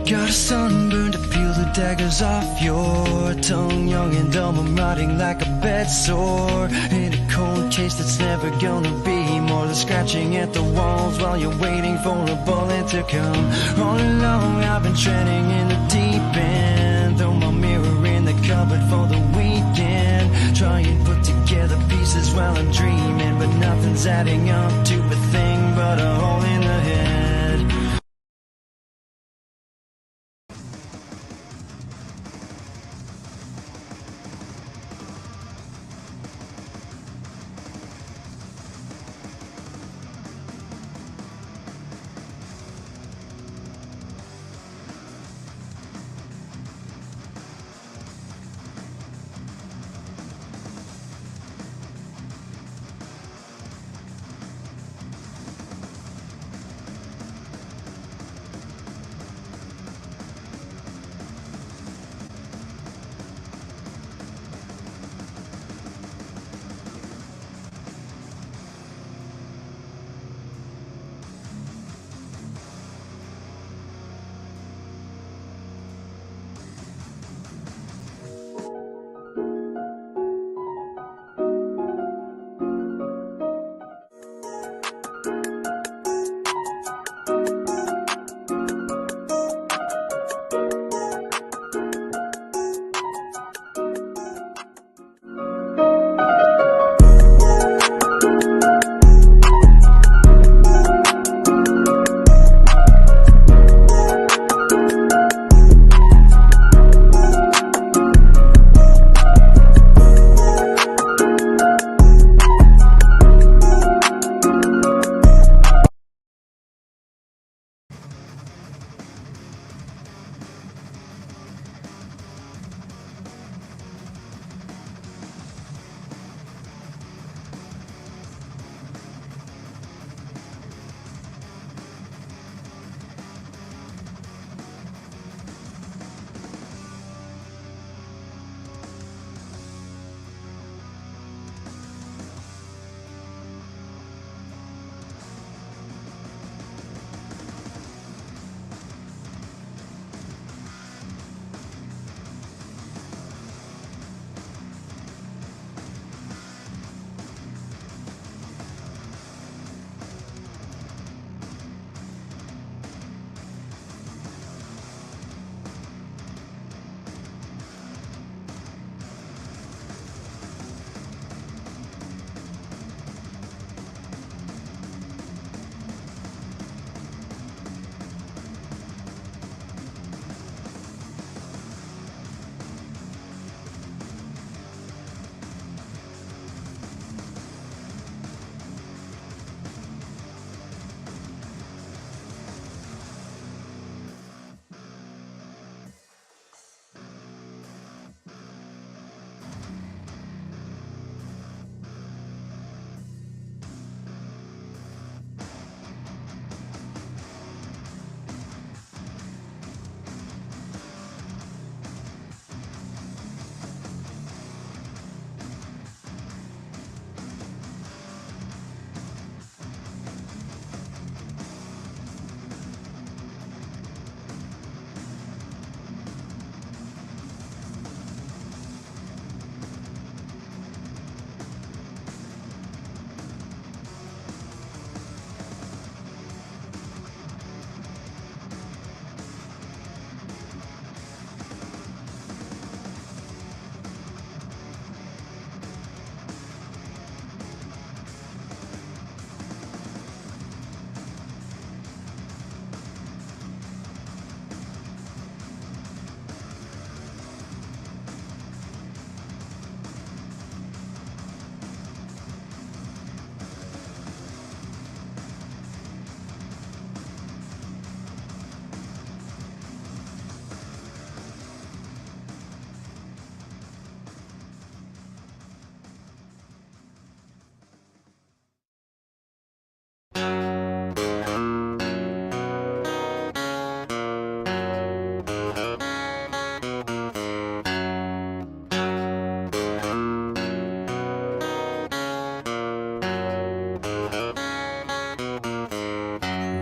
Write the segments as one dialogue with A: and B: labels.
A: Got a sunburn to peel the daggers off your tongue. Young and dumb, I'm rotting like a bed sore in a cold case that's never gonna be more than scratching at the walls while you're waiting for a bullet to come. All along I've been treading in the deep end, throw my mirror in the cupboard for the weekend. Try and put together pieces while I'm dreaming, but nothing's adding up to a thing but a hole in the head.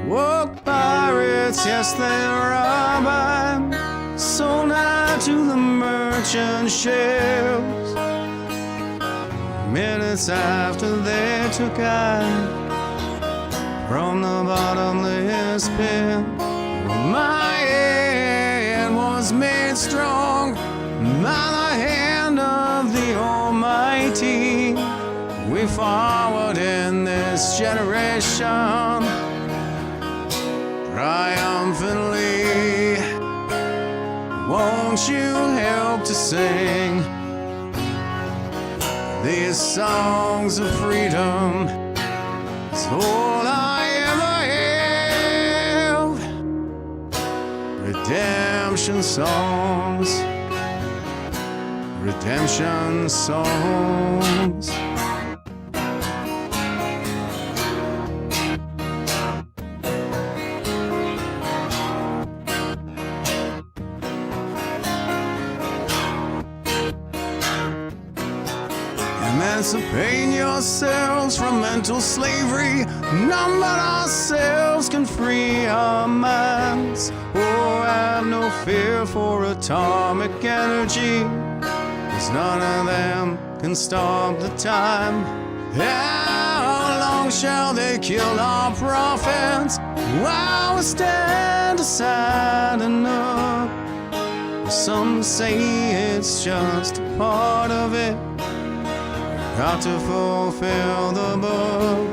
A: Woke pirates, yes, they're robbing, sold out to the merchant ships. Minutes after they took out from the bottomless pit, my head was made strong by the hand of the Almighty. We forward in this generation triumphantly. Won't you help to sing these songs of freedom? It's all I ever have. Redemption songs, redemption songs. Emancipate yourselves from mental slavery. None but ourselves can free our minds. Oh, have no fear for atomic energy, 'cause none of them can stop the time. How long shall they kill our prophets while we stand aside and look? Some say it's just a part of it. Got to fulfill the book.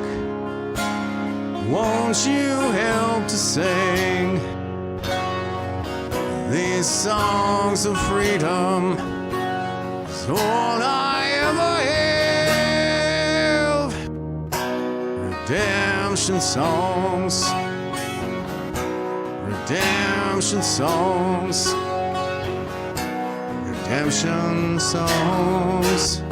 A: Won't you help to sing these songs of freedom? It's all I ever have. Redemption songs, redemption songs, redemption songs.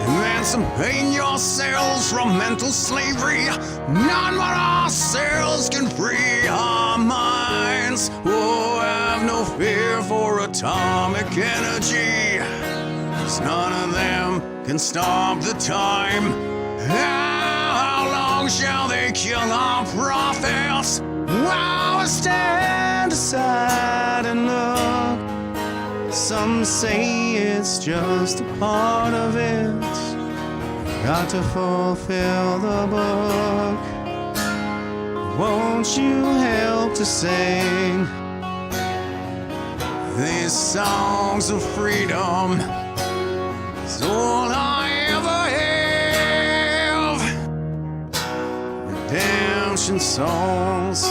A: Emancipate yourselves from mental slavery. None but ourselves can free our minds. Oh, have no fear for atomic energy, 'cause none of them can stop the time. How long shall they kill our prophets while we stand aside and look? Some say it's just a part of it. Got to fulfill the book. Won't you help to sing these songs of freedom? It's all I ever have. Redemption songs,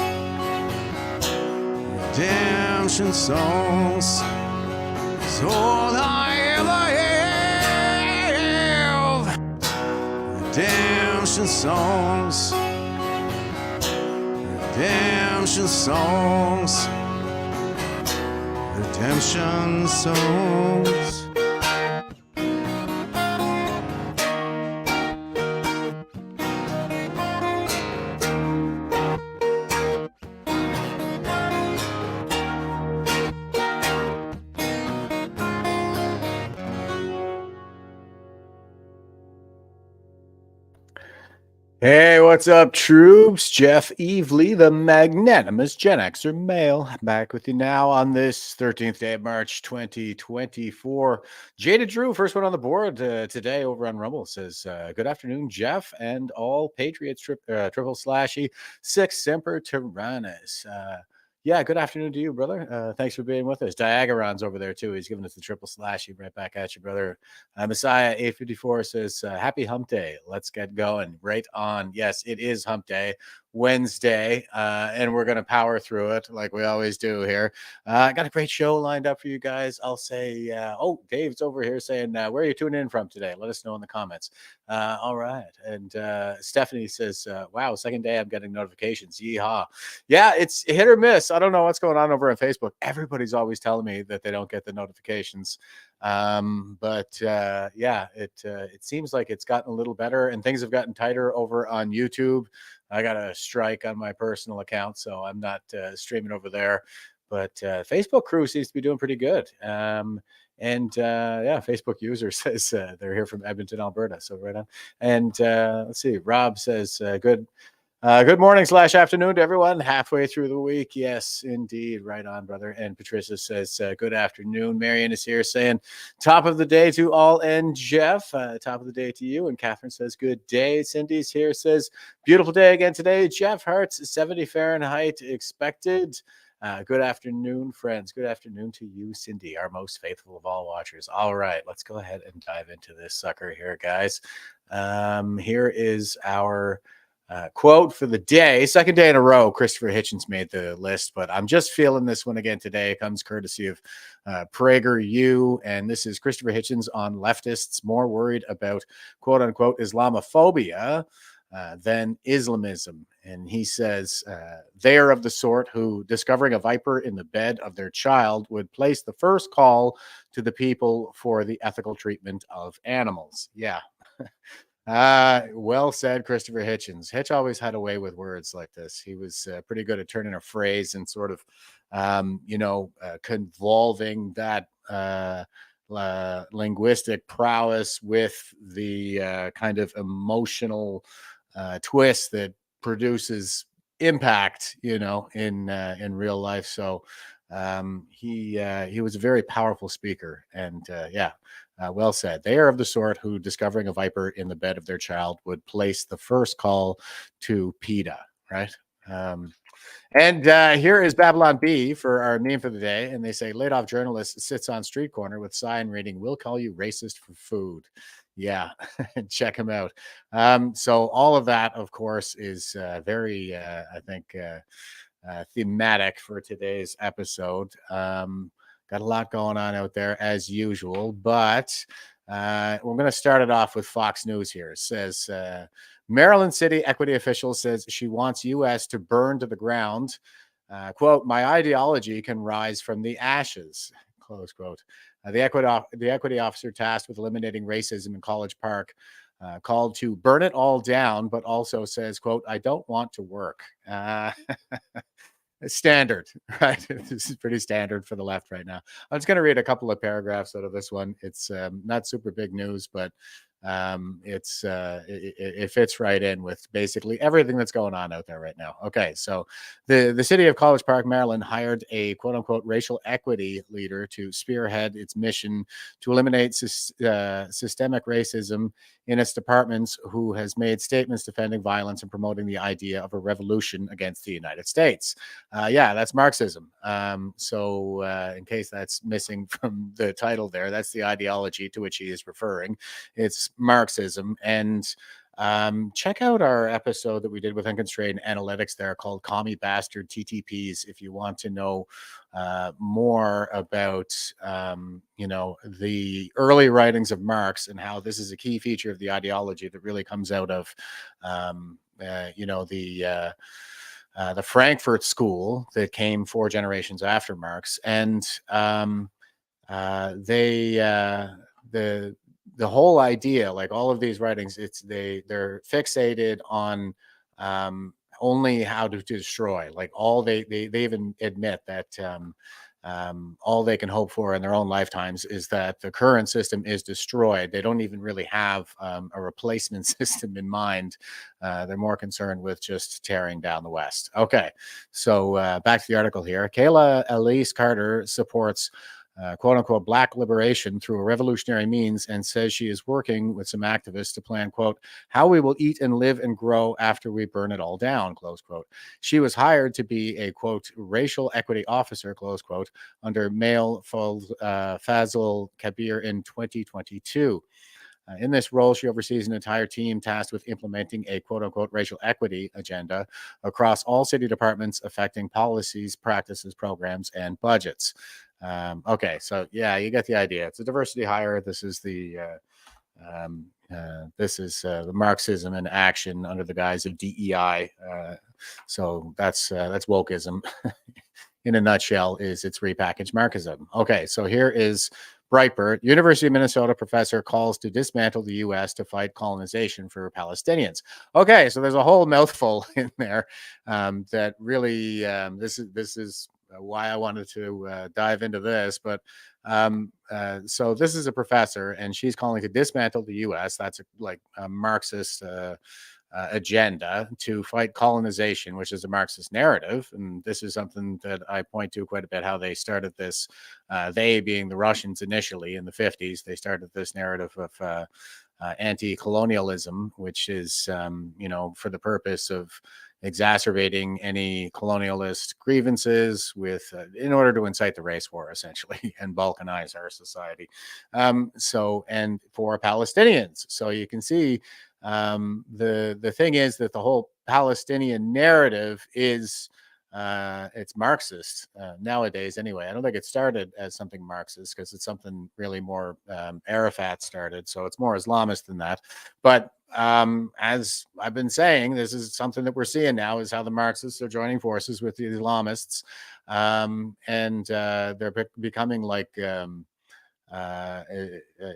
A: redemption songs. It's all I ever have. Redemption songs, redemption songs, redemption songs.
B: Hey, what's up, troops? Jeff Evely, the Magnanimous GenX'er Male, back with you now on this 13th day of March 2024. Jada Drew, first one on the board today over on Rumble, says, good afternoon, Jeff, and all Patriots, triple slashy, six Semper Tyrannis. Yeah, good afternoon to you, brother. Thanks for being with us. Diagaron's over there, too. He's giving us the triple slashy right back at you, brother. Messiah 854 says, happy hump day. Let's get going. Right on. Yes, it is hump day, Wednesday, and we're going to power through it like we always do here. I got a great show lined up for you guys. I'll say, Dave's over here saying, where are you tuning in from today? Let us know in the comments. All right. And Stephanie says, wow, second day I'm getting notifications. Yeehaw. Yeah, it's hit or miss. I don't know what's going on over on Facebook. Everybody's always telling me that they don't get the notifications. Yeah, it seems like it's gotten a little better, and things have gotten tighter over on YouTube. I got a strike on my personal account, so I'm not streaming over there. But Facebook crew seems to be doing pretty good. Yeah, Facebook user says they're here from Edmonton, Alberta. So right on. And let's see, Rob says good morning / afternoon to everyone halfway through the week. Yes, indeed. Right on, brother. And Patricia says, good afternoon. Marion is here saying, top of the day to all. And Jeff, top of the day to you. And Catherine says, good day. Cindy's here, says, beautiful day again today. Jeff Hart's 70 Fahrenheit expected. Good afternoon, friends. Good afternoon to you, Cindy, our most faithful of all watchers. All right, let's go ahead and dive into this sucker here, guys. Here is our quote for the day. Second day in a row, Christopher Hitchens made the list, but I'm just feeling this one again today. It comes courtesy of PragerU, and this is Christopher Hitchens on leftists more worried about quote unquote Islamophobia than Islamism. And he says they are of the sort who, discovering a viper in the bed of their child, would place the first call to the people for the ethical treatment of animals. Yeah. Well said, Christopher Hitchens. Hitch always had a way with words like this. He was pretty good at turning a phrase and sort of, convolving that linguistic prowess with the kind of emotional twist that produces impact, in real life. So he was a very powerful speaker, and well said. They are of the sort who, discovering a viper in the bed of their child, would place the first call to PETA, right? And here is Babylon B for our meme for the day. And they say, laid off journalist sits on street corner with sign reading, "We'll call you racist for food." Yeah, check him out. So all of that, of course, is very, I think, thematic for today's episode. Got a lot going on out there as usual, but we're going to start it off with Fox News here. It says Maryland City equity official says she wants U.S. to burn to the ground. Quote, "My ideology can rise from the ashes," close quote. The equity officer tasked with eliminating racism in College Park called to burn it all down, but also says, quote, "I don't want to work." Standard, right? This is pretty standard for the left right now. I'm just going to read a couple of paragraphs out of this one. It's not super big news, but it fits right in with basically everything that's going on out there right now. Okay, so the city of College Park, Maryland, hired a quote unquote racial equity leader to spearhead its mission to eliminate systemic racism in its departments, who has made statements defending violence and promoting the idea of a revolution against the United States. Yeah, that's Marxism. So in case that's missing from the title there, that's the ideology to which he is referring. It's Marxism. And check out our episode that we did with Unconstrained Analytics there called Commie Bastard TTPs if you want to know more about the early writings of Marx and how this is a key feature of the ideology that really comes out of the Frankfurt School that came 4 generations after Marx. And the whole idea, like all of these writings, they're fixated on only how to destroy. Like all they even admit that all they can hope for in their own lifetimes is that the current system is destroyed. They don't even really have a replacement system in mind. They're more concerned with just tearing down the West. Okay, so back to the article here. Kayla Elise Carter supports quote unquote Black liberation through a revolutionary means, and says she is working with some activists to plan, quote, how we will eat and live and grow after we burn it all down, close quote. She was hired to be a, quote, racial equity officer, close quote, under Male Fazl Kabir in 2022. In this role, she oversees an entire team tasked with implementing a quote-unquote racial equity agenda across all city departments, affecting policies, practices, programs, and budgets. Okay, so yeah, you get the idea. It's a diversity hire. This is the Marxism in action under the guise of DEI. So that's wokeism. In a nutshell, is it's repackaged Marxism. Okay, so here is Breitbart, University of Minnesota professor calls to dismantle the U.S. to fight colonization for Palestinians. Okay, so there's a whole mouthful in there that really this is why I wanted to dive into this. But so this is a professor, and she's calling to dismantle the U.S. That's like a Marxist agenda to fight colonization, which is a Marxist narrative. And this is something that I point to quite a bit, how they started this, they being the Russians initially in the 50s, they started this narrative of anti-colonialism, which is, for the purpose of exacerbating any colonialist grievances with, in order to incite the race war, essentially, and balkanize our society. And for Palestinians. So you can see the thing is that the whole Palestinian narrative is it's Marxist nowadays anyway. I don't think it started as something Marxist because it's something really more Arafat started. So it's more Islamist than that. But as I've been saying, this is something that we're seeing now is how the Marxists are joining forces with the Islamists. And they're becoming like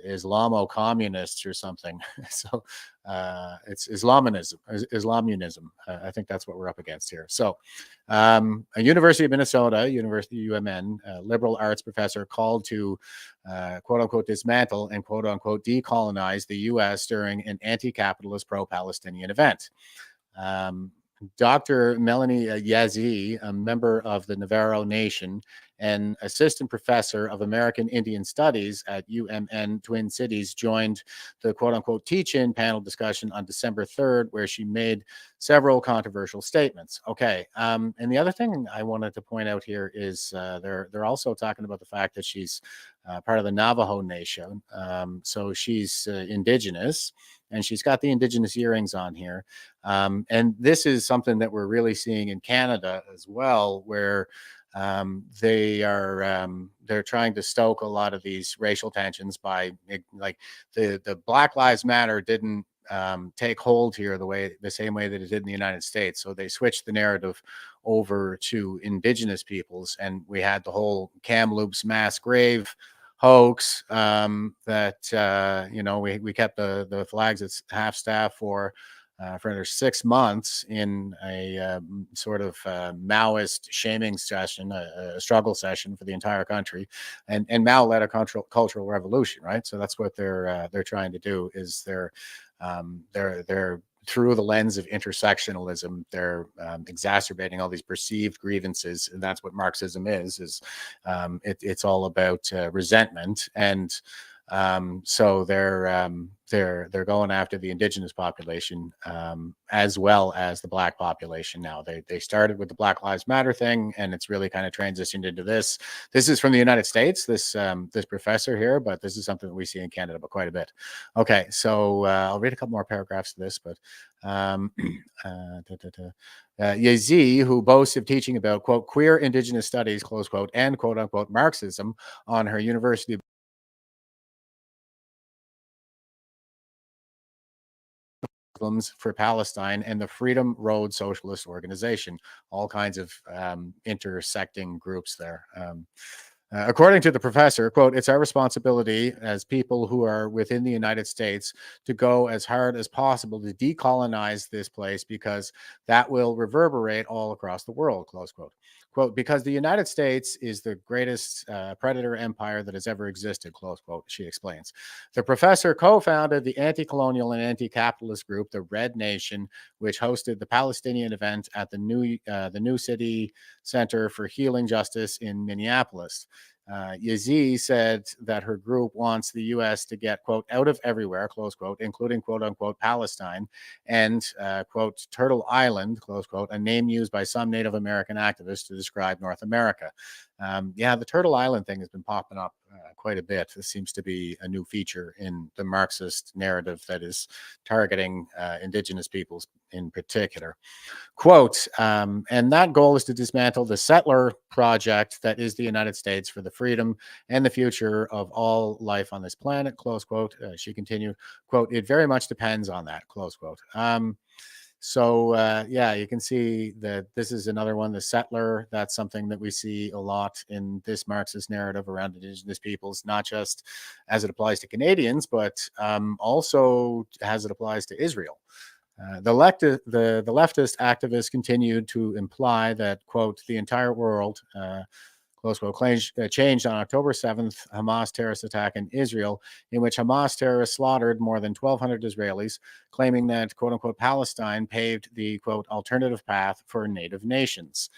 B: Islamo-communists or something. So it's Islamunism. I think that's what we're up against here. So a University of Minnesota, University UMN, liberal arts professor called to quote unquote dismantle and quote unquote decolonize the U.S. during an anti-capitalist pro-Palestinian event. Dr. Melanie Yazzie, a member of the Navarro Nation and assistant professor of American Indian Studies at UMN Twin Cities, joined the quote-unquote teach-in panel discussion on December 3rd, where she made several controversial statements. Okay, and the other thing I wanted to point out here is they're also talking about the fact that she's part of the Navajo Nation. So she's indigenous, and she's got the indigenous earrings on here. And this is something that we're really seeing in Canada as well, where they're trying to stoke a lot of these racial tensions by like the Black Lives Matter didn't take hold here the same way that it did in the United States. So they switched the narrative over to indigenous peoples, and we had the whole Kamloops mass grave hoax that we kept the flags at half staff for another 6 months in a sort of Maoist shaming session, a struggle session for the entire country, and Mao led a cultural revolution, right? So that's what they're trying to do. Is they're through the lens of intersectionalism, they're exacerbating all these perceived grievances, and that's what Marxism is. It's all about resentment, and so they're going after the indigenous population as well as the Black population. Now they started with the Black Lives Matter thing, and it's really kind of transitioned into this. This is from the United States, this professor here, but this is something that we see in Canada, but quite a bit. Okay, so I'll read a couple more paragraphs of this, but Yazzie, who boasts of teaching about quote queer indigenous studies, close quote, and quote unquote Marxism on her university for Palestine and the Freedom Road Socialist Organization, all kinds of intersecting groups there. According to the professor, quote, it's our responsibility as people who are within the United States to go as hard as possible to decolonize this place because that will reverberate all across the world, close quote. Quote, because the United States is the greatest predator empire that has ever existed, close quote, she explains. The professor co-founded the anti-colonial and anti-capitalist group, the Red Nation, which hosted the Palestinian event at the New City Center for Healing Justice in Minneapolis. Yazzie said that her group wants the U.S. to get, quote, out of everywhere, close quote, including, quote unquote, Palestine and, quote, Turtle Island, close quote, a name used by some Native American activists to describe North America. The Turtle Island thing has been popping up quite a bit. This seems to be a new feature in the Marxist narrative that is targeting indigenous peoples in particular. Quote, and that goal is to dismantle the settler project that is the United States for the freedom and the future of all life on this planet, close quote. She continued, quote, it very much depends on that, close quote. So yeah, you can see that this is another one, the settler. That's something that we see a lot in this Marxist narrative around Indigenous peoples, not just as it applies to Canadians, but also as it applies to Israel. The leftist activists continued to imply that, quote, the entire world, close quote, changed on October 7th, Hamas terrorist attack in Israel, in which Hamas terrorists slaughtered more than 1,200 Israelis, claiming that, quote unquote, Palestine paved the, quote, alternative path for native nations.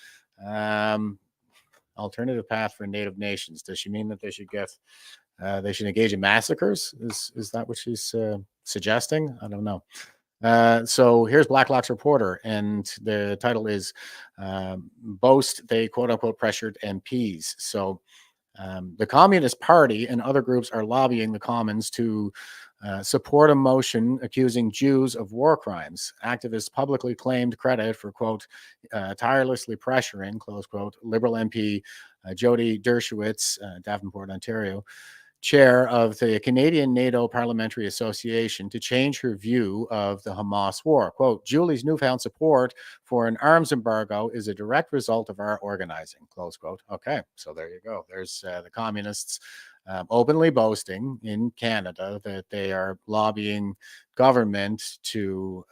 B: Alternative path for native nations. Does she mean that they should engage in massacres? Is that what she's suggesting? I don't know. So here's Blacklock's reporter, and the title is Boast, they quote unquote pressured MPs. So the Communist Party and other groups are lobbying the Commons to support a motion accusing Jews of war crimes. Activists publicly claimed credit for, quote, tirelessly pressuring, close quote, Liberal MP Jody Dershowitz, Davenport, Ontario, chair of the Canadian NATO Parliamentary Association, to change her view of the Hamas war. Quote, Julie's newfound support for an arms embargo is a direct result of our organizing, close quote. Okay, so there you go. There's the communists openly boasting in Canada that they are lobbying government to,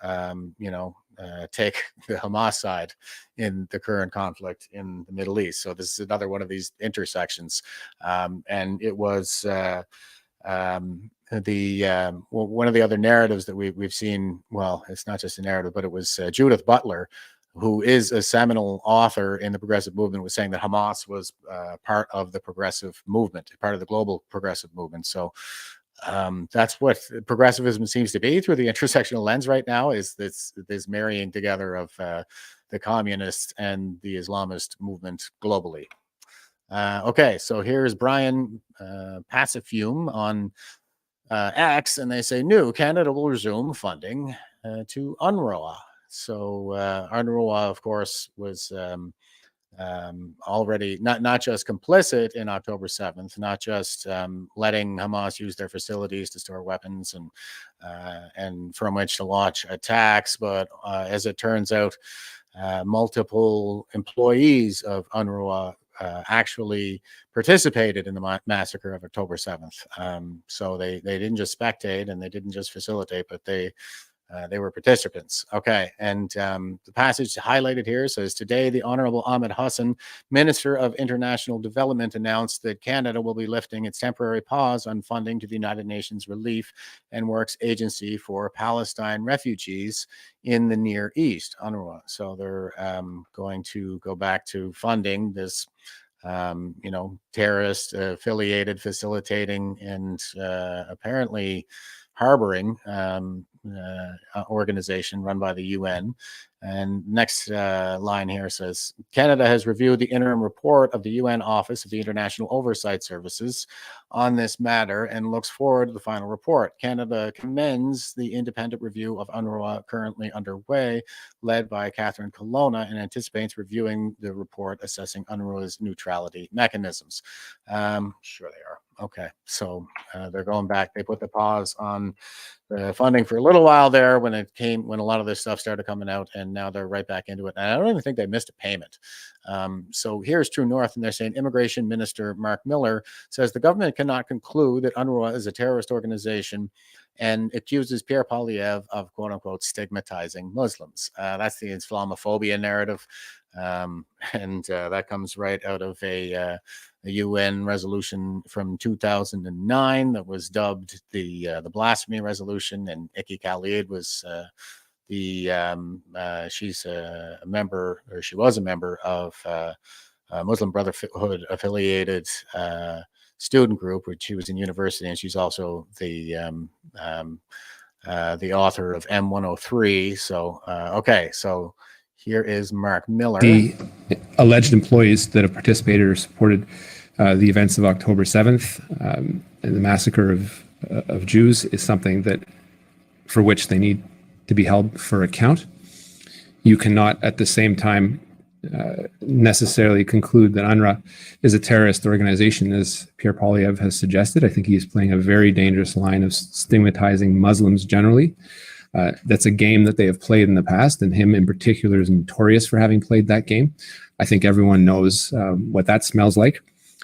B: take the Hamas side in the current conflict in the Middle East. So this is another one of these intersections. And it was one of the other narratives that we've seen. Well, it's not just a narrative, but it was Judith Butler, who is a seminal author in the progressive movement, was saying that Hamas was part of the progressive movement, part of the global progressive movement. So that's what progressivism seems to be through the intersectional lens right now, is this marrying together of the communists and the Islamist movement globally. Okay, so here's Brian Pacifume on X, and they say, new, Canada will resume funding to UNRWA. So UNRWA, of course, was already not just complicit in October 7th, not just letting Hamas use their facilities to store weapons and from which to launch attacks, but as it turns out, multiple employees of UNRWA actually participated in the massacre of October 7th. So they didn't just spectate and they didn't just facilitate, but they were participants. Okay, and the passage highlighted here says, today, the Honorable Ahmed Hassan, Minister of International Development, announced that Canada will be lifting its temporary pause on funding to the United Nations Relief and Works Agency for Palestine refugees in the Near East, UNRWA. So they're going to go back to funding this terrorist affiliated, facilitating, and apparently harboring organization run by the UN. And next line here says, Canada has reviewed the interim report of the UN Office of the International Oversight Services on this matter and looks forward to the final report. Canada commends the independent review of UNRWA currently underway, led by Catherine Colonna, and anticipates reviewing the report assessing UNRWA's neutrality mechanisms. Sure they are. Okay, so they're going back. They put the pause on the funding for a little while there when a lot of this stuff started coming out, and now they're right back into it. And I don't even think they missed a payment. So here's True North, and they're saying Immigration Minister Mark Miller says the government cannot conclude that UNRWA is a terrorist organization and accuses Pierre Poilievre of, quote unquote, stigmatizing Muslims. That's the Islamophobia narrative. And that comes right out of a UN resolution from 2009 that was dubbed the blasphemy resolution, and Iki Khalid was she's a member, or she was a member of Muslim Brotherhood affiliated student group, which she was in university, and she's also the author of M103. So okay, so here is Mark Miller.
C: The alleged employees that have participated or supported the events of October 7th and the massacre of Jews is something that for which they need to be held for account. You cannot at the same time necessarily conclude that UNRWA is a terrorist organization, as Pierre Poilievre has suggested. I think he's playing a very dangerous line of stigmatizing Muslims generally. That's a game that they have played in the past, and him in particular is notorious for having played that game. I think everyone knows what that smells like.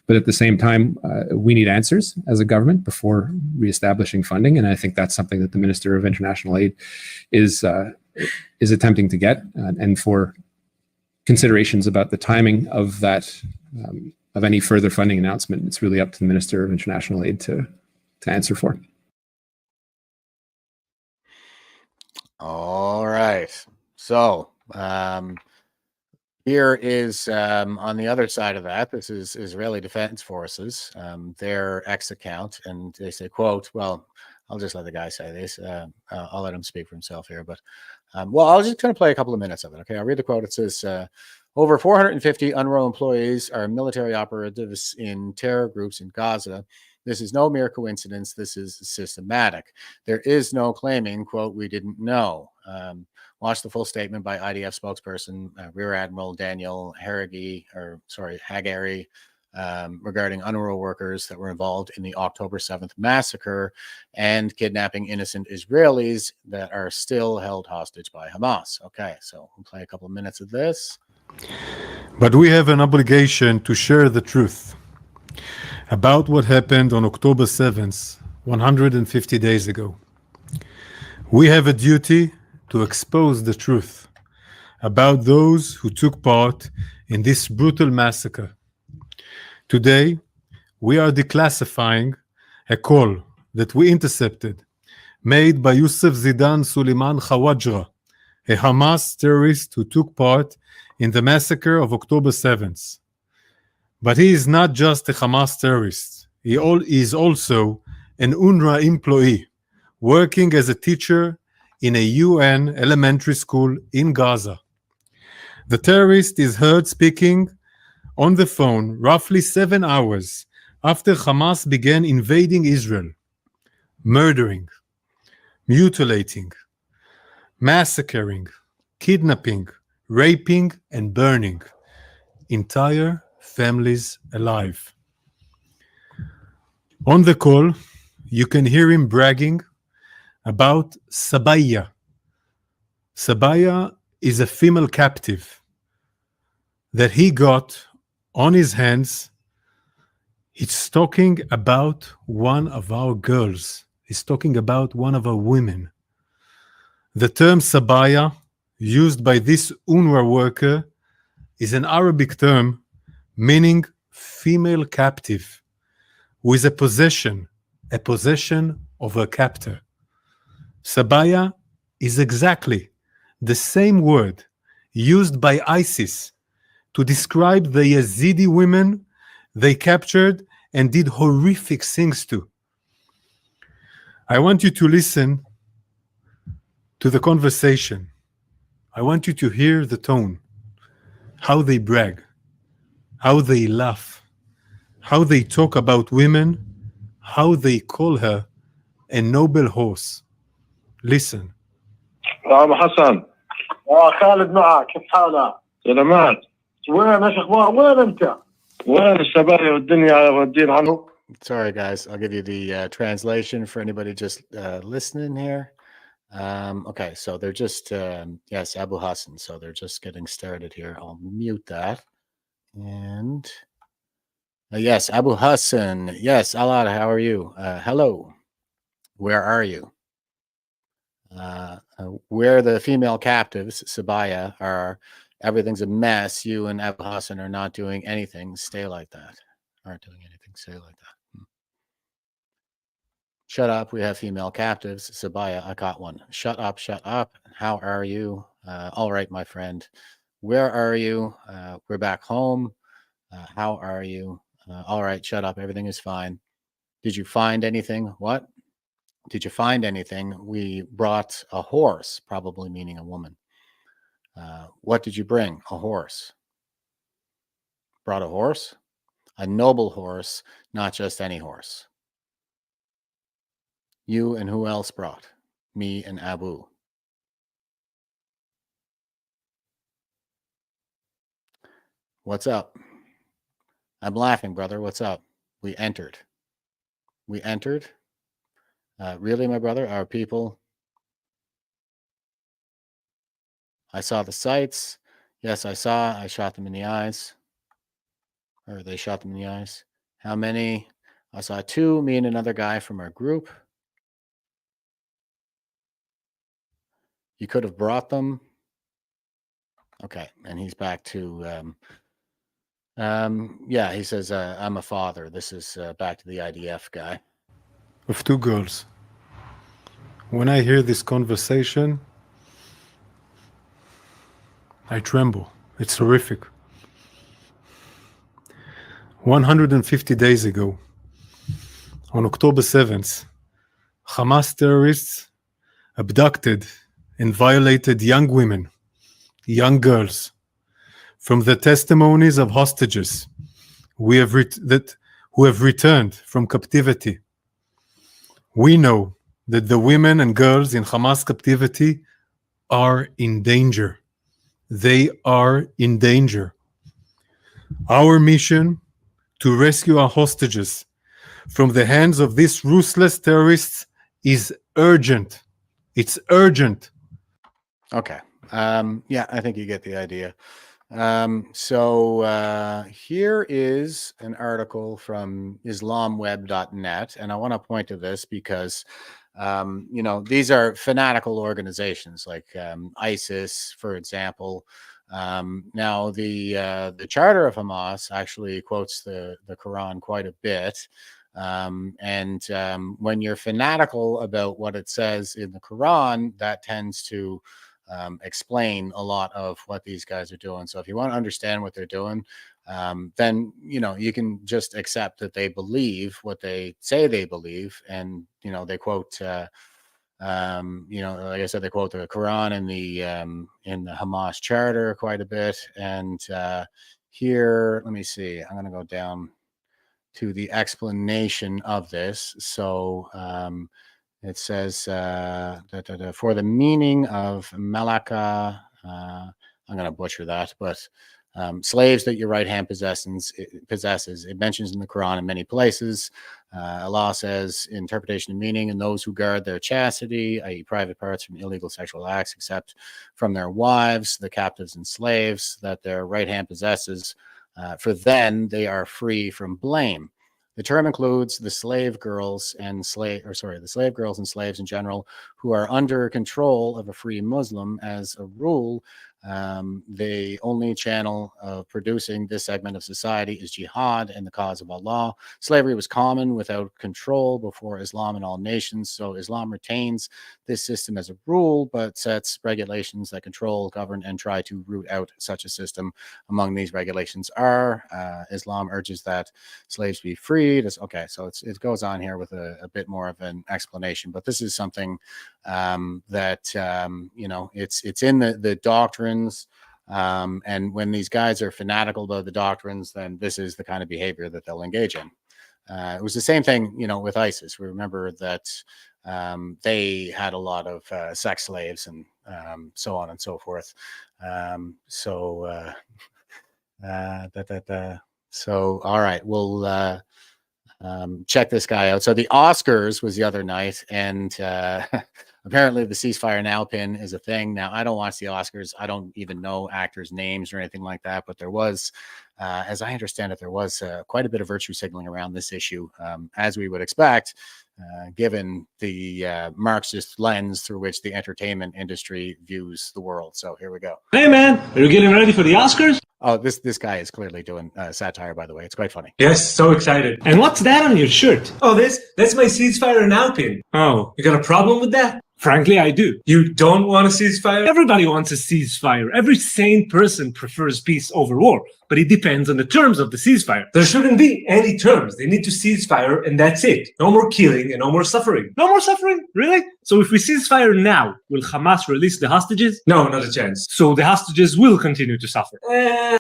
C: But at the same time, we need answers as a government before reestablishing funding, and I think that's something that the Minister of International Aid is attempting to get. And for considerations about the timing of that, of any further funding announcement, it's really up to the Minister of International Aid to answer for.
B: All right. So here is on the other side of that. This is Israeli Defense Forces, their X account, and they say, "quote." Well, I'll just let the guy say this. I'll let him speak for himself here. But well, I was just going to play a couple of minutes of it. Okay, I'll read the quote. It says, "Over 450 UNRWA employees are military operatives in terror groups in Gaza. This is no mere coincidence. This is systematic. There is no claiming, quote, we didn't know." Watch the full statement by IDF spokesperson Rear Admiral Daniel Hagari regarding UNRWA workers that were involved in the October 7th massacre and kidnapping innocent Israelis that are still held hostage by Hamas. Okay, so we'll play a couple of minutes of this.
D: But we have an obligation to share the truth about what happened on October 7th, 150 days ago. We have a duty to expose the truth about those who took part in this brutal massacre. Today, we are declassifying a call that we intercepted, made by Youssef Zidan Suleiman Khawajra, a Hamas terrorist who took part in the massacre of October 7th. But he is not just a Hamas terrorist. He is also an UNRWA employee working as a teacher in a UN elementary school in Gaza. The terrorist is heard speaking on the phone roughly 7 hours after Hamas began invading Israel, murdering, mutilating, massacring, kidnapping, raping, and burning entire families alive. On the call, you can hear him bragging about Sabaya. Sabaya is a female captive that he got on his hands. He's talking about one of our girls. He's talking about one of our women. The term Sabaya, used by this UNRWA worker, is an Arabic term meaning female captive, who is a possession of a captor. Sabaya is exactly the same word used by ISIS to describe the Yazidi women they captured and did horrific things to. I want you to listen to the conversation. I want you to hear the tone, how they brag, how they laugh, how they talk about women, how they call her a noble horse. Listen.
E: أبو حسن خالد معك كيف حالك؟ سلامات. وين ايش اخبار؟ وين انت؟ وين الشباب والدنيا ودين عنه؟
B: Sorry, guys. I'll give you the translation for anybody just listening here. Okay, so they're just, yes, Abu Hassan. So they're just getting started here. I'll mute that. And yes, Abu Hassan. Yes, Alad, how are you? Hello. Where are you? Where the female captives, Sabaya, are, everything's a mess. You and Abu Hassan are not doing anything. Stay like that. Aren't doing anything. Stay like that. Shut up. We have female captives. Sabaya, I got one. Shut up. Shut up. How are you? All right, my friend. Where are you? We're back home. How are you? All right, shut up. Everything is fine. Did you find anything? What? Did you find anything? We brought a horse, probably meaning a woman. What did you bring? A horse. Brought a horse? A noble horse, not just any horse. You and who else brought? Me and Abu. What's up? I'm laughing, brother. What's up? We entered. We entered? Really, my brother? Our people I saw the sights. Yes, I shot them in the eyes. Or they shot them in the eyes. How many? I saw 2, me and another guy from our group. You could have brought them. Okay, and he's back to, yeah, he says, I'm a father. This is back to the IDF guy.
D: Of 2 girls. When I hear this conversation, I tremble. It's horrific. 150 days ago, on October 7th, Hamas terrorists abducted and violated young women, young girls. From the testimonies of hostages who have returned from captivity, we know that the women and girls in Hamas captivity are in danger. They are in danger. Our mission to rescue our hostages from the hands of these ruthless terrorists is urgent. It's urgent.
B: Okay. Yeah, I think you get the idea. So here is an article from islamweb.net, and I want to point to this because these are fanatical organizations like ISIS, for example. Now the charter of Hamas actually quotes the Quran quite a bit. And when you're fanatical about what it says in the Quran, that tends to explain a lot of what these guys are doing. So if you want to understand what they're doing, then you can just accept that they believe what they say they believe, and they quote like I said, they quote the Quran in the Hamas charter quite a bit. And here, let me see, I'm going to go down to the explanation of this. So it says that for the meaning of Malaka, I'm going to butcher that, but slaves that your right hand possesses. It mentions in the Quran in many places. Allah says, interpretation of meaning, and those who guard their chastity, i.e. private parts, from illegal sexual acts, except from their wives, the captives and slaves that their right hand possesses, for then they are free from blame. The term includes the slave girls and slaves in general who are under control of a free Muslim. As a rule, the only channel of producing this segment of society is jihad and the cause of Allah. Slavery was common without control before Islam in all nations, so Islam retains this system as a rule, but sets regulations that control, govern, and try to root out such a system. Among these regulations are Islam urges that slaves be freed. Okay, so it goes on here with a bit more of an explanation, but this is something that it's in the doctrines, and when these guys are fanatical about the doctrines, then this is the kind of behavior that they'll engage in. It was the same thing, with ISIS. We remember that they had a lot of sex slaves and so on and so forth. So all right, we'll check this guy out. So the Oscars was the other night, and apparently the ceasefire now pin is a thing. Now, I don't watch the Oscars. I don't even know actors' names or anything like that, but there was, as I understand it, there was quite a bit of virtue signaling around this issue, as we would expect, given the Marxist lens through which the entertainment industry views the world. So here we go.
F: Hey man, are you getting ready for the Oscars?
B: Oh, this guy is clearly doing satire, by the way. It's quite funny.
F: Yes, so excited. And what's that on your shirt? Oh, that's my ceasefire now pin. Oh, you got a problem with that? Frankly, I do. You don't want a ceasefire? Everybody wants a ceasefire. Every sane person prefers peace over war, but it depends on the terms of the ceasefire. There shouldn't be any terms. They need to ceasefire and that's it. No more killing and no more suffering. No more suffering? Really? So if we ceasefire now, will Hamas release the hostages? No, not a chance. So the hostages will continue to suffer.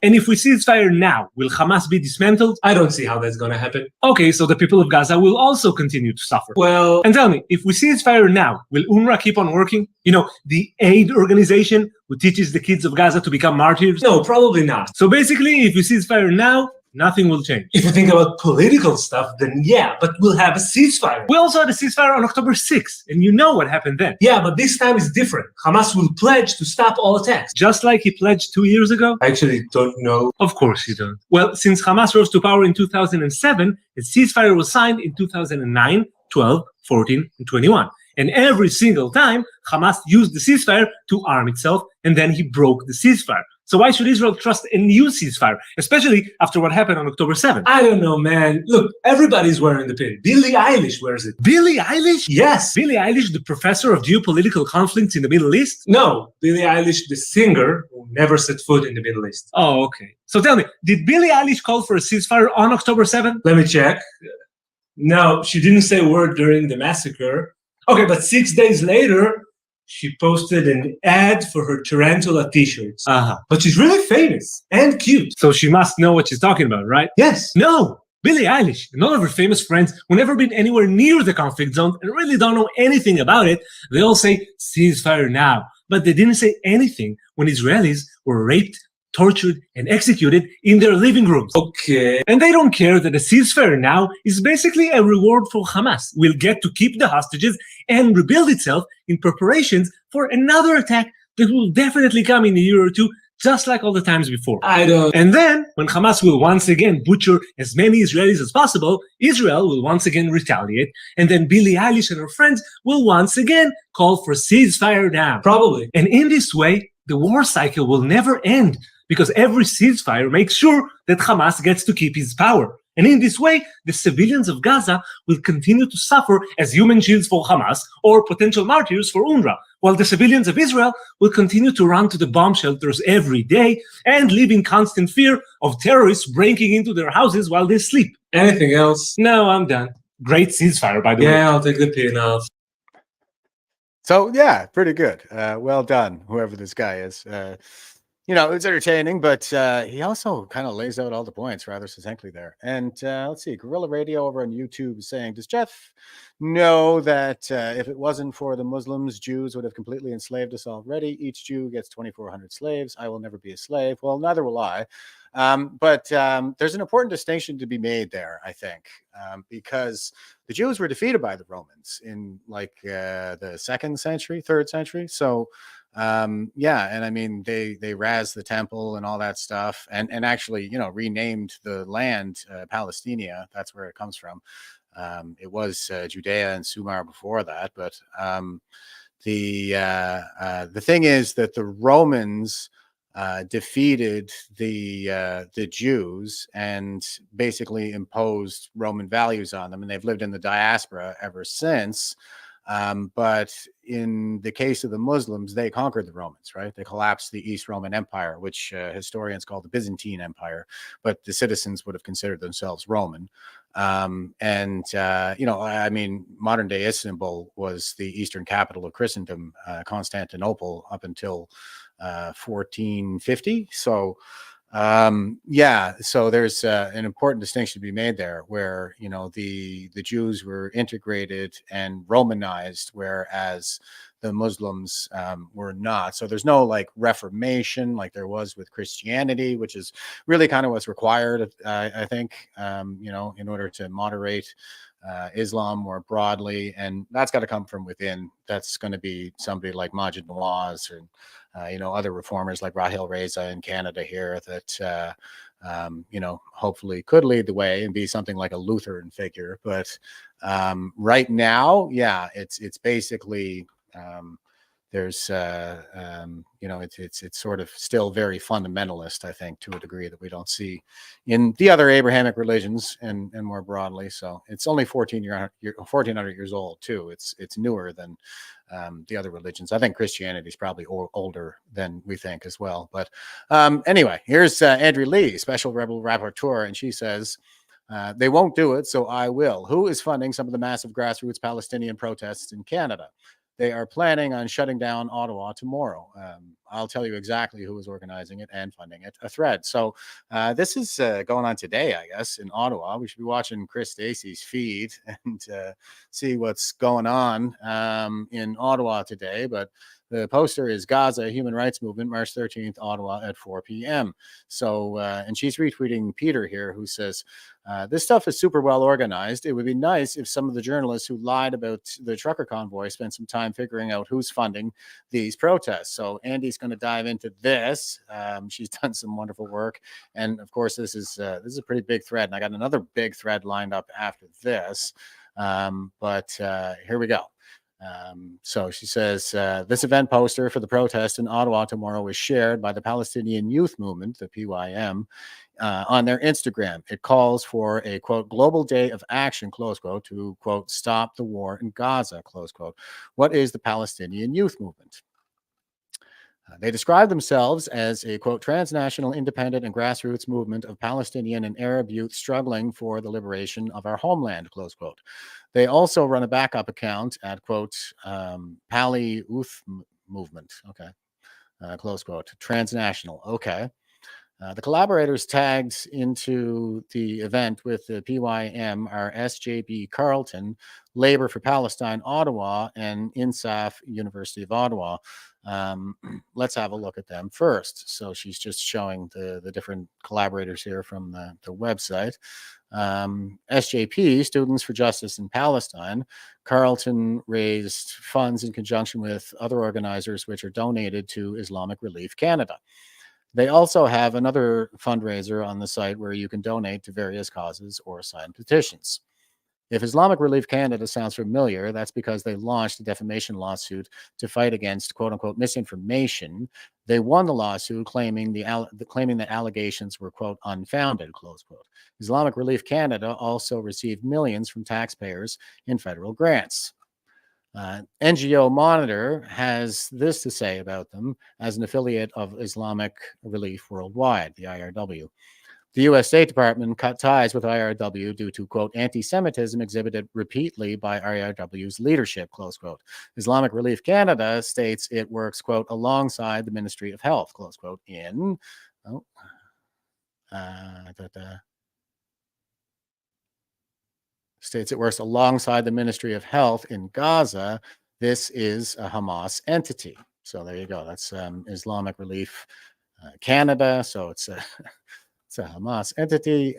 F: And if we ceasefire now, will Hamas be dismantled? I don't see how that's gonna happen. Okay, so the people of Gaza will also continue to suffer. Well, and tell me, if we ceasefire now, will UNRWA keep on working? The aid organization who teaches the kids of Gaza to become martyrs? No, probably not. So basically, if we ceasefire now, nothing will change. If you think about political stuff, then yeah, but we'll have a ceasefire. We also had a ceasefire on October 6th, and you know what happened then. Yeah, but this time is different. Hamas will pledge to stop all attacks. Just like he pledged 2 years ago? I actually don't know. Of course you don't. Well, since Hamas rose to power in 2007, a ceasefire was signed in 2009, 12, 14, and 21. And every single time, Hamas used the ceasefire to arm itself, and then he broke the ceasefire. So why should Israel trust a new ceasefire, especially after what happened on October 7th? I don't know, man. Look, everybody's wearing the pin. Billie Eilish wears it. Billie Eilish? Yes. Billie Eilish, the professor of geopolitical conflicts in the Middle East? No, Billie Eilish, the singer who never set foot in the Middle East. Oh, okay. So tell me, did Billie Eilish call for a ceasefire on October 7th? Let me check. No, she didn't say a word during the massacre. Okay, but 6 days later, she posted an ad for her tarantula t-shirts. But she's really famous and cute. So she must know what she's talking about, right? Yes. No. Billie Eilish and all of her famous friends who never been anywhere near the conflict zone and really don't know anything about it, they all say, ceasefire now. But they didn't say anything when Israelis were raped, tortured, and executed in their living rooms. Okay. And they don't care that a ceasefire now is basically a reward for Hamas. We'll get to keep the hostages and rebuild itself in preparations for another attack that will definitely come in a year or two, just like all the times before. And then, when Hamas will once again butcher as many Israelis as possible, Israel will once again retaliate, and then Billie Eilish and her friends will once again call for ceasefire now. Probably. And in this way, the war cycle will never end, because every ceasefire makes sure that Hamas gets to keep his power. And in this way, the civilians of Gaza will continue to suffer as human shields for Hamas or potential martyrs for UNRWA, while the civilians of Israel will continue to run to the bomb shelters every day and live in constant fear of terrorists breaking into their houses while they sleep. Anything else? No, I'm done. Great ceasefire, by the way. Yeah, I'll take the pin off.
B: So, yeah, pretty good. Well done, whoever this guy is. You know, it's entertaining, but he also kind of lays out all the points rather succinctly there. And let's see, Guerrilla Radio over on YouTube is saying, does Jeff know that if it wasn't for the Muslims, Jews would have completely enslaved us already? Each Jew gets 2,400 slaves. I will never be a slave. Well, neither will I. But there's an important distinction to be made there, I think, because the Jews were defeated by the Romans in like the 2nd century, 3rd century. So, yeah, and I mean, they razed the temple and all that stuff, and actually, you know, renamed the land Palestinia. That's where it comes from. It was Judea and Sumar before that, but the thing is that the Romans defeated the Jews and basically imposed Roman values on them, and they've lived in the diaspora ever since. But in the case of the Muslims, they conquered the Romans, right? They collapsed the East Roman Empire, which historians call the Byzantine Empire, but the citizens would have considered themselves Roman. You know, I mean, modern day Istanbul was the eastern capital of Christendom, Constantinople, up until 1450. So, yeah, so there's an important distinction to be made there, where, you know, the Jews were integrated and Romanized, whereas the Muslims were not. So there's no like reformation like there was with Christianity, which is really kind of what's required, I think, you know, in order to moderate Islam more broadly, and that's got to come from within. That's going to be somebody like Majid Nawaz, and you know, other reformers like Rahil Reza in Canada here that you know, hopefully could lead the way and be something like a Lutheran figure. But right now, yeah, it's basically there's you know, it's sort of still very fundamentalist, I think, to a degree that we don't see in the other Abrahamic religions and more broadly. So it's only 1,400 years old too. It's newer than the other religions. I think Christianity is probably older than we think as well. But anyway, here's Andrea Lee, Special Rebel Rapporteur, and she says, they won't do it, so I will. Who is funding some of the massive grassroots Palestinian protests in Canada? They are planning on shutting down Ottawa tomorrow. I'll tell you exactly who is organizing it and funding it. A thread. So this is going on today, I guess, in Ottawa. We should be watching Chris Stacey's feed and see what's going on in Ottawa today. But The poster is Gaza Human Rights Movement, March 13th, Ottawa at 4 p.m. So, and she's retweeting Peter here, who says, this stuff is super well organized. It would be nice if some of the journalists who lied about the trucker convoy spent some time figuring out who's funding these protests. So Andy's going to dive into this. She's done some wonderful work. And of course, this is a pretty big thread. And I got another big thread lined up after this. But here we go. So she says, this event poster for the protest in Ottawa tomorrow is shared by the Palestinian Youth Movement, the PYM, on their Instagram. It calls for a, quote, global day of action, close quote, to, quote, stop the war in Gaza, close quote. What is the Palestinian Youth Movement? They describe themselves as a, quote, transnational, independent, and grassroots movement of Palestinian and Arab youth struggling for the liberation of our homeland, close quote. They also run a backup account at, quote, Pali Youth Movement, okay, close quote, transnational, okay. The collaborators tagged into the event with the PYM are SJB Carleton, Labor for Palestine Ottawa, and INSAF University of Ottawa. Let's have a look at them first. So she's just showing the different collaborators here from the website. SJP, Students for Justice in Palestine. Carleton raised funds in conjunction with other organizers, which are donated to Islamic Relief Canada. They also have another fundraiser on the site where you can donate to various causes or sign petitions. If Islamic Relief Canada sounds familiar, that's because they launched a defamation lawsuit to fight against, quote unquote, misinformation. They won the lawsuit claiming that allegations were, quote, unfounded, close quote. Islamic Relief Canada also received millions from taxpayers in federal grants. NGO Monitor has this to say about them as an affiliate of Islamic Relief Worldwide, the IRW. The U.S. State Department cut ties with IRW due to, quote, anti-Semitism exhibited repeatedly by IRW's leadership, close quote. Islamic Relief Canada states it works, quote, alongside the Ministry of Health, close quote, in... states it works alongside the Ministry of Health in Gaza. This is a Hamas entity. So there you go. That's Islamic Relief Canada. So it's a Hamas entity.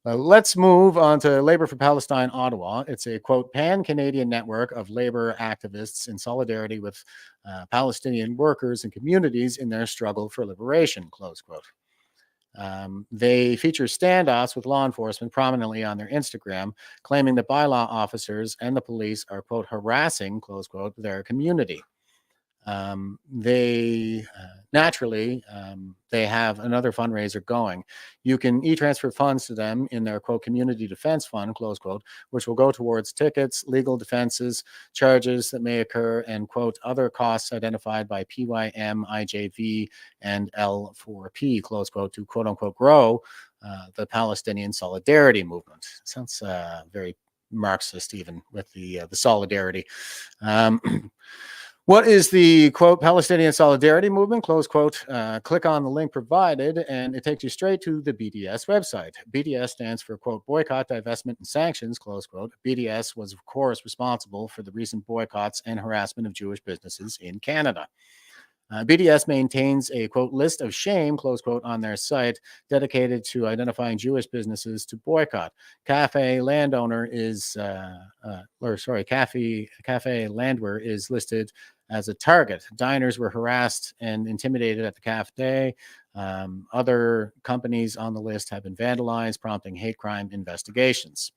B: Let's move on to Labor for Palestine Ottawa. It's a, quote, pan-Canadian network of labor activists in solidarity with Palestinian workers and communities in their struggle for liberation, close quote. They feature standoffs with law enforcement prominently on their Instagram, claiming that bylaw officers and the police are, quote, harassing, close quote, their community. They have another fundraiser going. You can e-transfer funds to them in their, quote, community defense fund, close quote, which will go towards tickets, legal defenses, charges that may occur, and, quote, other costs identified by PYM, IJV, and L4P, close quote, to, quote unquote, grow the Palestinian solidarity movement. Sounds very Marxist even with the solidarity. What is the, quote, Palestinian Solidarity Movement, close quote? Click on the link provided and it takes you straight to the BDS website. BDS stands for, quote, Boycott, Divestment, and Sanctions, close quote. BDS was, of course, responsible for the recent boycotts and harassment of Jewish businesses in Canada. BDS maintains a, quote, list of shame, close quote, on their site dedicated to identifying Jewish businesses to boycott. Cafe Landwehr is listed as a target. Diners were harassed and intimidated at the cafe. Other companies on the list have been vandalized, prompting hate crime investigations.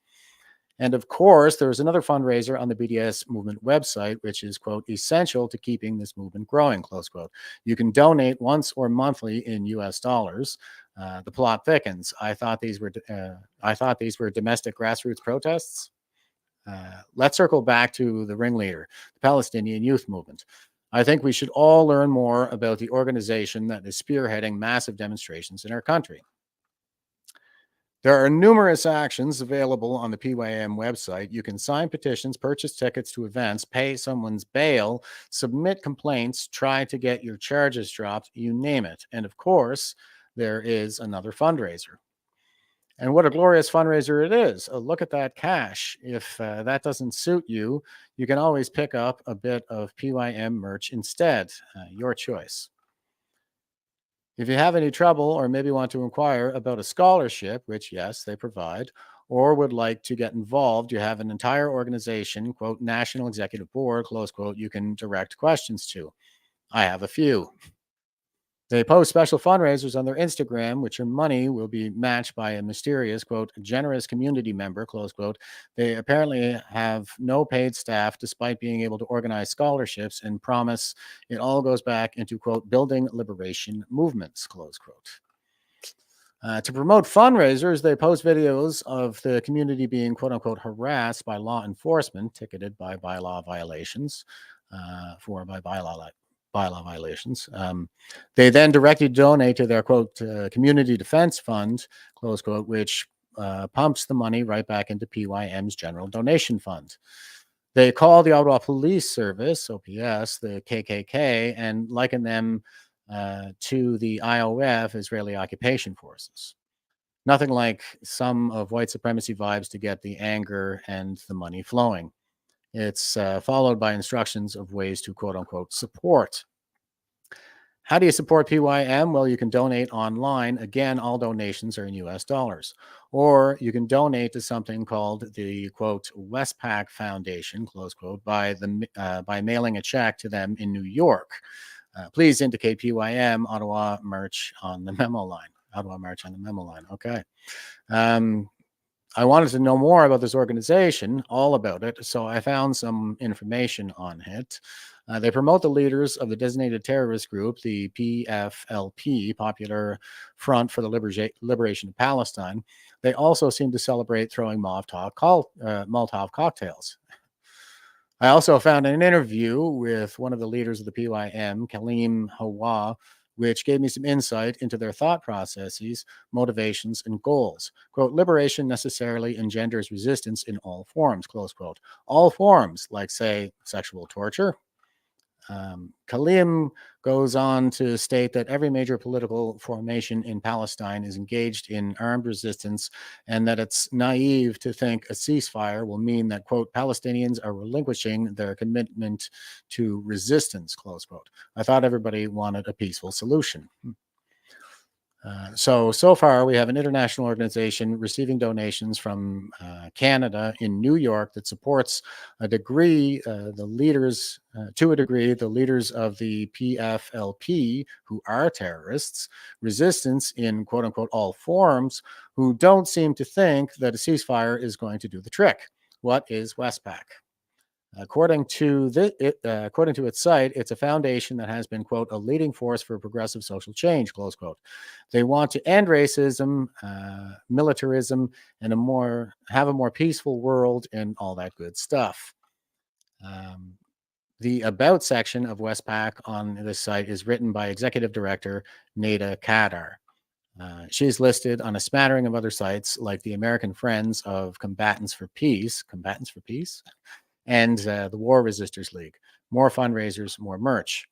B: And of course, there's another fundraiser on the BDS movement website, which is, quote, essential to keeping this movement growing, close quote. You can donate once or monthly in US dollars. The plot thickens. I thought these were domestic grassroots protests. Let's circle back to the ringleader, the Palestinian Youth Movement. I think we should all learn more about the organization that is spearheading massive demonstrations in our country. There are numerous actions available on the PYM website. You can sign petitions, purchase tickets to events, pay someone's bail, submit complaints, try to get your charges dropped, you name it. And of course, there is another fundraiser. And what a glorious fundraiser it is. Look at that cash. If that doesn't suit you, you can always pick up a bit of PYM merch instead. Your choice. If you have any trouble or maybe want to inquire about a scholarship, which, yes, they provide, or would like to get involved, you have an entire organization, quote, National Executive Board, close quote, you can direct questions to. I have a few. They post special fundraisers on their Instagram, which your money will be matched by a mysterious, quote, generous community member, close quote. They apparently have no paid staff despite being able to organize scholarships and promise it all goes back into, quote, building liberation movements, close quote. To promote fundraisers, they post videos of the community being, quote unquote, harassed by law enforcement, ticketed by bylaw violations, bylaw violations. They then directly donate to their, quote, community defense fund, close quote, which pumps the money right back into PYM's general donation fund. They call the Ottawa Police Service, OPS, the KKK, and liken them to the IOF, Israeli Occupation Forces. Nothing like some of white supremacy vibes to get the anger and the money flowing. It's followed by instructions of ways to, quote unquote, support. How do you support PYM? Well, you can donate online. Again, all donations are in US dollars. Or you can donate to something called the, quote, Westpac Foundation, close quote, by mailing a check to them in New York. Please indicate PYM, Ottawa merch on the memo line. Ottawa merch on the memo line. Okay. I wanted to know more about this organization, all about it, so I found some information on it. They promote the leaders of the designated terrorist group, the PFLP, Popular Front for the Liberation of Palestine. They also seem to celebrate throwing Molotov cocktails. I also found an interview with one of the leaders of the PYM, Kaleem Hawa, which gave me some insight into their thought processes, motivations, and goals. Quote, liberation necessarily engenders resistance in all forms, close quote. All forms, like, say, sexual torture. Kaleem goes on to state that every major political formation in Palestine is engaged in armed resistance and that it's naive to think a ceasefire will mean that, quote, Palestinians are relinquishing their commitment to resistance, close quote. I thought everybody wanted a peaceful solution. So far, we have an international organization receiving donations from Canada in New York that supports the leaders of the PFLP, who are terrorists, resistance in, quote unquote, all forms, who don't seem to think that a ceasefire is going to do the trick. What is Westpac? According to its site, it's a foundation that has been, quote, a leading force for progressive social change, close quote. They want to end racism, militarism, and have a more peaceful world and all that good stuff. The About section of Westpac on this site is written by Executive Director Nada Kadar. She's listed on a smattering of other sites like the American Friends of Combatants for Peace, and the War Resisters League. More fundraisers, more merch.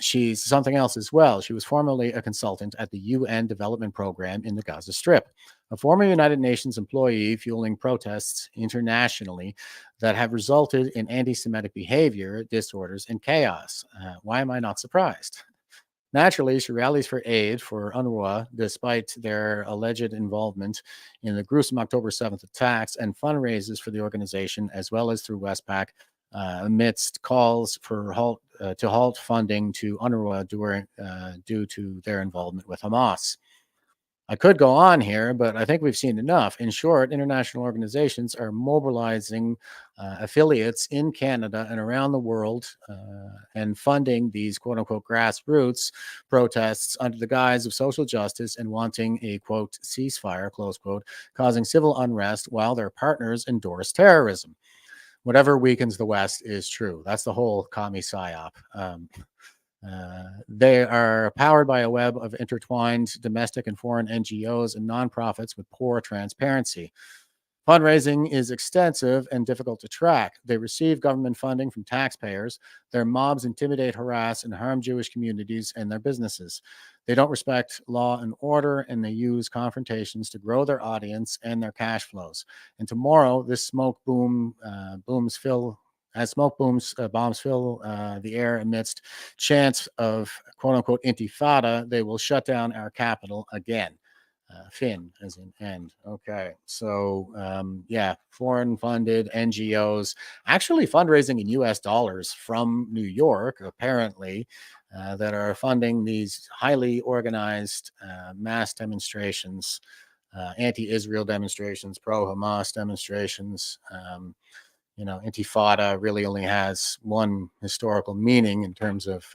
B: She's something else as well. She was formerly a consultant at the UN Development Program in the Gaza Strip, a former United Nations employee fueling protests internationally that have resulted in anti-Semitic behavior, disorders, and chaos. Why am I not surprised? Naturally, she rallies for aid for UNRWA despite their alleged involvement in the gruesome October 7th attacks and fundraisers for the organization, as well as through Westpac, amidst calls for to halt funding to UNRWA due to their involvement with Hamas. I could go on here, but I think we've seen enough. In short, international organizations are mobilizing affiliates in Canada and around the world and funding these, quote unquote, grassroots protests under the guise of social justice and wanting a, quote, ceasefire, close quote, causing civil unrest while their partners endorse terrorism. Whatever weakens the West is true. That's the whole commie psyop. They are powered by a web of intertwined domestic and foreign NGOs and nonprofits with poor transparency. Fundraising is extensive and difficult to track. They receive government funding from taxpayers. Their mobs intimidate, harass, and harm Jewish communities and their businesses. They don't respect law and order, and they use confrontations to grow their audience and their cash flows. And tomorrow, this smoke bombs fill the air amidst chants of "quote unquote" intifada. They will shut down our capital again. Fin as in end. Okay. So, foreign funded NGOs actually fundraising in US dollars from New York, apparently, that are funding these highly organized mass demonstrations, anti-Israel demonstrations, pro-Hamas demonstrations. Intifada really only has one historical meaning in terms of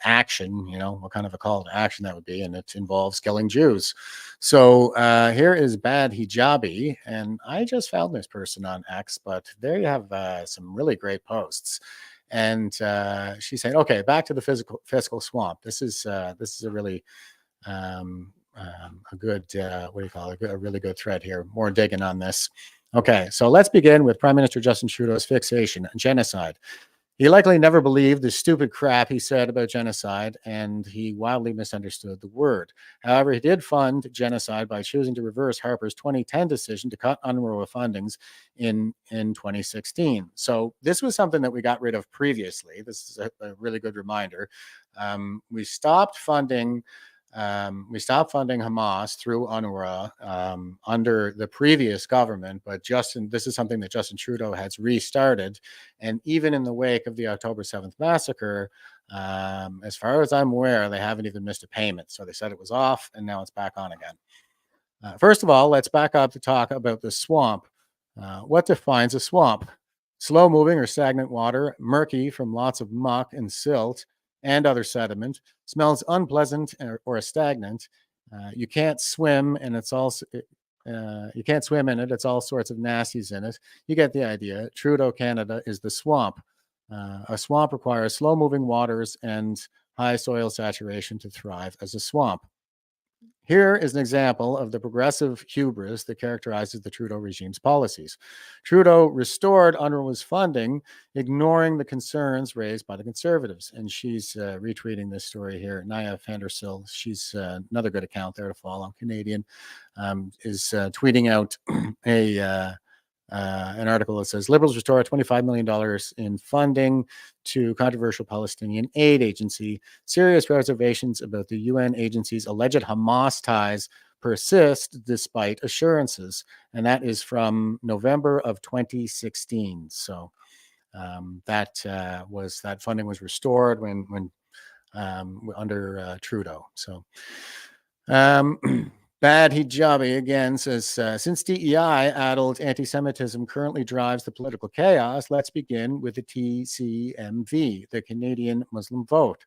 B: action, what kind of a call to action that would be, and it involves killing Jews. So here is Bad Hijabi, and I just found this person on X, but there you have some really great posts. And she said, "Okay, back to the fiscal swamp. This is a really a good what do you call it? A really good thread here. More digging on this. Okay, so let's begin with Prime Minister Justin Trudeau's fixation on genocide. He likely never believed the stupid crap he said about genocide, and he wildly misunderstood the word. However, he did fund genocide by choosing to reverse Harper's 2010 decision to cut UNRWA fundings in 2016. So this was something that we got rid of previously. This is a really good reminder. We stopped funding Hamas through UNRWA under the previous government, but this is something that Justin Trudeau has restarted. And even in the wake of the October 7th massacre, as far as I'm aware, they haven't even missed a payment. So they said it was off, and now it's back on again. First of all, let's back up to talk about the swamp. What defines a swamp? Slow-moving or stagnant water, murky from lots of muck and silt and other sediment, smells unpleasant or stagnant. You can't swim, and it's also you can't swim in it. It's all sorts of nasties in it. You get the idea. Trudeau Canada is the swamp. A swamp requires slow-moving waters and high soil saturation to thrive as a swamp. Here is an example of the progressive hubris that characterizes the Trudeau regime's policies. Trudeau restored UNRWA's funding, ignoring the concerns raised by the Conservatives. And she's retweeting this story here. Naya Vandersil, she's another good account there to follow, Canadian, is tweeting out an article that says Liberals restore $25 million in funding to controversial Palestinian aid agency. Serious reservations about the UN agency's alleged Hamas ties persist despite assurances. And that is from November of 2016. So that funding was restored when under Trudeau. So Bad Hijabi again says, since DEI-addled anti-Semitism currently drives the political chaos, let's begin with the TCMV, the Canadian Muslim vote.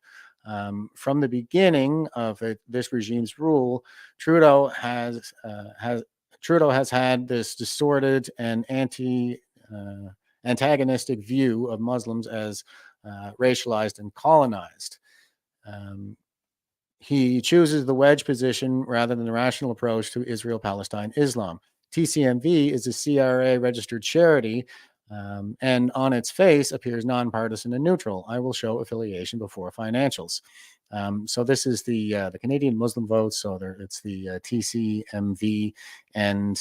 B: From the beginning of this regime's rule, Trudeau has had this distorted and antagonistic view of Muslims as racialized and colonized. He chooses the wedge position rather than the rational approach to Israel, Palestine, Islam. TCMV is a CRA registered charity, and on its face appears nonpartisan and neutral. I will show affiliation before financials. So this is the Canadian Muslim vote. So it's the TCMV, and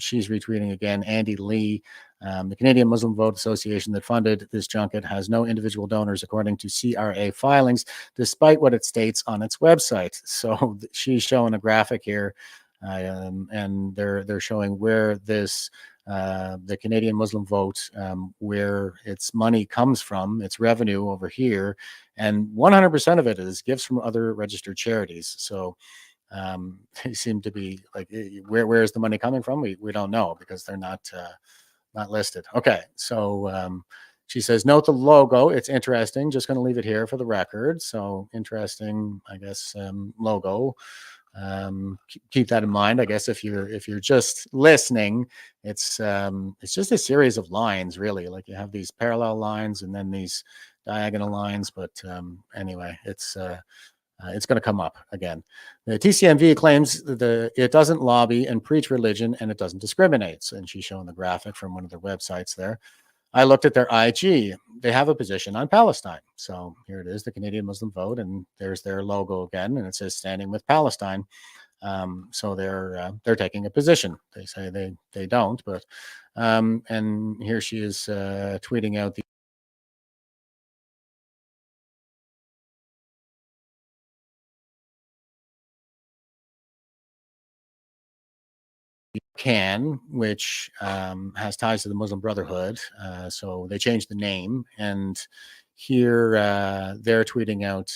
B: she's retweeting again. Andy Lee, the Canadian Muslim Vote Association that funded this junket, has no individual donors according to CRA filings, despite what it states on its website. So she's showing a graphic here, and they're showing where this the Canadian Muslim vote, where its money comes from, its revenue over here, and 100% of it is gifts from other registered charities. So they seem to be like, where is the money coming from? We don't know, because they're not listed. Okay, so she says, note the logo. It's interesting. Just going to leave it here for the record. So interesting, I guess, logo. Keep that in mind. I guess if you're just listening, it's just a series of lines, really. Like you have these parallel lines and then these diagonal lines. But anyway, it's It's going to come up again. The TCMV claims that it doesn't lobby and preach religion, and it doesn't discriminate. And she's showing the graphic from one of their websites there. I looked at their IG. They have a position on Palestine. So here it is, the Canadian Muslim Vote, and there's their logo again, and it says "Standing with Palestine." So they're taking a position. They say they don't, but and here she is tweeting out the can, which has ties to the Muslim Brotherhood. So they changed the name, and here they're tweeting out,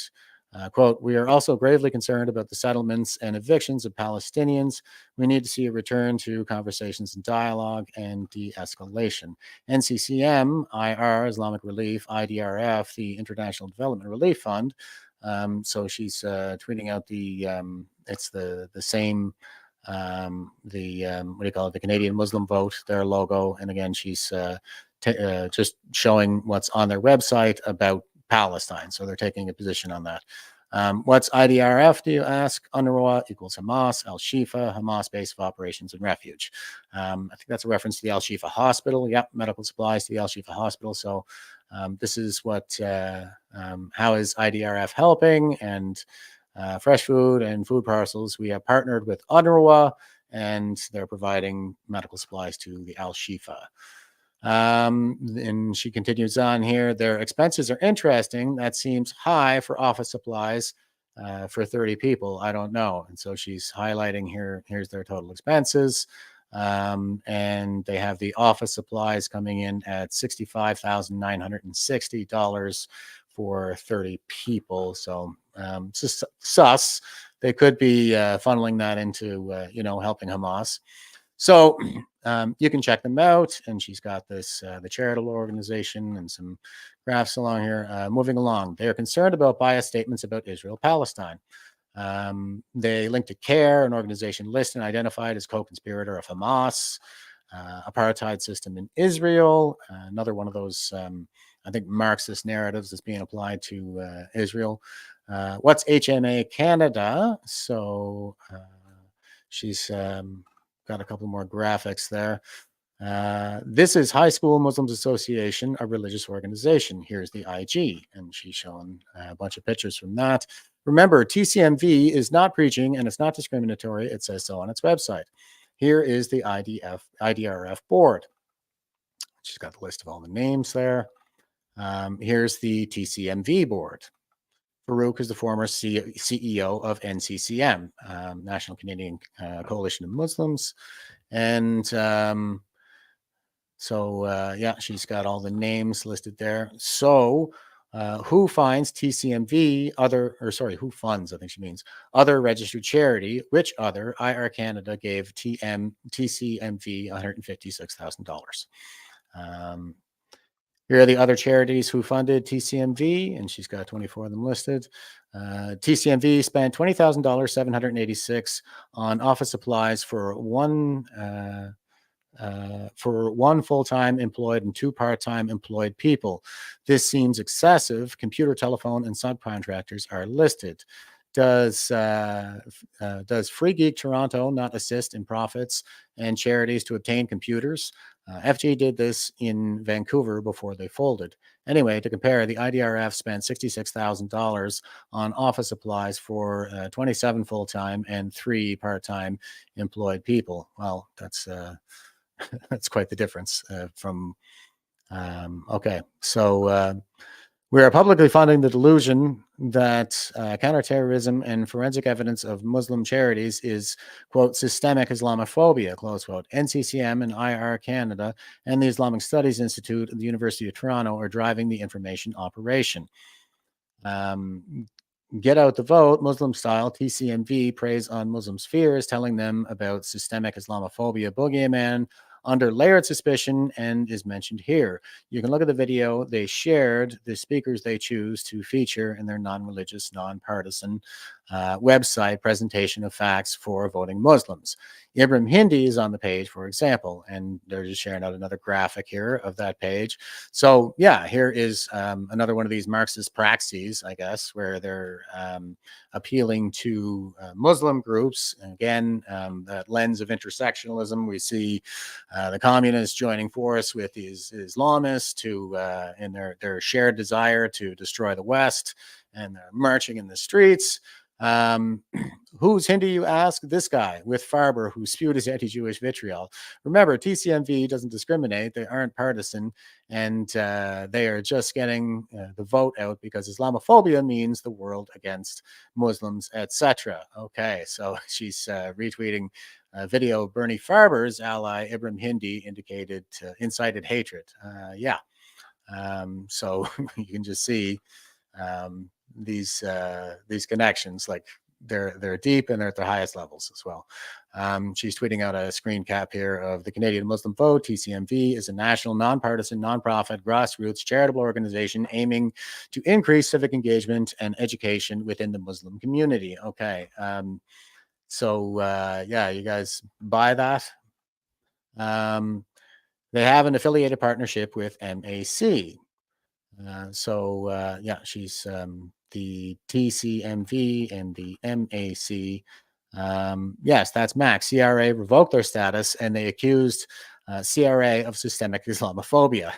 B: quote, "We are also gravely concerned about the settlements and evictions of Palestinians. We need to see a return to conversations and dialogue and de-escalation. NCCM, IR, Islamic Relief, IDRF, the International Development Relief Fund." So she's tweeting out it's the same, what do you call it, the Canadian Muslim Vote, their logo. And again, she's just showing what's on their website about Palestine. So they're taking a position on that. What's IDRF, do you ask? UNRWA equals Hamas, Al-Shifa, Hamas base of operations and refuge. I think that's a reference to the Al-Shifa hospital. Yep, medical supplies to the Al-Shifa hospital. So this is what, how is IDRF helping? And fresh food and food parcels. We have partnered with UNRWA, and they're providing medical supplies to the Al-Shifa. And she continues on here. Their expenses are interesting. That seems high for office supplies for 30 people. I don't know. And so she's highlighting here. Here's their total expenses. And they have the office supplies coming in at $65,960 for 30 people. So it's sus. They could be funneling that into, helping Hamas. So you can check them out. And she's got this, the charitable organization, and some graphs along here. Moving along, they are concerned about biased statements about Israel-Palestine. They link to CARE, an organization listed and identified as co-conspirator of Hamas, apartheid system in Israel. Another one of those, I think, Marxist narratives that's being applied to Israel. What's HMA Canada? So she's got a couple more graphics there. This is High School Muslims Association, a religious organization. Here's the IG, and she's showing a bunch of pictures from that. Remember, TCMV is not preaching and it's not discriminatory. It says so on its website. Here is the IDRF board. She's got the list of all the names there. Here's the TCMV board. Farouk is the former CEO of NCCM, National Canadian Coalition of Muslims. And she's got all the names listed there. So who finds TCMV who funds, I think she means, other registered charity, which other? IR Canada gave TCMV $156,000. Here are the other charities who funded TCMV, and she's got 24 of them listed. TCMV spent $20,000, $786 on office supplies for one full-time employed and 2 part-time employed people. This seems excessive. Computer, telephone, and subcontractors are listed. Does Free Geek Toronto not assist in profits and charities to obtain computers? FG did this in Vancouver before they folded. Anyway, to compare, the IDRF spent $66,000 on office supplies for 27 full-time and 3 part-time employed people. Well, that's quite the difference okay. So we are publicly funding the delusion that counterterrorism and forensic evidence of Muslim charities is, quote, systemic Islamophobia, close quote. NCCM and IR Canada and the Islamic Studies Institute at the University of Toronto are driving the information operation. Get out the vote, Muslim style. TCMV preys on Muslims' fears, telling them about systemic Islamophobia boogeyman under layered suspicion, and is mentioned here. You can look at the video. They shared the speakers they choose to feature in their non-religious, non-partisan website presentation of facts for voting Muslims. Ibrahim Hindi is on the page, for example, and they're just sharing out another graphic here of that page. So yeah, here is another one of these Marxist praxis, I guess, where they're appealing to Muslim groups. Again, that lens of intersectionalism. We see the communists joining force with these Islamists in their shared desire to destroy the West, and they're marching in the streets. Who's Hindi, you ask? This guy with Farber, who spewed his anti-Jewish vitriol. Remember, TCMV doesn't discriminate. They aren't partisan, and they are just getting the vote out because Islamophobia means the world against Muslims, etc. Okay, so she's retweeting a video of Bernie Farber's ally Ibrahim Hindi incited hatred. Yeah, so you can just see these connections, like they're deep and they're at their highest levels as well. She's tweeting out a screen cap here of the Canadian Muslim Vote. TCMV is a national, nonpartisan, nonprofit, grassroots charitable organization aiming to increase civic engagement and education within the Muslim community. Okay, so yeah, you guys buy that? They have an affiliated partnership with MAC. Yeah, she's the TCMV and the MAC. Yes, that's Max. CRA revoked their status, and they accused CRA of systemic Islamophobia.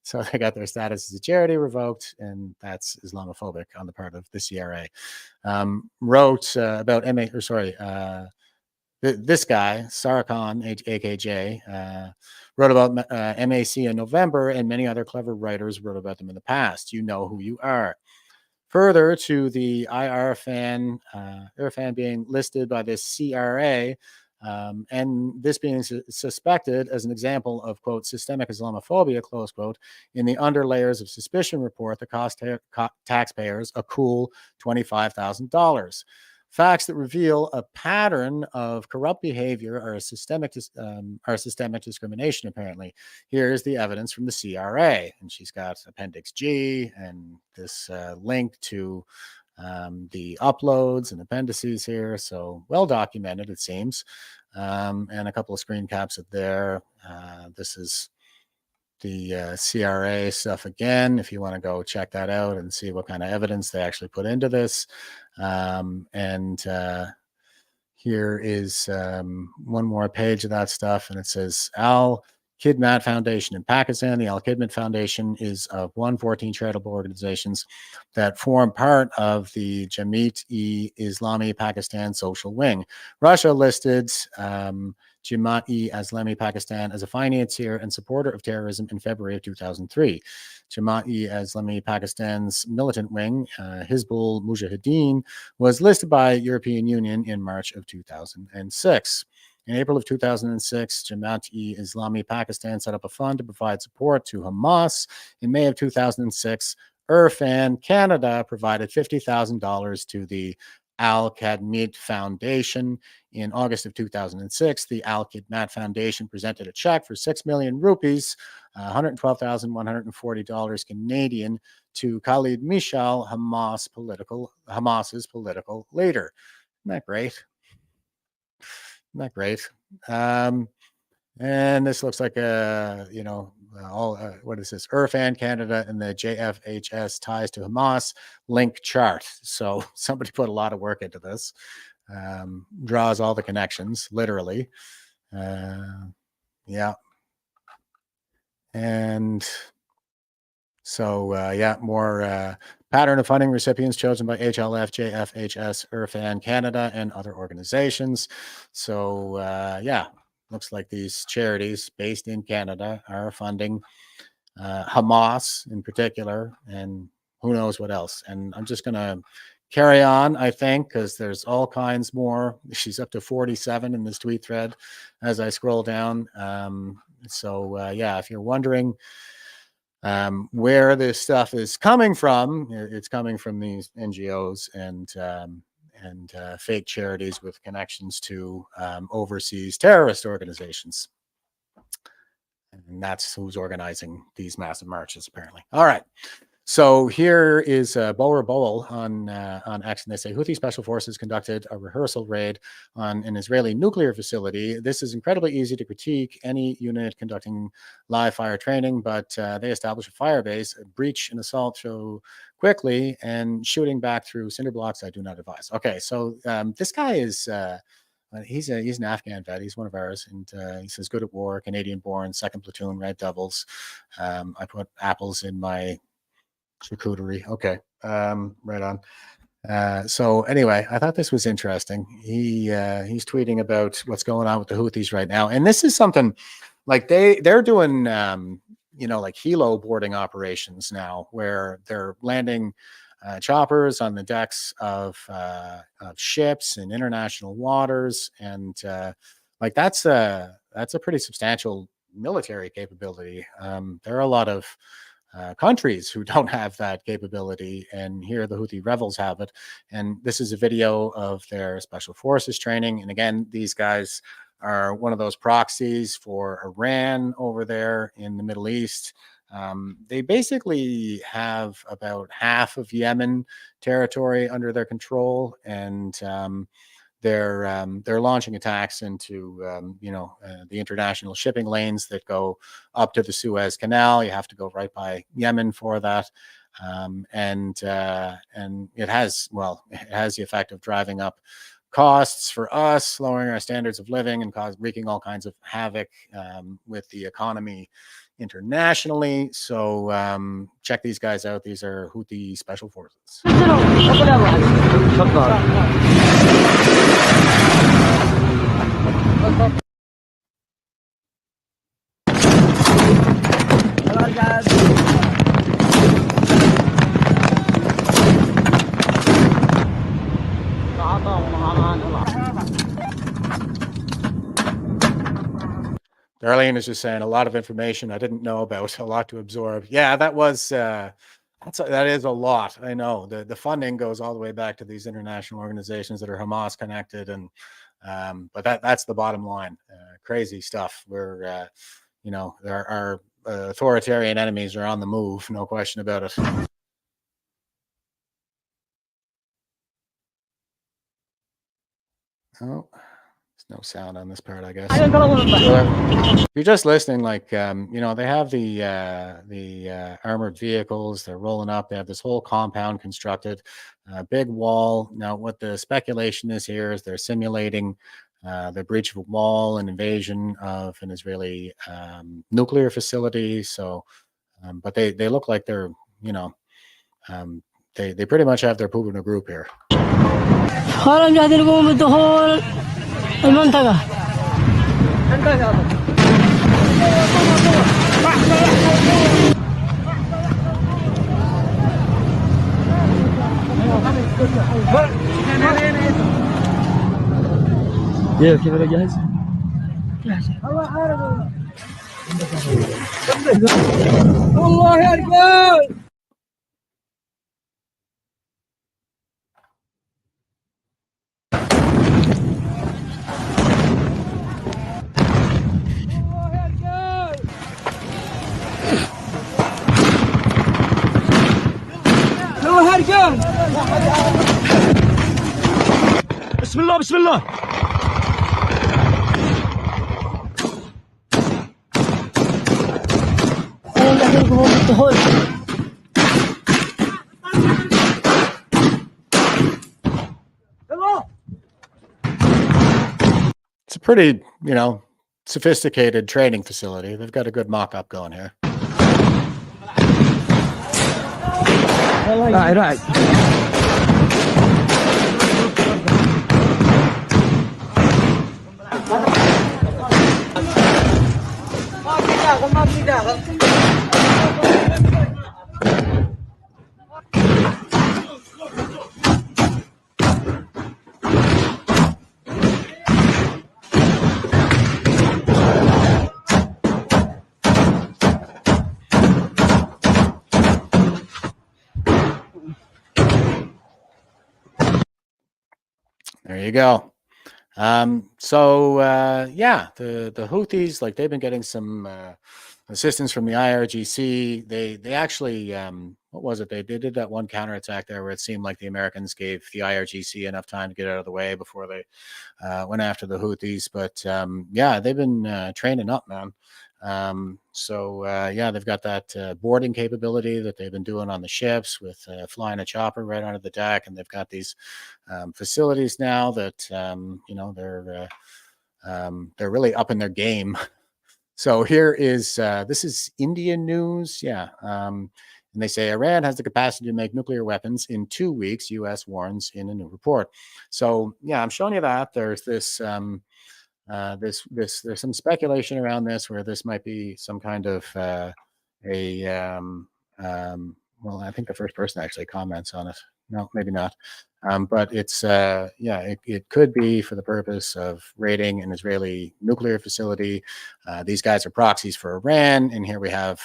B: So they got their status as a charity revoked, and that's Islamophobic on the part of the CRA. Wrote about this guy, Sarah Khan, AKJ, wrote about MAC in November, and many other clever writers wrote about them in the past. You know who you are. Further to the Irfan being listed by this CRA, and this being suspected as an example of, quote, systemic Islamophobia, close quote, in the underlayers of suspicion report that cost taxpayers a cool $25,000. Facts that reveal a pattern of corrupt behavior are systemic discrimination, apparently. Here's the evidence from the CRA. And she's got Appendix G and this link to the uploads and appendices here. So well documented, it seems. And a couple of screen caps of there. This is the CRA stuff again, if you want to go check that out and see what kind of evidence they actually put into this. Here is one more page of that stuff, and it says Al Khidmat Foundation in Pakistan. The Al Khidmat Foundation is of 114 charitable organizations that form part of the Jamiat-e-Islami Pakistan social wing. Russia listed Jamaat-e-Islami Pakistan as a financier and supporter of terrorism in February of 2003. Jamaat-e-Islami Pakistan's militant wing, Hizbul Mujahideen, was listed by European Union in March of 2006. In April of 2006, Jamaat-e-Islami Pakistan set up a fund to provide support to Hamas. In May of 2006, Irfan Canada provided $50,000 to the Al Khidmat Foundation. In August of 2006, the Al Khidmat Foundation presented a check for 6 million rupees, $112,140 Canadian, to Khalid Mishal, Hamas's political leader. Isn't that great? Isn't that great? And this looks like what is this? Irfan Canada and the JFHS ties to Hamas link chart. So somebody put a lot of work into this. Draws all the connections, literally. Yeah. And so, yeah, more pattern of funding recipients chosen by HLF, JFHS, Irfan Canada, and other organizations. So, yeah, looks like these charities based in Canada are funding Hamas in particular, and who knows what else. And I'm just going to carry on, I think, because there's all kinds more. She's up to 47 in this tweet thread as I scroll down. Yeah, if you're wondering where this stuff is coming from, it's coming from these NGOs and fake charities with connections to overseas terrorist organizations. And that's who's organizing these massive marches, apparently. All right. So here is Boer Boel on X, and they say Houthi special forces conducted a rehearsal raid on an Israeli nuclear facility. This is incredibly easy to critique any unit conducting live fire training, but they established a fire base, breach and assault so quickly, and shooting back through cinder blocks I do not advise. Okay, so this guy is he's an Afghan vet. He's one of ours, and he says good at war, Canadian-born, 2nd Platoon, Red Devils. I put apples in my charcuterie. Okay, right on. So anyway, I thought this was interesting. He's tweeting about what's going on with the Houthis right now, and this is something like they're doing like helo boarding operations now, where they're landing choppers on the decks of ships in international waters, and like that's a pretty substantial military capability. There are a lot of countries who don't have that capability, and here the Houthi rebels have it. And this is a video of their special forces training. And again, these guys are one of those proxies for Iran over there in the Middle East. They basically have about half of Yemen territory under their control, and they're launching attacks into the international shipping lanes that go up to the Suez Canal. You have to go right by Yemen for that, and it has the effect of driving up costs for us, lowering our standards of living, and wreaking all kinds of havoc with the economy internationally. So check these guys out. These are Houthi special forces. Darlene is just saying a lot of information I didn't know about, a lot to absorb. Yeah, that is a lot. I know the funding goes all the way back to these international organizations that are Hamas connected, and but that's the bottom line. Crazy stuff. Where our authoritarian enemies are on the move, no question about it. Oh. No sound on this part, I guess. If you're just listening, they have the armored vehicles. They're rolling up. They have this whole compound constructed, big wall. Now, what the speculation is here is they're simulating the breach of a wall, an invasion of an Israeli nuclear facility. So, but they look like they're they pretty much have their poop in a group here.
G: المنطقة كيف انا جاهز؟ والله يا رجال بسم الله بسم الله
B: It's a pretty, sophisticated training facility. They've got a good mock-up going here.
G: right
B: There you go. The Houthis, they've been getting some assistance from the IRGC. They actually what was it? They did that one counterattack there where it seemed like the Americans gave the IRGC enough time to get out of the way before they went after the Houthis. But yeah, they've been training up, man. Yeah, they've got that boarding capability that they've been doing on the ships with flying a chopper right onto the deck, and they've got these facilities now that they're really up in their game. So here is this is Indian news, yeah. And they say Iran has the capacity to make nuclear weapons in 2 weeks, U.S. warns in a new report. So yeah, I'm showing you that. There's this there's some speculation around this where this might be some kind of well, I think the first person actually comments on it. No, maybe not. But it's it could be for the purpose of raiding an Israeli nuclear facility. These guys are proxies for Iran, and here we have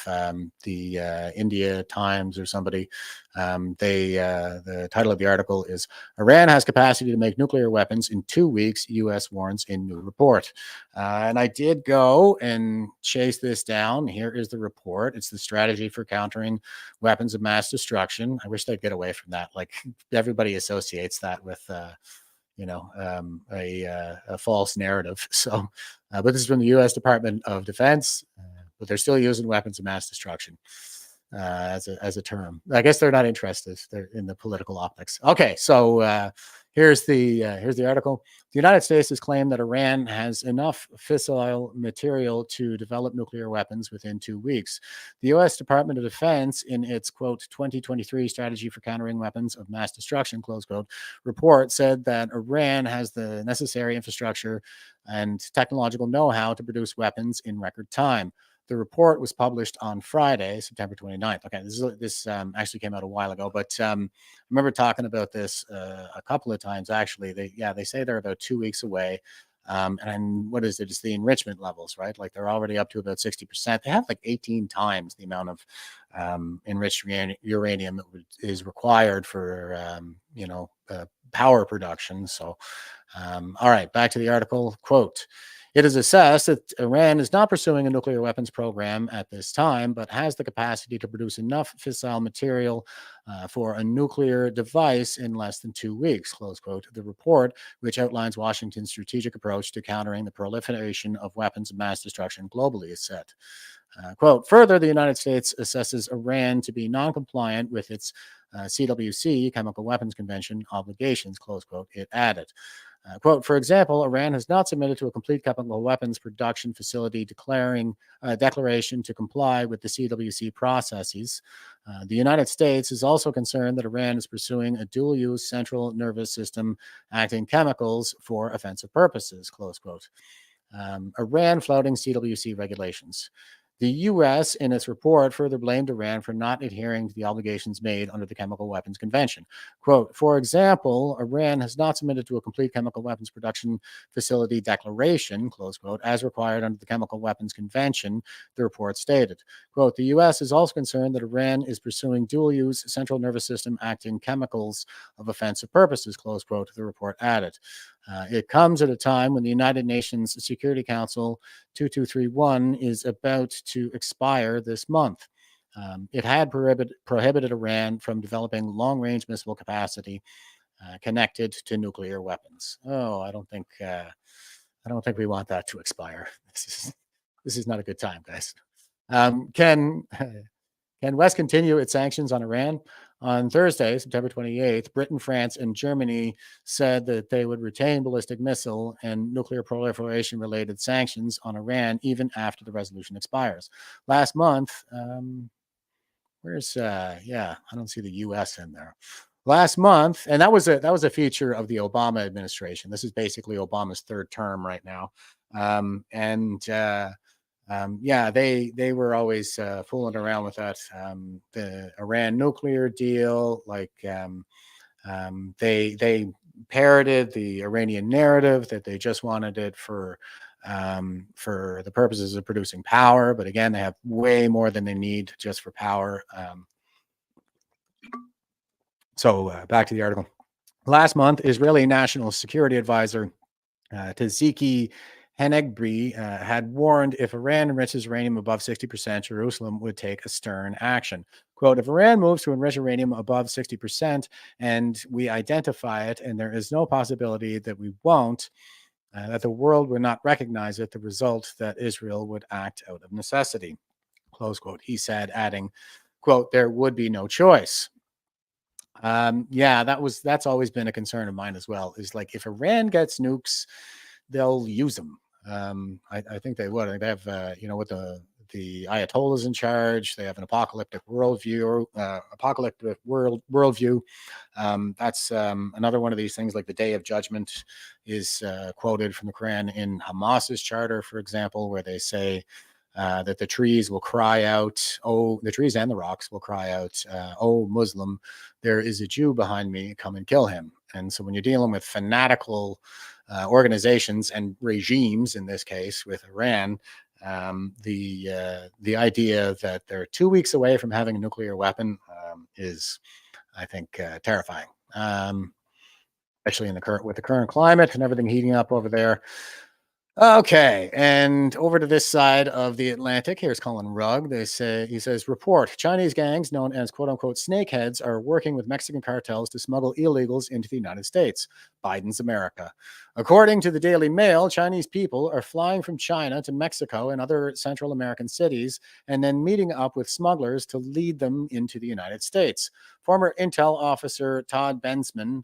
B: the India Times or somebody. The title of the article is "Iran has capacity to make nuclear weapons in 2 weeks, U.S. warns in new report." And I did go and chase this down. Here is the report. It's the strategy for countering weapons of mass destruction. I wish they'd get away from that. Like everybody associates that with a false narrative. So, but this is from the U.S. Department of Defense, but they're still using weapons of mass destruction as a term. I guess they're not interested. They're in the political optics. Okay, so here's the article. The United States has claimed that Iran has enough fissile material to develop nuclear weapons within 2 weeks. The U.S. Department of Defense, in its, quote, 2023 strategy for countering weapons of mass destruction, close quote, report said that Iran has the necessary infrastructure and technological know-how to produce weapons in record time. The report was published on Friday, September 29th. Okay, this actually came out a while ago, but I remember talking about this a couple of times, actually. They say they're about 2 weeks away. And what is it? It's the enrichment levels, right? Like they're already up to about 60%. They have like 18 times the amount of enriched uranium that is required for, power production. So, all right, back to the article. Quote, it is assessed that Iran is not pursuing a nuclear weapons program at this time, but has the capacity to produce enough fissile material for a nuclear device in less than 2 weeks, close quote. The report, which outlines Washington's strategic approach to countering the proliferation of weapons of mass destruction globally, is said. Quote, further, the United States assesses Iran to be non-compliant with its CWC, Chemical Weapons Convention, obligations, close quote, it added. Quote, for example, Iran has not submitted to a complete chemical weapons production facility declaration to comply with the CWC processes. The United States is also concerned that Iran is pursuing a dual-use central nervous system acting chemicals for offensive purposes, close quote. Iran flouting CWC regulations. The U.S., in its report, further blamed Iran for not adhering to the obligations made under the Chemical Weapons Convention. Quote, for example, Iran has not submitted to a complete chemical weapons production facility declaration, close quote, as required under the Chemical Weapons Convention, the report stated. Quote, the U.S. is also concerned that Iran is pursuing dual-use central nervous system acting chemicals of offensive purposes, close quote, the report added. It comes at a time when the United Nations Security Council 2231 is about to expire this month. It had prohibited Iran from developing long-range missile capacity connected to nuclear weapons. Oh, I don't think we want that to expire. This is not a good time, guys. Can West continue its sanctions on Iran? On Thursday, September 28th, Britain, France, and Germany said that they would retain ballistic missile and nuclear proliferation-related sanctions on Iran even after the resolution expires. Last month, I don't see the U.S. in there. Last month, and that was a feature of the Obama administration. This is basically Obama's third term right now, they were always fooling around with that. The Iran nuclear deal, like they parroted the Iranian narrative that they just wanted it for the purposes of producing power. But again, they have way more than they need just for power. So back to the article. Last month, Israeli National Security Advisor Tziki Henegbi had warned if Iran enriches uranium above 60%, Jerusalem would take a stern action. Quote, if Iran moves to enrich uranium above 60% and we identify it, and there is no possibility that we won't, that the world would not recognize it, the result that Israel would act out of necessity, close quote. He said, adding, quote, there would be no choice. Yeah, that's always been a concern of mine as well, is like if Iran gets nukes, they'll use them. I think they would. They have, with the Ayatollahs in charge, they have an apocalyptic worldview. That's another one of these things. Like the Day of Judgment is quoted from the Quran in Hamas's charter, for example, where they say that the trees will cry out, oh, the trees and the rocks will cry out, oh, Muslim, there is a Jew behind me, come and kill him. And so when you're dealing with fanatical organizations and regimes, in this case with Iran, the idea that they're 2 weeks away from having a nuclear weapon is, I think, terrifying, especially with the current climate and everything heating up over there. Okay, and over to this side of the Atlantic, here's Colin Rugg. He says, report, Chinese gangs known as quote-unquote snakeheads are working with Mexican cartels to smuggle illegals into the United States, Biden's America. According to the Daily Mail, Chinese people are flying from China to Mexico and other Central American cities and then meeting up with smugglers to lead them into the United States. Former Intel officer Todd Bensman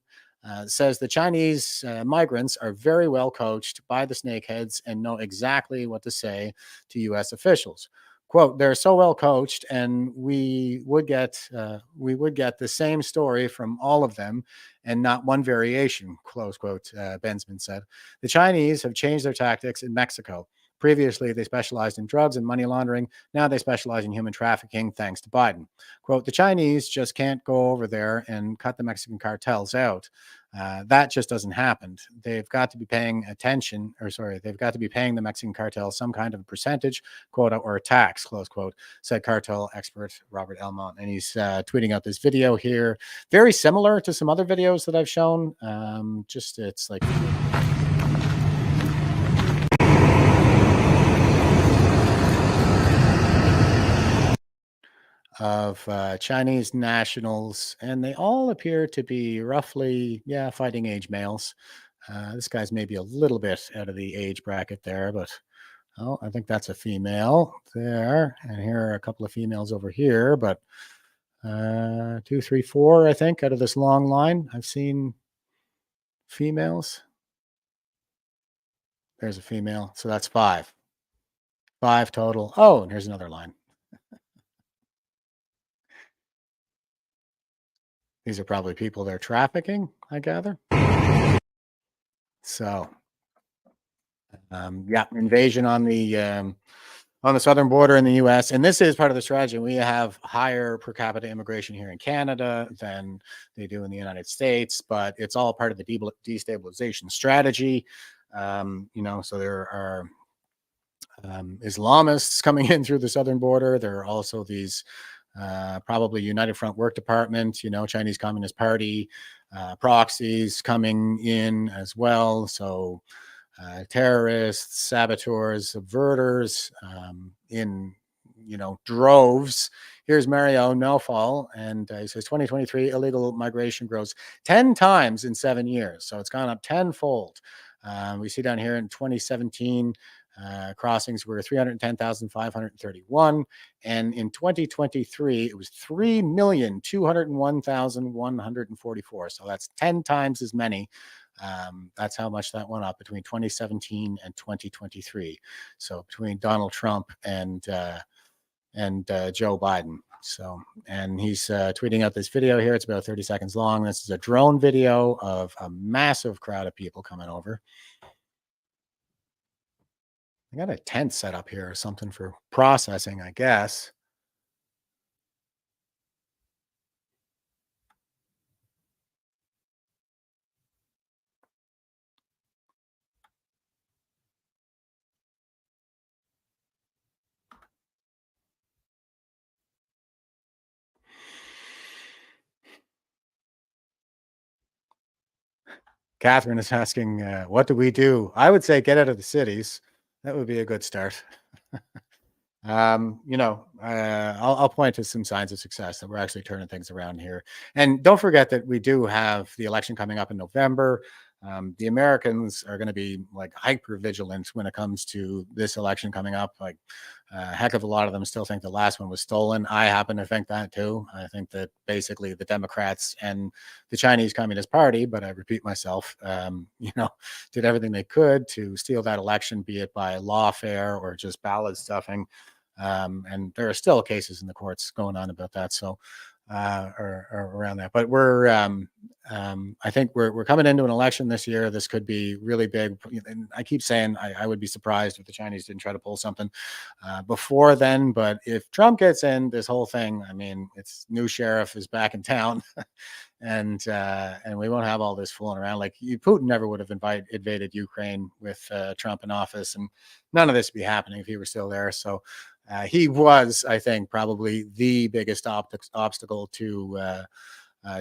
B: says the Chinese migrants are very well coached by the snakeheads and know exactly what to say to U.S. officials. Quote, they're so well coached, and we would get the same story from all of them and not one variation, close quote, Bensman said. The Chinese have changed their tactics in Mexico. Previously, they specialized in drugs and money laundering. Now they specialize in human trafficking, thanks to Biden. Quote, the Chinese just can't go over there and cut the Mexican cartels out. That just doesn't happen. They've got to be paying they've got to be paying the Mexican cartel some kind of a percentage, quota, or a tax, close quote, said cartel expert Robert Elmont. And he's tweeting out this video here, very similar to some other videos that I've shown. It's like... of Chinese nationals, and they all appear to be roughly, fighting age males. This guy's maybe a little bit out of the age bracket there, but I think that's a female there. And here are a couple of females over here, but 2, 3, 4, I think, out of this long line, I've seen females. There's a female, so that's 5. 5 total. Oh, and here's another line. These are probably people they're trafficking, I gather. So, invasion on the southern border in the U.S. And this is part of the strategy. We have higher per capita immigration here in Canada than they do in the United States, but it's all part of the destabilization strategy. So there are Islamists coming in through the southern border. There are also these probably United Front Work Department, Chinese Communist Party proxies coming in as well. So terrorists, saboteurs, subverters in droves. Here's Mario Nofal, and he says 2023 illegal migration grows 10 times in 7 years. So it's gone up tenfold. We see down here in 2017, crossings were 310,531, and in 2023 it was 3,201,144. So that's 10 times as many. That's how much that went up between 2017 and 2023. So between Donald Trump and Joe Biden. So, and he's tweeting out this video here. It's about 30 seconds long. This is a drone video of a massive crowd of people coming over. I got a tent set up here or something for processing, I guess. Catherine is asking, what do we do? I would say get out of the cities. That would be a good start. I'll point to some signs of success that we're actually turning things around here. And don't forget that we do have the election coming up in November. The Americans are going to be like hyper vigilant when it comes to this election coming up. Like a heck of a lot of them still think the last one was stolen. I happen to think that too. I think that basically the Democrats and the Chinese Communist Party, but I repeat myself, did everything they could to steal that election, be it by lawfare or just ballot stuffing. And there are still cases in the courts going on about that. So, or around that, but I think we're coming into an election this year. This could be really big. And I keep saying I would be surprised if the Chinese didn't try to pull something before then. But if Trump gets in, this whole thing, I mean, it's new sheriff is back in town, and we won't have all this fooling around. Like Putin never would have invaded Ukraine with Trump in office, and none of this would be happening if he were still there. So. He was, I think, probably the biggest obstacle to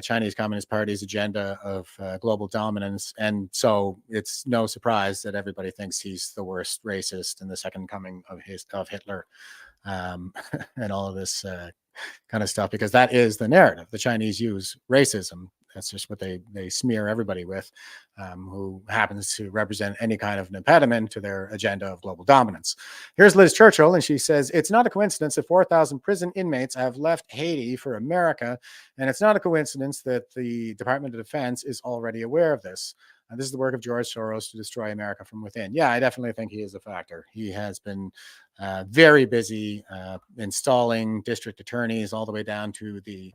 B: Chinese Communist Party's agenda of global dominance. And so it's no surprise that everybody thinks he's the worst racist and the second coming of Hitler and all of this kind of stuff, because that is the narrative. The Chinese use racism. That's just what they smear everybody with, who happens to represent any kind of an impediment to their agenda of global dominance. Here's Liz Churchill, and she says, it's not a coincidence that 4,000 prison inmates have left Haiti for America, and it's not a coincidence that the Department of Defense is already aware of this. This is the work of George Soros to destroy America from within. Yeah, I definitely think he is a factor. He has been very busy installing district attorneys all the way down to the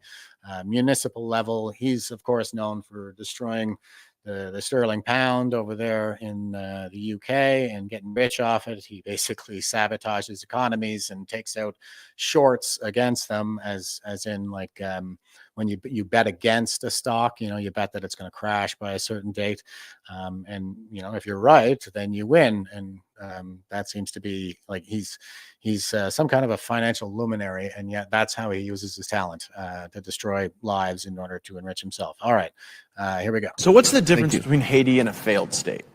B: municipal level. He's, of course, known for destroying the sterling pound over there in the UK and getting rich off it. He basically sabotages economies and takes out shorts against them, as in like when you bet against a stock, you bet that it's going to crash by a certain date. And, if you're right, then you win. And that seems to be like he's some kind of a financial luminary. And yet that's how he uses his talent to destroy lives in order to enrich himself. All right, here we go.
H: So what's the difference between Haiti and a failed state?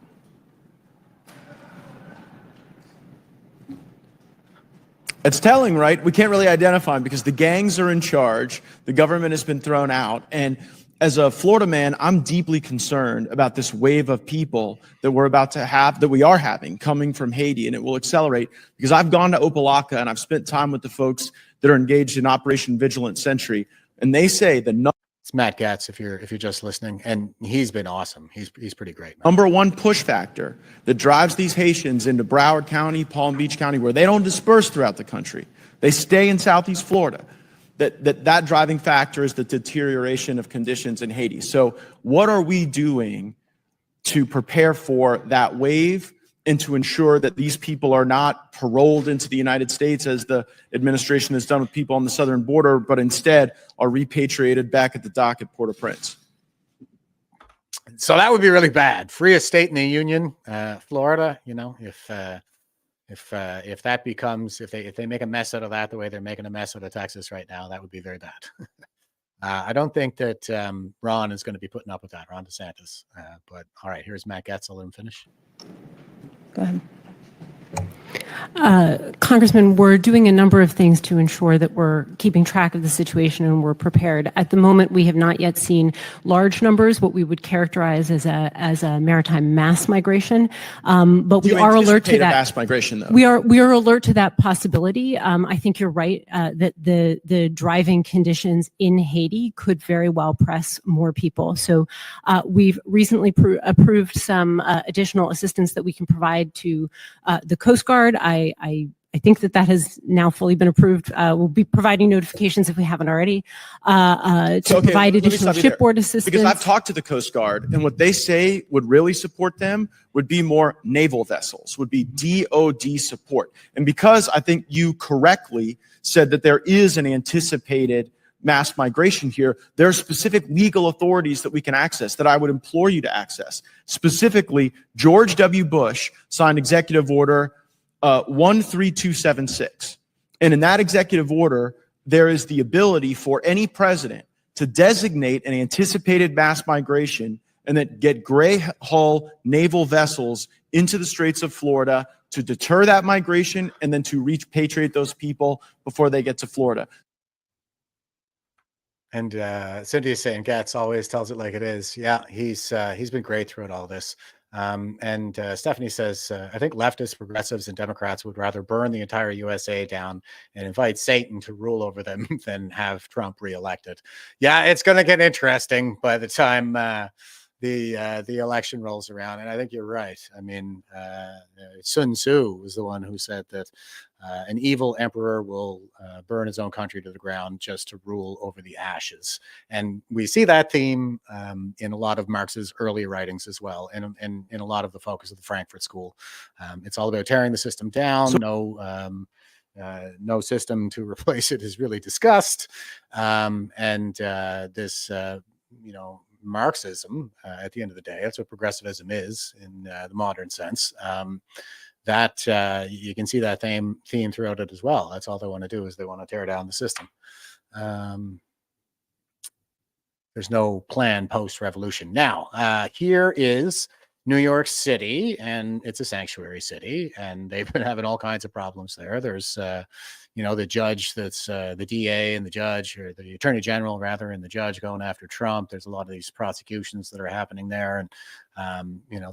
H: It's telling, right? We can't really identify them because the gangs are in charge. The government has been thrown out. And as a Florida man, I'm deeply concerned about this wave of people that we're about to have, that we are having, coming from Haiti, and it will accelerate because I've gone to Opelika and I've spent time with the folks that are engaged in Operation Vigilant Sentry, and they say the
B: It's Matt Gatz, if you're just listening, and he's been awesome. He's pretty great.
H: Number one push factor that drives these Haitians into Broward County, Palm Beach County, where they don't disperse throughout the country. They stay in Southeast Florida. That driving factor is the deterioration of conditions in Haiti. So what are we doing to prepare for that wave and to ensure that these people are not paroled into the United States as the administration has done with people on the southern border, but instead are repatriated back at the dock at Port-au-Prince?
B: So that would be really bad. Freest state in the union, Florida. If that becomes, if they make a mess out of that the way they're making a mess out of Texas right now, that would be very bad. I don't think that Ron is going to be putting up with that, Ron DeSantis. But all right, here's Matt Gatz. I'll let him finish.
I: Go ahead. Congressman, we're doing a number of things to ensure that we're keeping track of the situation and we're prepared. At the moment, we have not yet seen large numbers, what we would characterize as a maritime mass migration. But we are alert to that
H: mass migration, though.
I: We are alert to that possibility. I think you're right that the driving conditions in Haiti could very well press more people. So we've recently approved some additional assistance that we can provide to the Coast Guard. I think that has now fully been approved. We'll be providing notifications if we haven't already to provide additional shipboard assistance.
H: Because I've talked to the Coast Guard, and what they say would really support them would be more naval vessels, would be DOD support. And because I think you correctly said that there is an anticipated mass migration here, there are specific legal authorities that we can access that I would implore you to access. Specifically, George W. Bush signed Executive Order 13276. And in that executive order, there is the ability for any president to designate an anticipated mass migration and then get gray hull naval vessels into the Straits of Florida to deter that migration and then to repatriate those people before they get to Florida.
B: And Cynthia's saying Gatz always tells it like it is. Yeah, he's been great throughout all this. And Stephanie says, I think leftists, progressives, and Democrats would rather burn the entire USA down and invite Satan to rule over them than have Trump reelected. Yeah, it's going to get interesting by the time the election rolls around. And I think you're right. I mean, Sun Tzu was the one who said that an evil emperor will burn his own country to the ground just to rule over the ashes. And we see that theme in a lot of Marx's early writings as well, and in a lot of the focus of the Frankfurt School. It's all about tearing the system down. No system to replace it is really discussed. This, Marxism, at the end of the day, that's what progressivism is in the modern sense. That you can see that theme throughout it as well. That's all they want to do, is they want to tear down the system. There's no plan post-revolution. Now, here is New York City, and it's a sanctuary city, and they've been having all kinds of problems there. There's the judge that's the DA and the judge, or the attorney general rather, and the judge going after Trump. There's a lot of these prosecutions that are happening there. And,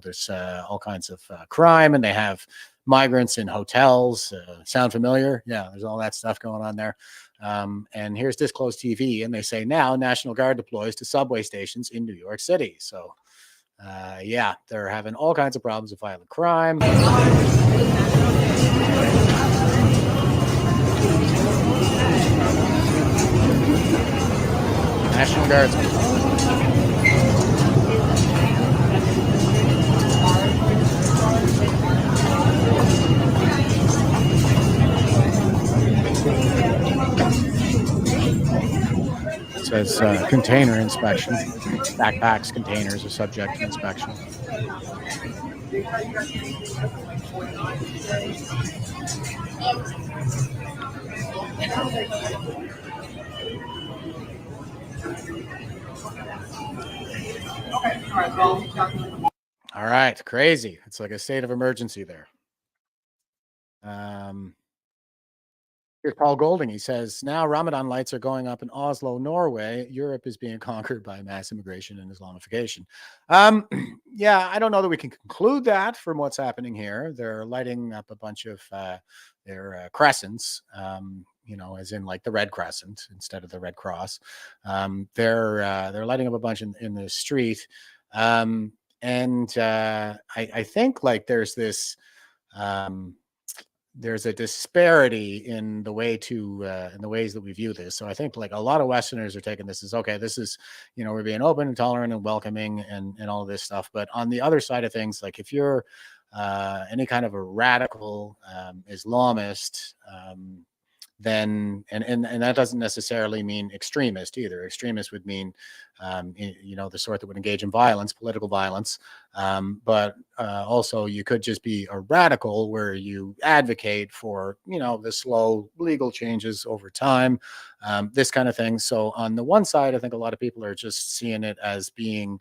B: there's all kinds of crime, and they have migrants in hotels. Sound familiar? Yeah, there's all that stuff going on there. And here's Disclosed TV, and they say now National Guard deploys to subway stations in New York City. So, yeah, they're having all kinds of problems with violent crime. National Guardsmen. It says container inspection. Backpacks, containers are subject to inspection. All right, crazy. It's like a state of emergency there. Here's Paul Golding. He says, now Ramadan lights are going up in Oslo, Norway. Europe is being conquered by mass immigration and Islamification. Yeah, I don't know that we can conclude that from what's happening here. They're lighting up a bunch of their crescents, as in like the Red Crescent instead of the Red Cross. They're lighting up a bunch in the street. I think like there's this there's a disparity in the way in the ways that we view this. So I think like a lot of Westerners are taking this as, okay, this is, we're being open and tolerant and welcoming and all of this stuff. But on the other side of things, like if you're any kind of a radical Islamist, then and that doesn't necessarily mean extremist either. Extremist would mean the sort that would engage in violence, political violence, but also you could just be a radical where you advocate for the slow legal changes over time, this kind of thing. So on the one side, I think a lot of people are just seeing it as being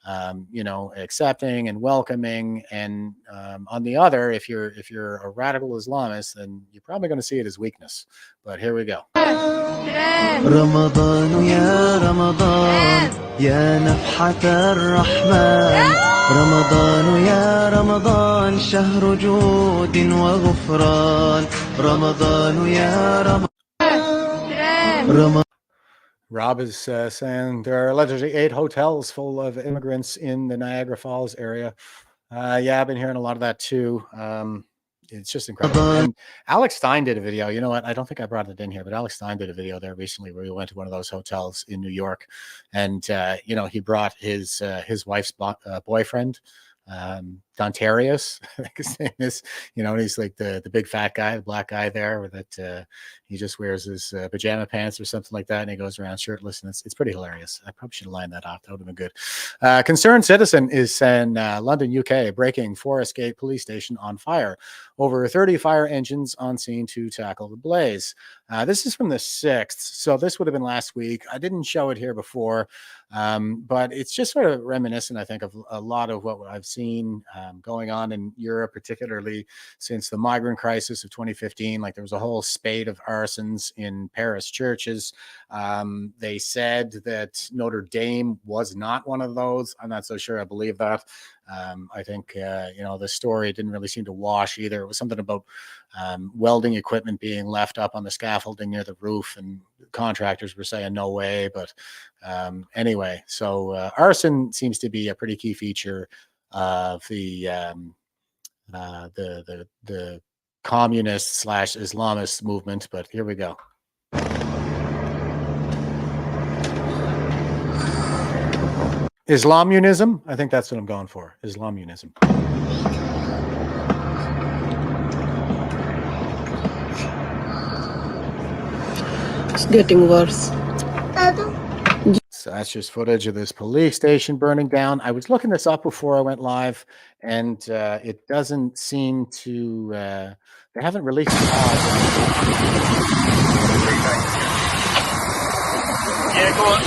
B: accepting and welcoming, and on the other, if you're a radical Islamist, then you're probably going to see it as weakness. But here we go.
A: رمضان يا رمضان يا نفحة الرحمن رمضان يا رمضان شهر جود وغفران رمضان يا رمضان.
B: Rob is saying there are allegedly 8 hotels full of immigrants in the Niagara Falls area. Yeah, I've been hearing a lot of that too. It's just incredible. And Alex Stein did a video. You know what? I don't think I brought it in here, but Alex Stein did a video there recently where he went to one of those hotels in New York, and he brought his wife's boyfriend, Dontarius, I think his name is, he's like the big fat guy, the black guy there, that he just wears his pajama pants or something like that, and he goes around shirtless, and it's pretty hilarious. I probably should have lined that off. That would have been good. Concerned citizen is in London, UK, breaking Forest Gate police station on fire. Over 30 fire engines on scene to tackle the blaze. This is from the 6th, so this would have been last week. I didn't show it here before, but it's just sort of reminiscent, I think, of a lot of what I've seen going on in Europe, particularly since the migrant crisis of 2015. Like, there was a whole spate of arsons in Paris churches. They said that Notre Dame was not one of those. I'm not so sure I believe that. I think, the story didn't really seem to wash either. It was something about welding equipment being left up on the scaffolding near the roof, and contractors were saying no way. But anyway, so arson seems to be a pretty key feature of the communist / Islamist movement. But here we go. Islamunism. I think that's what I'm going for. Islamunism.
J: It's getting worse.
B: So that's just footage of this police station burning down. I was looking this up before I went live, and it doesn't seem to. They haven't released the Yeah, go on.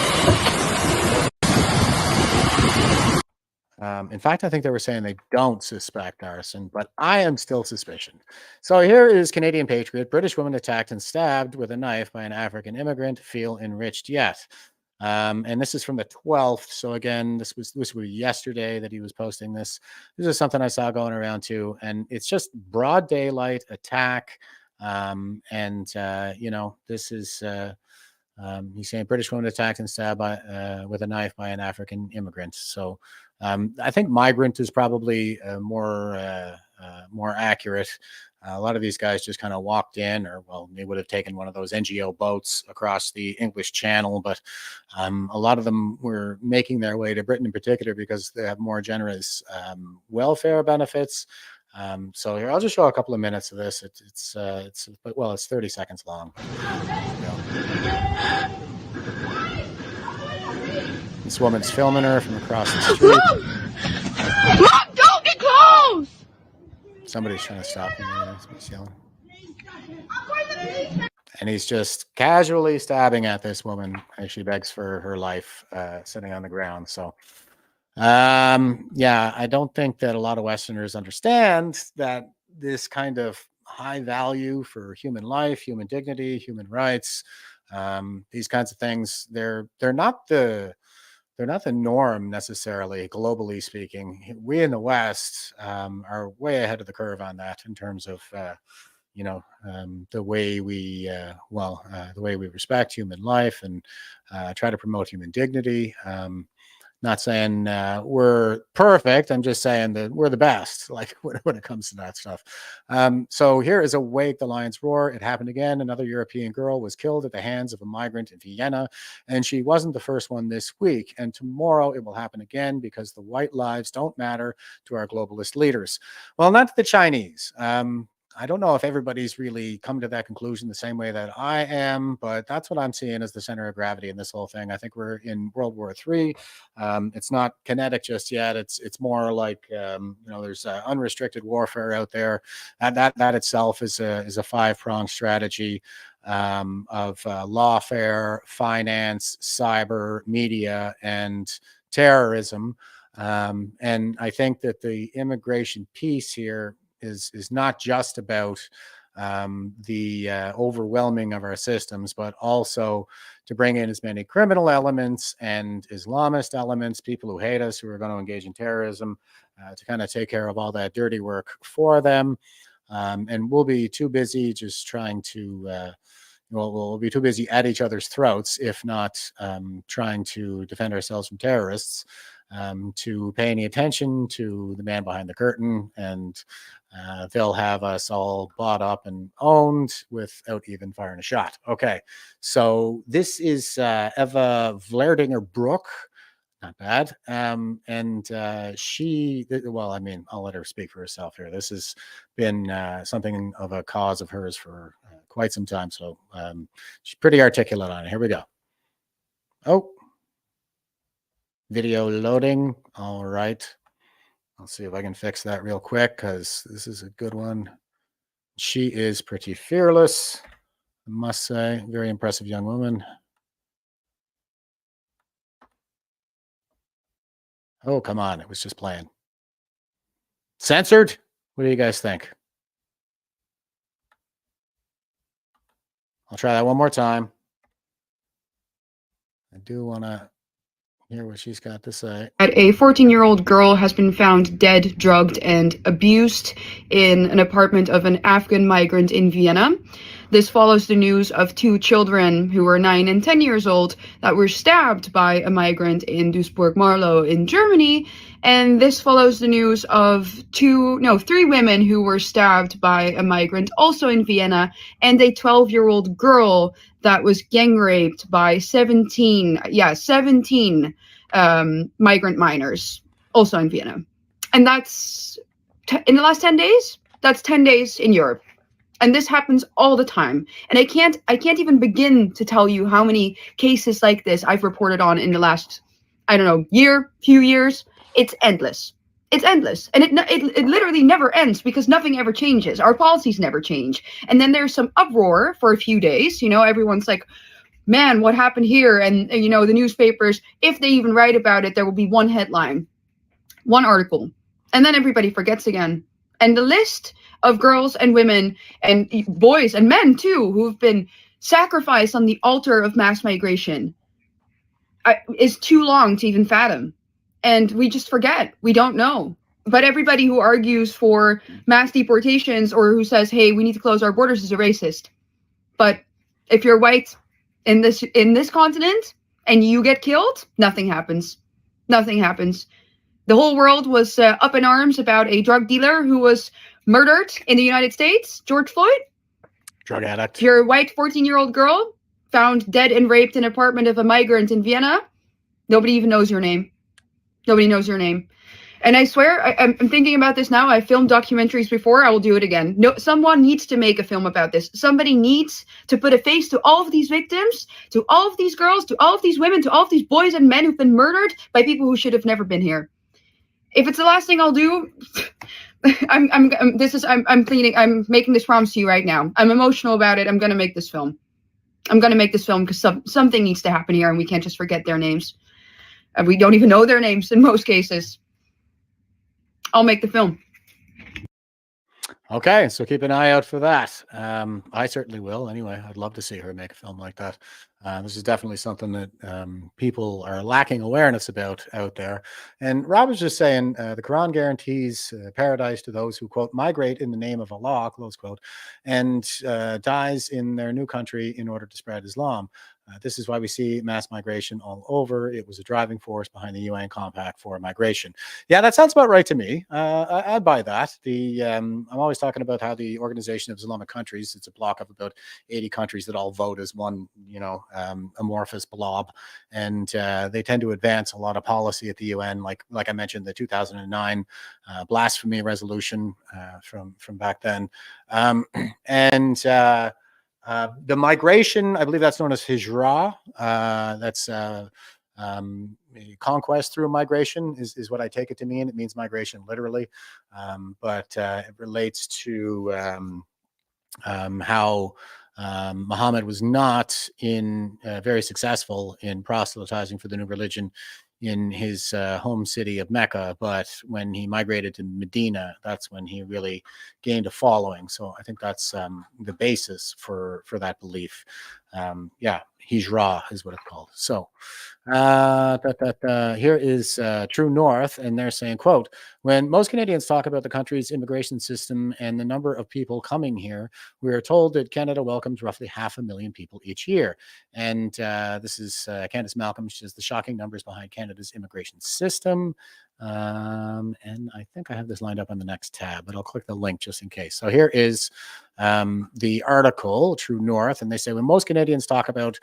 B: In fact, I think they were saying they don't suspect arson, but I am still suspicious. So here is Canadian patriot, British woman attacked and stabbed with a knife by an African immigrant, feel enriched yet. And this is from the 12th. So again, this was yesterday that he was posting this. This is something I saw going around too. And it's just broad daylight attack. This is, he's saying British woman attacked and stabbed with a knife by an African immigrant. So I think migrant is probably more accurate. A lot of these guys just kind of walked in, or they would have taken one of those NGO boats across the English Channel. But a lot of them were making their way to Britain in particular because they have more welfare benefits. So here, I'll just show a couple of minutes of this. It's 30 seconds long. This woman's filming her from across the street.
J: Mom, don't get close!
B: Somebody's trying to stop him. Somebody's yelling. And he's just casually stabbing at this woman as she begs for her life, sitting on the ground. So, I don't think that a lot of Westerners understand that this kind of high value for human life, human dignity, human rights, these kinds of things, they're not the norm necessarily, globally speaking. We in the West are way ahead of the curve on that in terms of, the way we respect human life and try to promote human dignity. Not saying we're perfect. I'm just saying that we're the best, like when it comes to that stuff. So here is Awake the Lions Roar. It happened again. Another European girl was killed at the hands of a migrant in Vienna, and she wasn't the first one this week. And tomorrow it will happen again because the white lives don't matter to our globalist leaders. Well, not to the Chinese. I don't know if everybody's really come to that conclusion the same way that I am, but that's what I'm seeing as the center of gravity in this whole thing. I think we're in World War III. It's not kinetic just yet. It's more like there's unrestricted warfare out there, and that itself is a five-pronged strategy of lawfare, finance, cyber, media, and terrorism. And I think that the immigration piece here is not just about the overwhelming of our systems, but also to bring in as many criminal elements and Islamist elements, people who hate us, who are going to engage in terrorism, to kind of take care of all that dirty work for them. And we'll be too busy just trying to, we'll be too busy at each other's throats, if not trying to defend ourselves from terrorists, to pay any attention to the man behind the curtain. And they'll have us all bought up and owned without even firing a shot. Okay, so this is Eva Vlerdinger-Brook. Not bad. I'll let her speak for herself here. This has been something of a cause of hers for quite some time. So she's pretty articulate on it. Here we go. Oh, video loading. All right. I'll see if I can fix that real quick, because this is a good one. She is pretty fearless, I must say. Very impressive young woman. Oh, come on. It was just playing. Censored? What do you guys think? I'll try that one more time. I do want to hear what she's got to say.
K: A 14-year-old girl has been found dead, drugged, and abused in an apartment of an Afghan migrant in Vienna. This follows the news of 2 children who were 9 and 10 years old that were stabbed by a migrant in Duisburg-Marlow in Germany. And this follows the news of 3 women who were stabbed by a migrant also in Vienna, and a 12-year-old girl that was gang raped by 17 migrant minors also in Vienna. And that's in the last 10 days. That's 10 days in Europe. And this happens all the time. And I can't even begin to tell you how many cases like this I've reported on in the last, few years. It's endless. It's endless. And it literally never ends because nothing ever changes. Our policies never change. And then there's some uproar for a few days. Everyone's like, man, what happened here? And the newspapers, if they even write about it, there will be one headline, one article. And then everybody forgets again. And the list of girls and women and boys and men too who've been sacrificed on the altar of mass migration is too long to even fathom. And we just forget. We don't know. But everybody who argues for mass deportations or who says, hey, we need to close our borders is a racist. But if you're white in this continent and you get killed, nothing happens. Nothing happens. The whole world was up in arms about a drug dealer who was murdered in the United States, George Floyd.
B: Drug addict.
K: Your white 14-year-old girl found dead and raped in an apartment of a migrant in Vienna. Nobody even knows your name. Nobody knows your name. And I swear, I'm thinking about this now. I filmed documentaries before. I will do it again. No, someone needs to make a film about this. Somebody needs to put a face to all of these victims, to all of these girls, to all of these women, to all of these boys and men who've been murdered by people who should have never been here. If it's the last thing I'll do, I'm making this promise to you right now. I'm emotional about it. I'm going to make this film. I'm going to make this film because something needs to happen here and we can't just forget their names. We don't even know their names in most cases. I'll make the film.
B: Okay, so keep an eye out for that. I certainly will. Anyway, I'd love to see her make a film like that. This is definitely something that people are lacking awareness about out there. And Rob was just saying the Quran guarantees paradise to those who, quote, migrate in the name of Allah, close quote, and dies in their new country in order to spread Islam. This is why we see mass migration all over. It was a driving force behind the UN Compact for migration. Yeah, that sounds about right to me. I'd buy that. I'm always talking about how the Organization of Islamic Countries, it's a block of about 80 countries that all vote as one, amorphous blob. And they tend to advance a lot of policy at the UN, like I mentioned, the 2009 blasphemy resolution from back then. The migration, I believe that's known as hijra. That's conquest through migration is what I take it to mean. It means migration literally, but it relates to how Muhammad was not very successful in proselytizing for the new religion in his home city of Mecca, but when he migrated to Medina, that's when he really gained a following. So I think that's the basis for that belief. Hijra is what it's called. So here is True North, and they're saying, quote, when most Canadians talk about the country's immigration system and the number of people coming here, we are told that Canada welcomes roughly 500,000 people each year. And this is Candace Malcolm. She says the shocking numbers behind Canada's immigration system. And I think I have this lined up on the next tab, but I'll click the link just in case. So here is the article, True North, and they say when most Canadians talk about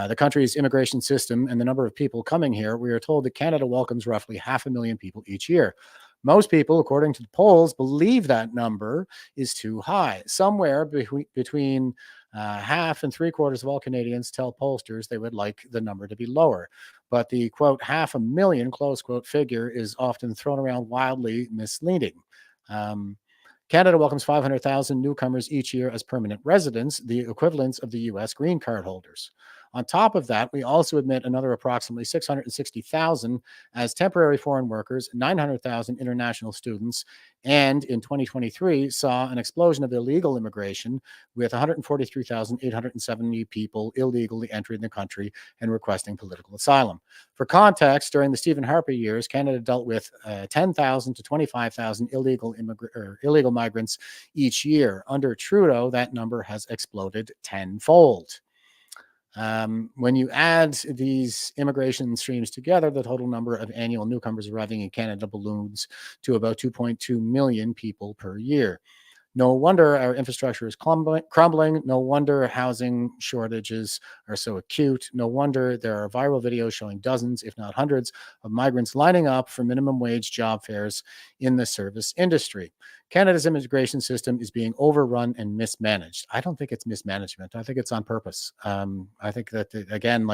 B: the country's immigration system and the number of people coming here, we are told that Canada welcomes roughly 500,000 people each year. Most people, according to the polls, believe that number is too high. Somewhere between half and 3/4 of all Canadians tell pollsters they would like the number to be lower. But the, quote, 500,000, close quote, figure is often thrown around wildly misleading. Canada welcomes 500,000 newcomers each year as permanent residents, the equivalents of the U.S. green card holders. On top of that, we also admit another approximately 660,000 as temporary foreign workers, 900,000 international students, and in 2023 saw an explosion of illegal immigration with 143,870 people illegally entering the country and requesting political asylum. For context, during the Stephen Harper years, Canada dealt with 10,000 to 25,000 illegal migrants each year. Under Trudeau, that number has exploded tenfold. When you add these immigration streams together, the total number of annual newcomers arriving in Canada balloons to about 2.2 million people per year. No wonder our infrastructure is crumbling. No wonder housing shortages are so acute. No wonder there are viral videos showing dozens, if not hundreds, of migrants lining up for minimum wage job fairs in the service industry. Canada's immigration system is being overrun and mismanaged. I don't think it's mismanagement. I think it's on purpose. I think that, again,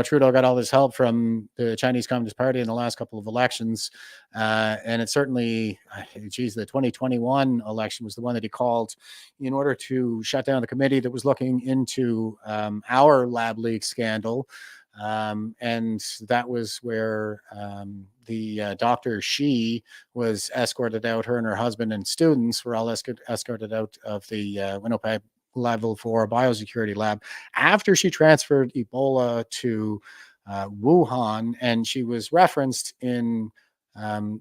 B: Trudeau got all this help from the Chinese Communist Party in the last couple of elections. And it certainly, the 2021 election was the one that he called in order to shut down the committee that was looking into our lab leak scandal. And that was where the Dr. Xi was escorted out. Her and her husband and students were all escorted out of the Winnipeg Level 4 biosecurity lab after she transferred Ebola to Wuhan, and she was referenced in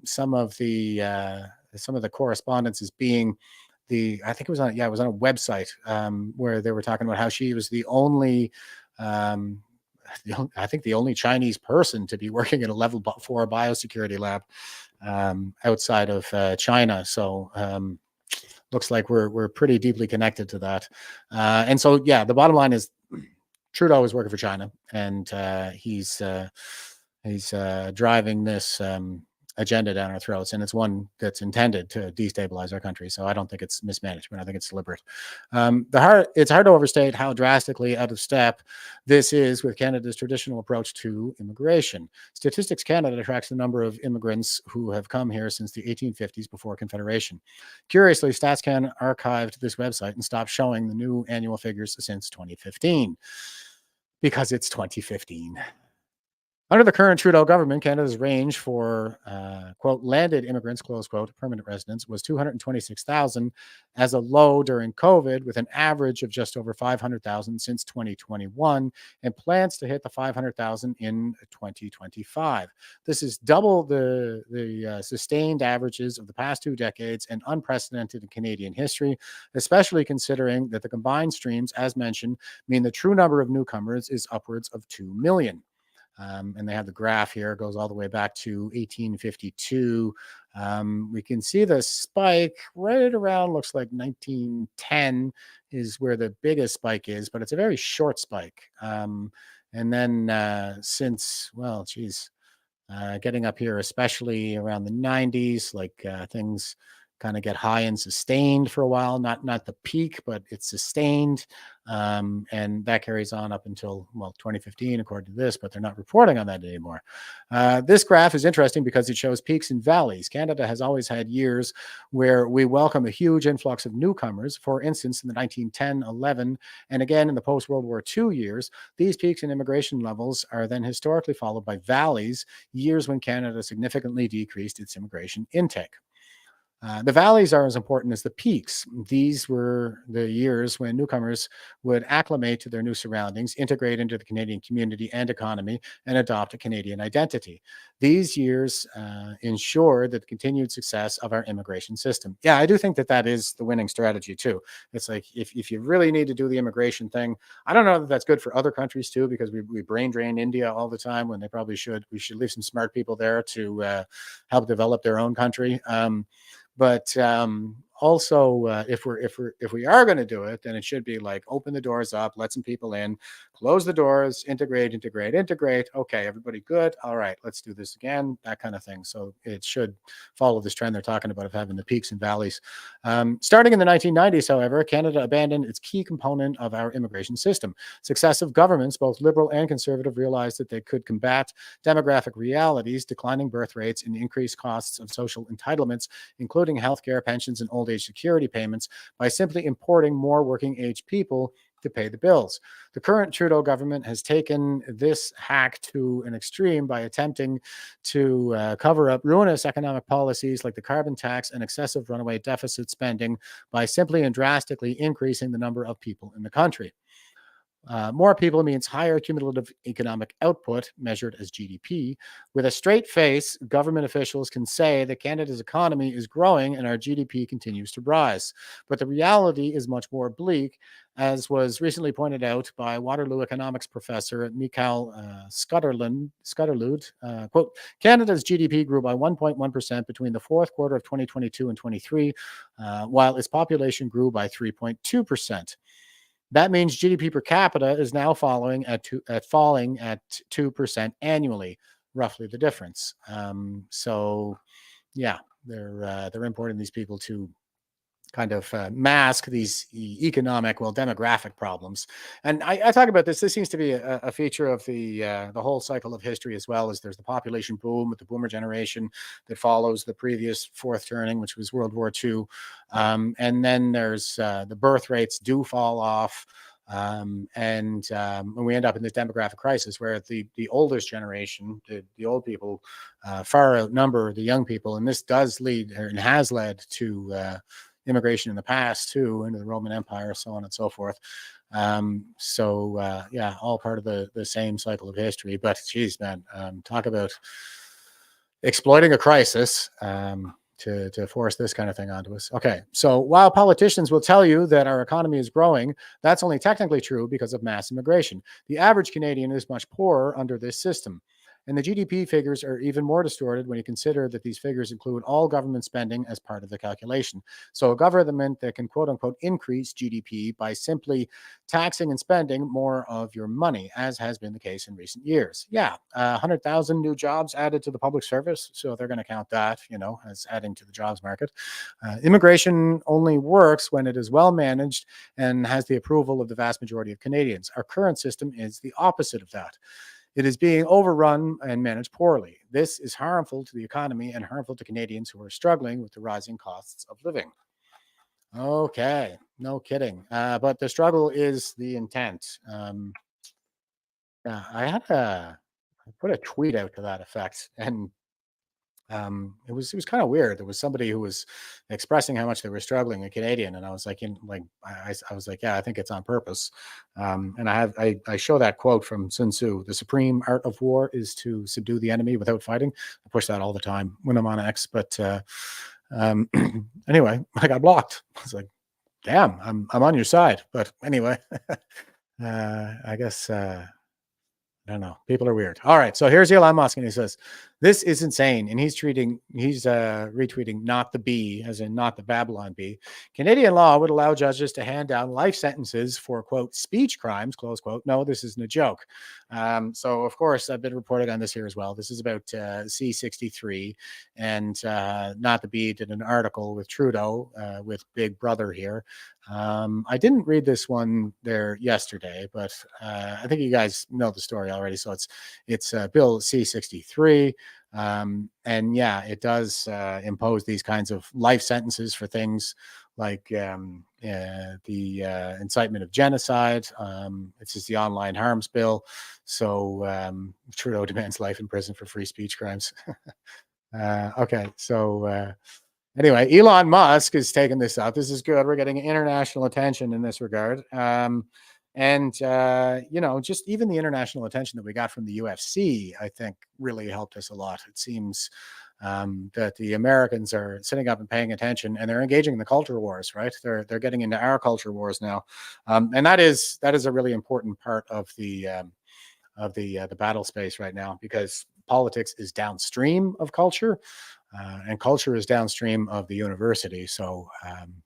B: some of the correspondence as being I think it was on a website where they were talking about how she was the only Chinese person to be working in a level 4 biosecurity lab outside of China. So looks like we're pretty deeply connected to that. And so, the bottom line is Trudeau is working for China, and he's driving this agenda down our throats, and it's one that's intended to destabilize our country. So I don't think it's mismanagement. I think it's deliberate. It's hard to overstate how drastically out of step this is with Canada's traditional approach to immigration. Statistics Canada tracks the number of immigrants who have come here since the 1850s before Confederation. Curiously, StatsCan archived this website and stopped showing the new annual figures since 2015 because it's 2015. Under the current Trudeau government, Canada's range for, quote, landed immigrants, close quote, permanent residents was 226,000 as a low during COVID, with an average of just over 500,000 since 2021, and plans to hit the 500,000 in 2025. This is double the sustained averages of the past 2 decades and unprecedented in Canadian history, especially considering that the combined streams, as mentioned, mean the true number of newcomers is upwards of 2 million. And they have the graph here, it goes all the way back to 1852. We can see the spike right around, looks like 1910 is where the biggest spike is, but it's a very short spike. And then since, getting up here, especially around the 90s, things kind of get high and sustained for a while, not the peak, but it's sustained. And that carries on up until, 2015, according to this, but they're not reporting on that anymore. This graph is interesting because it shows peaks and valleys. Canada has always had years where we welcome a huge influx of newcomers. For instance, in the 1910-11, and again in the post-World War II years, these peaks in immigration levels are then historically followed by valleys, years when Canada significantly decreased its immigration intake. The valleys are as important as the peaks. These were the years when newcomers would acclimate to their new surroundings, integrate into the Canadian community and economy, and adopt a Canadian identity. These years ensured the continued success of our immigration system. Yeah, I do think that is the winning strategy too. It's like, if you really need to do the immigration thing, I don't know that that's good for other countries too, because we brain drain India all the time when they probably should. We should leave some smart people there to help develop their own country. But also, if we are going to do it, then it should be like open the doors up, let some people in, close the doors, integrate. Okay, everybody good? All right, let's do this again, that kind of thing. So it should follow this trend they're talking about of having the peaks and valleys. Starting in the 1990s, however, Canada abandoned its key component of our immigration system. Successive governments, both Liberal and Conservative, realized that they could combat demographic realities, declining birth rates, and increased costs of social entitlements, including healthcare, pensions, and old age security payments, by simply importing more working age people to pay the bills. The current Trudeau government has taken this hack to an extreme by attempting to cover up ruinous economic policies like the carbon tax and excessive runaway deficit spending by simply and drastically increasing the number of people in the country. More people means higher cumulative economic output, measured as GDP. With a straight face, government officials can say that Canada's economy is growing and our GDP continues to rise. But the reality is much more bleak, as was recently pointed out by Waterloo economics professor Mikhail Scudderlud. Quote, Canada's GDP grew by 1.1% between the fourth quarter of 2022 and 23, while its population grew by 3.2%. That means GDP per capita is now falling at 2% annually, roughly the difference. So, yeah, they're importing these people to kind of mask these economic, demographic problems. And I talk about this. This seems to be a feature of the whole cycle of history, as well as there's the population boom with the boomer generation that follows the previous fourth turning, which was World War II. And then there's the birth rates do fall off. And we end up in this demographic crisis where the oldest generation, the old people, far outnumber the young people. And this does lead and has led to immigration in the past too, into the Roman Empire, so on and so forth. Yeah, all part of the same cycle of history. But geez, man, talk about exploiting a crisis to force this kind of thing onto us. Okay, so while politicians will tell you that our economy is growing, that's only technically true because of mass immigration. The average Canadian is much poorer under this system. And the GDP figures are even more distorted when you consider that these figures include all government spending as part of the calculation. So a government that can, quote unquote, increase GDP by simply taxing and spending more of your money, as has been the case in recent years. Yeah, 100,000 new jobs added to the public service. So they're going to count that, as adding to the jobs market. Immigration only works when it is well managed and has the approval of the vast majority of Canadians. Our current system is the opposite of that. It is being overrun and managed poorly. This is harmful to the economy and harmful to Canadians who are struggling with the rising costs of living. Okay, no kidding. But the struggle is the intent. I put a tweet out to that effect, and it was kind of weird. There was somebody who was expressing how much they were struggling, a Canadian, and I was like, I was like, yeah, I think it's on purpose. And I show that quote from Sun Tzu: "The supreme art of war is to subdue the enemy without fighting." I push that all the time when I'm on X, but anyway, I got blocked. I was like, damn, I'm on your side. But anyway, I guess. I don't know. People are weird. All right. So here's Elon Musk, and he says, this is insane. And he's retweeting not the bee, as in not the Babylon bee. Canadian law would allow judges to hand down life sentences for, quote, speech crimes, close quote. No, this isn't a joke. So, of course, I've been reporting on this here as well. This is about C63. And not the bee did an article with Trudeau, with Big Brother here. I didn't read this one there yesterday, but I think you guys know the story already. So it's Bill C63. And yeah, it does impose these kinds of life sentences for things like the incitement of genocide. It's just the online harms bill. So Trudeau demands life in prison for free speech crimes. Okay, so anyway, Elon Musk is taking this up. This is good. We're getting international attention in this regard. Just even the international attention that we got from the UFC, I think really helped us a lot. It seems that the Americans are sitting up and paying attention, and they're engaging in the culture wars, right? They're getting into our culture wars now. And that is a really important part of the battle space right now, because politics is downstream of culture. And culture is downstream of the university. So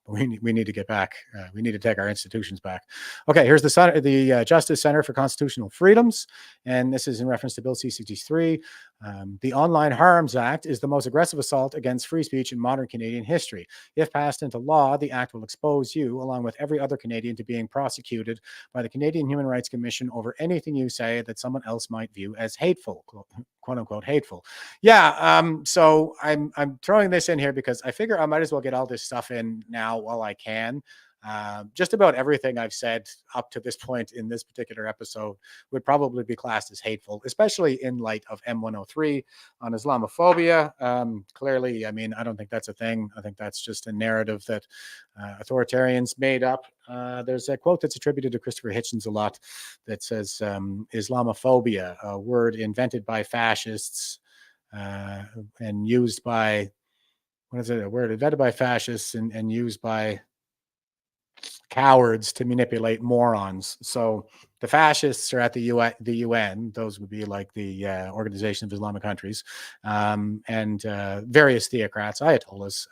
B: we need to get back. We need to take our institutions back. Okay, here's the Justice Center for Constitutional Freedoms. And this is in reference to Bill C63. The Online Harms Act is the most aggressive assault against free speech in modern Canadian history. If passed into law, the act will expose you, along with every other Canadian, to being prosecuted by the Canadian Human Rights Commission over anything you say that someone else might view as hateful, quote unquote hateful. Yeah, so I'm throwing this in here because I figure I might as well get all this stuff in now while I can. Just about everything I've said up to this point in this particular episode would probably be classed as hateful, especially in light of M103 on Islamophobia. Clearly, I mean, I don't think that's a thing. I think that's just a narrative that authoritarians made up. There's a quote that's attributed to Christopher Hitchens a lot that says Islamophobia, a word invented by fascists and used by, what is it, a word invented by fascists and used by cowards to manipulate morons. So the fascists are at the UN. Those would be like the Organization of Islamic Countries, and various theocrats, ayatollahs,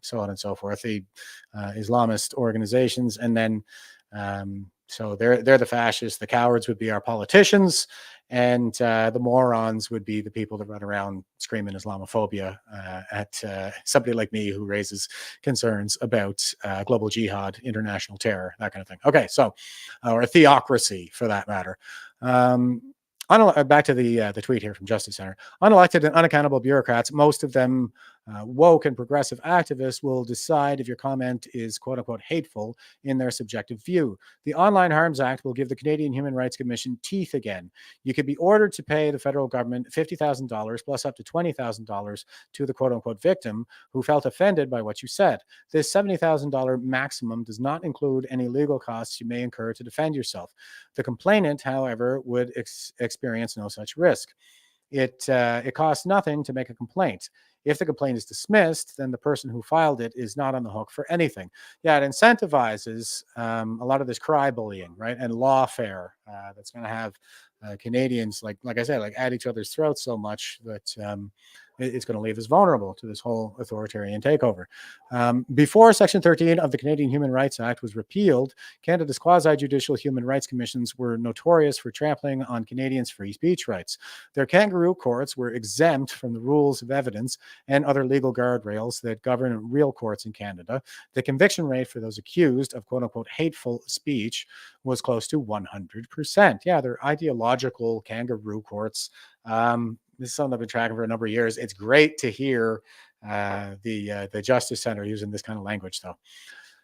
B: so on and so forth, the Islamist organizations. And then so they're the fascists. The cowards would be our politicians, and the morons would be the people that run around screaming Islamophobia at somebody like me who raises concerns about global jihad, international terror, that kind of thing. Okay, so or theocracy for that matter. Back to the tweet here from Justice Center. Unelected and unaccountable bureaucrats, most of them woke and progressive activists, will decide if your comment is quote unquote hateful in their subjective view. The Online Harms Act will give the Canadian Human Rights Commission teeth again. You could be ordered to pay the federal government $50,000 plus up to $20,000 to the quote unquote victim who felt offended by what you said. This $70,000 maximum does not include any legal costs you may incur to defend yourself. The complainant, however, would experience no such risk. It costs nothing to make a complaint. If the complaint is dismissed, then the person who filed it is not on the hook for anything. Yeah, it incentivizes a lot of this cry bullying, right? And lawfare that's going to have Canadians, like I said, like at each other's throats so much that it's going to leave us vulnerable to this whole authoritarian takeover. Before Section 13 of the Canadian Human Rights Act was repealed, Canada's quasi-judicial human rights commissions were notorious for trampling on Canadians' free speech rights. Their kangaroo courts were exempt from the rules of evidence and other legal guardrails that govern real courts in Canada. The conviction rate for those accused of quote-unquote hateful speech was close to 100%. Yeah, they're ideological kangaroo courts. This is something I've been tracking for a number of years. It's great to hear the Justice Center using this kind of language, though.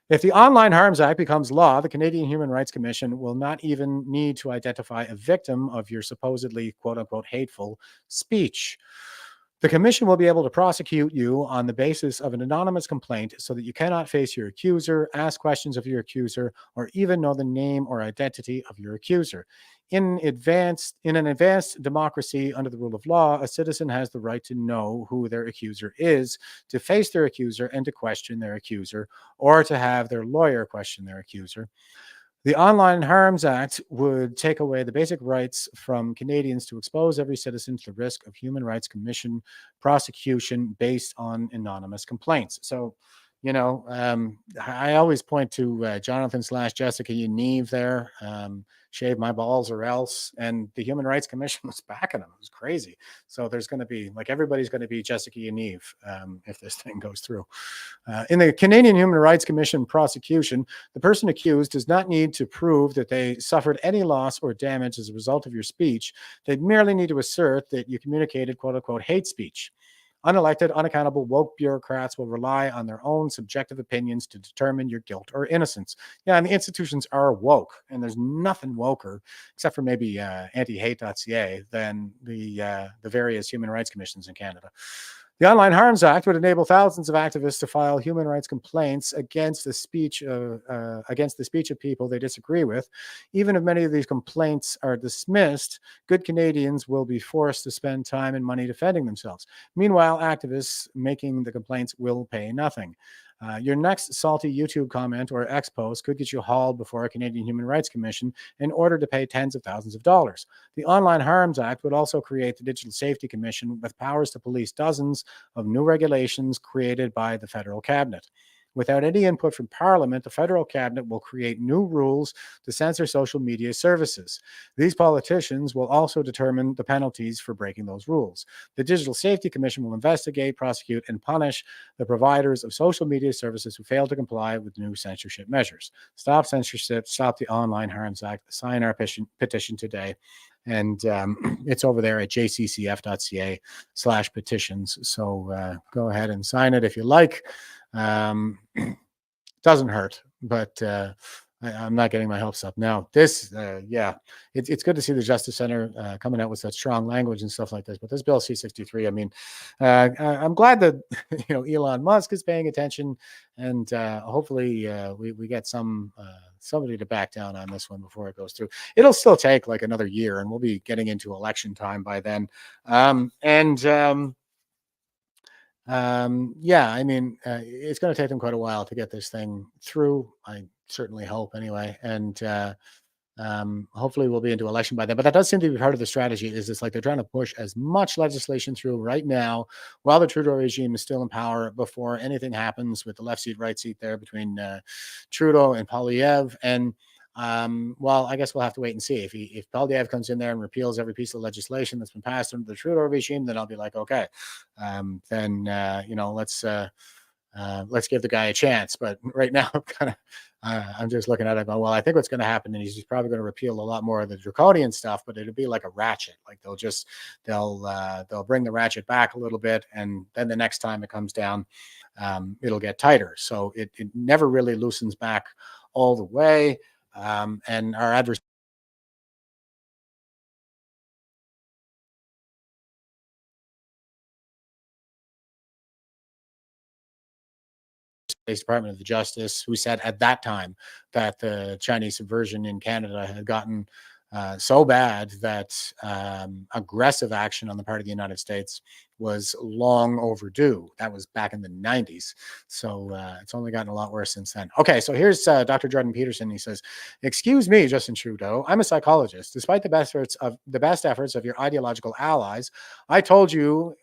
B: If the Online Harms Act becomes law, the Canadian Human Rights Commission will not even need to identify a victim of your supposedly quote-unquote hateful speech. The commission will be able to prosecute you on the basis of an anonymous complaint so that you cannot face your accuser, ask questions of your accuser, or even know the name or identity of your accuser. In an advanced democracy under the rule of law, a citizen has the right to know who their accuser is, to face their accuser and to question their accuser, or to have their lawyer question their accuser. The Online Harms Act would take away the basic rights from Canadians to expose every citizen to the risk of Human Rights Commission prosecution based on anonymous complaints. So, you know, I always point to Jonathan / Jessica Yaniv there, shave my balls or else. And the Human Rights Commission was backing them. It was crazy. So there's going to be, like, everybody's going to be Jessica Yaniv if this thing goes through. In the Canadian Human Rights Commission prosecution, the person accused does not need to prove that they suffered any loss or damage as a result of your speech. They merely need to assert that you communicated quote unquote hate speech. Unelected, unaccountable, woke bureaucrats will rely on their own subjective opinions to determine your guilt or innocence. Yeah, and the institutions are woke, and there's nothing woker, except for maybe anti-hate.ca, than the various human rights commissions in Canada. The Online Harms Act would enable thousands of activists to file human rights complaints against the speech of people they disagree with. Even if many of these complaints are dismissed, good Canadians will be forced to spend time and money defending themselves. Meanwhile, activists making the complaints will pay nothing. Your next salty YouTube comment or X post could get you hauled before a Canadian Human Rights Commission in order to pay tens of thousands of dollars. The Online Harms Act would also create the Digital Safety Commission with powers to police dozens of new regulations created by the federal cabinet. Without any input from Parliament, the federal cabinet will create new rules to censor social media services. These politicians will also determine the penalties for breaking those rules. The Digital Safety Commission will investigate, prosecute, and punish the providers of social media services who fail to comply with new censorship measures. Stop censorship, stop the Online Harms Act, sign our petition today. And it's over there at jccf.ca/petitions. So go ahead and sign it if you like. Doesn't hurt. but I'm not getting my hopes up. Now, this, it's good to see the Justice Center coming out with such strong language and stuff like this. But this bill C-63, I mean, I'm glad that Elon Musk is paying attention, and hopefully we get somebody to back down on this one before it goes through. It'll still take like another year, and we'll be getting into election time by then. I mean, it's going to take them quite a while to get this thing through. I certainly hope, anyway. And hopefully we'll be into election by then. But that does seem to be part of the strategy. Is it's like they're trying to push as much legislation through right now while the Trudeau regime is still in power before anything happens with the left seat, right seat there between Trudeau and Poilievre. And well, I guess we'll have to wait and see. If Poilievre comes in there and repeals every piece of legislation that's been passed under the Trudeau regime, then I'll be like, okay, then let's give the guy a chance. But right now, I'm just looking at it going, well, I think what's going to happen is he's probably going to repeal a lot more of the draconian stuff, but it'll be like a ratchet. Like they'll bring the ratchet back a little bit, and then the next time it comes down, it'll get tighter. So it never really loosens back all the way. And our adversary Department of the Justice, who said at that time that the Chinese subversion in Canada had gotten so bad that aggressive action on the part of the United States was long overdue. That was back in the 90s. So it's only gotten a lot worse since then. Okay, so here's Dr. Jordan Peterson. He says, "Excuse me, Justin Trudeau. I'm a psychologist. Despite the best efforts of your ideological allies, I told your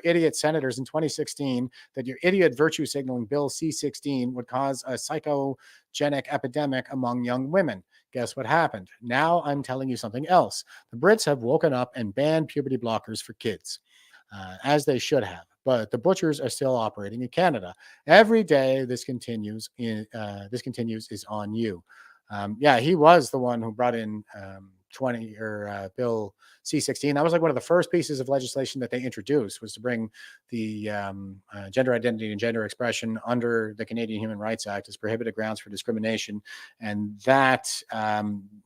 B: idiot senators in 2016 that your idiot virtue signaling bill C-16 would cause a psychogenic epidemic among young women. Guess what happened? Now I'm telling you something else. The Brits have woken up and banned puberty blockers for kids, as they should have. But the butchers are still operating in Canada. Every day this continues is on you." He was the one who brought in Bill C-16. That was like one of the first pieces of legislation that they introduced, was to bring the gender identity and gender expression under the Canadian Human Rights Act as prohibited grounds for discrimination. And that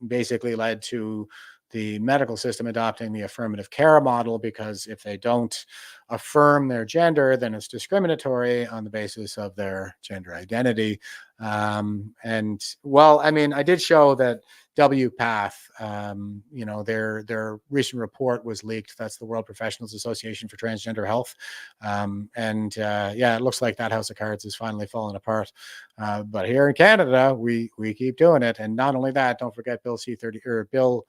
B: basically led to the medical system adopting the affirmative care model, because if they don't affirm their gender, then it's discriminatory on the basis of their gender identity. And well, I mean, I did show that WPATH, their recent report was leaked. That's the World Professionals Association for Transgender Health. It looks like that house of cards is finally falling apart. But here in Canada, we keep doing it. And not only that, don't forget Bill C-30 or Bill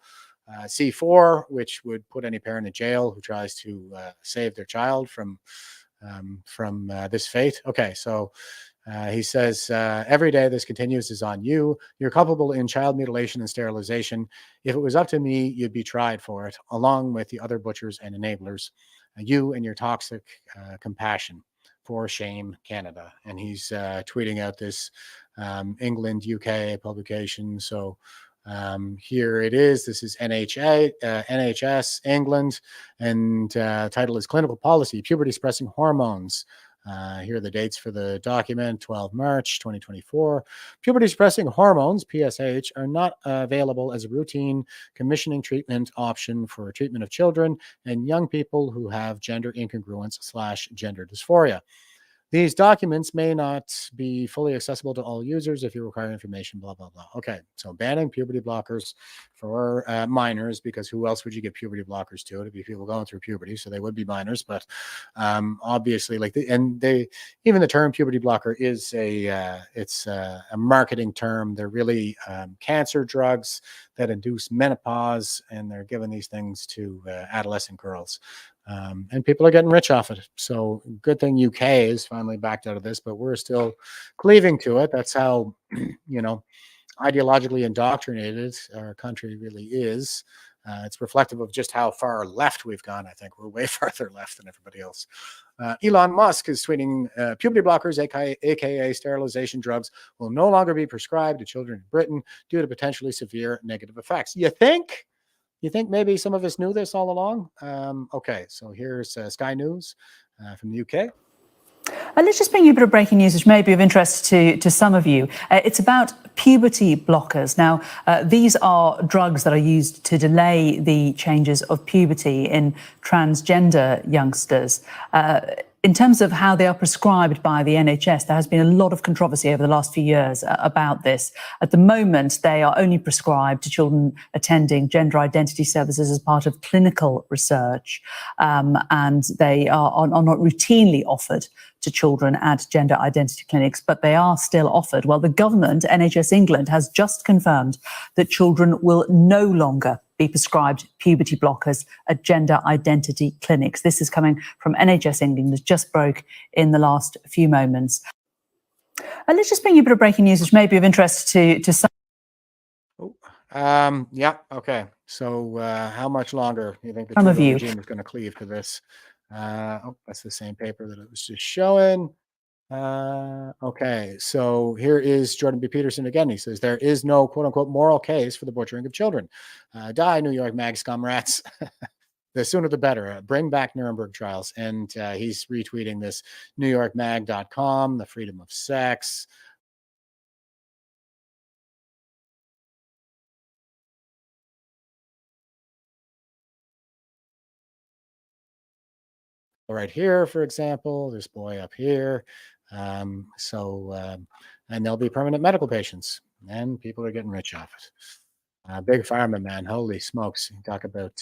B: C-4, which would put any parent in jail who tries to save their child from this fate. Okay, so he says, every day this continues is on you. You're culpable in child mutilation and sterilization. If it was up to me, you'd be tried for it, along with the other butchers and enablers. You and your toxic compassion. For shame, Canada. And he's tweeting out this England, UK publication. So here it is. This is NHS, England, and title is Clinical Policy, Puberty Suppressing Hormones. Here are the dates for the document: 12 March 2024. Puberty suppressing hormones, PSH, are not available as a routine commissioning treatment option for treatment of children and young people who have gender incongruence/gender dysphoria. These documents may not be fully accessible to all users if you require information, blah, blah, blah. Okay, so banning puberty blockers for minors, because who else would you give puberty blockers to? It'd be people going through puberty, so they would be minors. But obviously, even the term puberty blocker is a marketing term. They're really cancer drugs that induce menopause, and they're giving these things to adolescent girls. And people are getting rich off it. So good thing UK is finally backed out of this, but we're still cleaving to it. That's how, ideologically indoctrinated our country really is. It's reflective of just how far left we've gone. I think we're way farther left than everybody else. Elon Musk is tweeting, puberty blockers, aka sterilization drugs, will no longer be prescribed to children in Britain due to potentially severe negative effects. You think maybe some of us knew this all along? Okay, so here's Sky News from the UK.
L: Let's just bring you a bit of breaking news, which may be of interest to some of you. It's about puberty blockers. Now, these are drugs that are used to delay the changes of puberty in transgender youngsters. In terms of how they are prescribed by the NHS, there has been a lot of controversy over the last few years about this. At the moment, they are only prescribed to children attending gender identity services as part of clinical research, and they are not routinely offered to children at gender identity clinics, but they are still offered. Well, the government, NHS England, has just confirmed that children will no longer be prescribed puberty blockers at gender identity clinics. This is coming from NHS England. It just broke in the last few moments. Let's just bring you a bit of breaking news, which may be of interest to some.
B: Yeah. Okay. So, how much longer do you think the
L: Some of
B: Trudeau
L: you.
B: regime is going to cleave to this? That's the same paper that it was just showing. Okay, so here is Jordan B. Peterson again. He says there is no quote unquote moral case for the butchering of children. Die, New York mag scum rats. The sooner the better. Bring back Nuremberg trials. And he's retweeting this NewYorkMag.com, the freedom of sex. Right here, for example, this boy up here. And they'll be permanent medical patients, and people are getting rich off it. Big pharma, man, holy smokes! Talk about,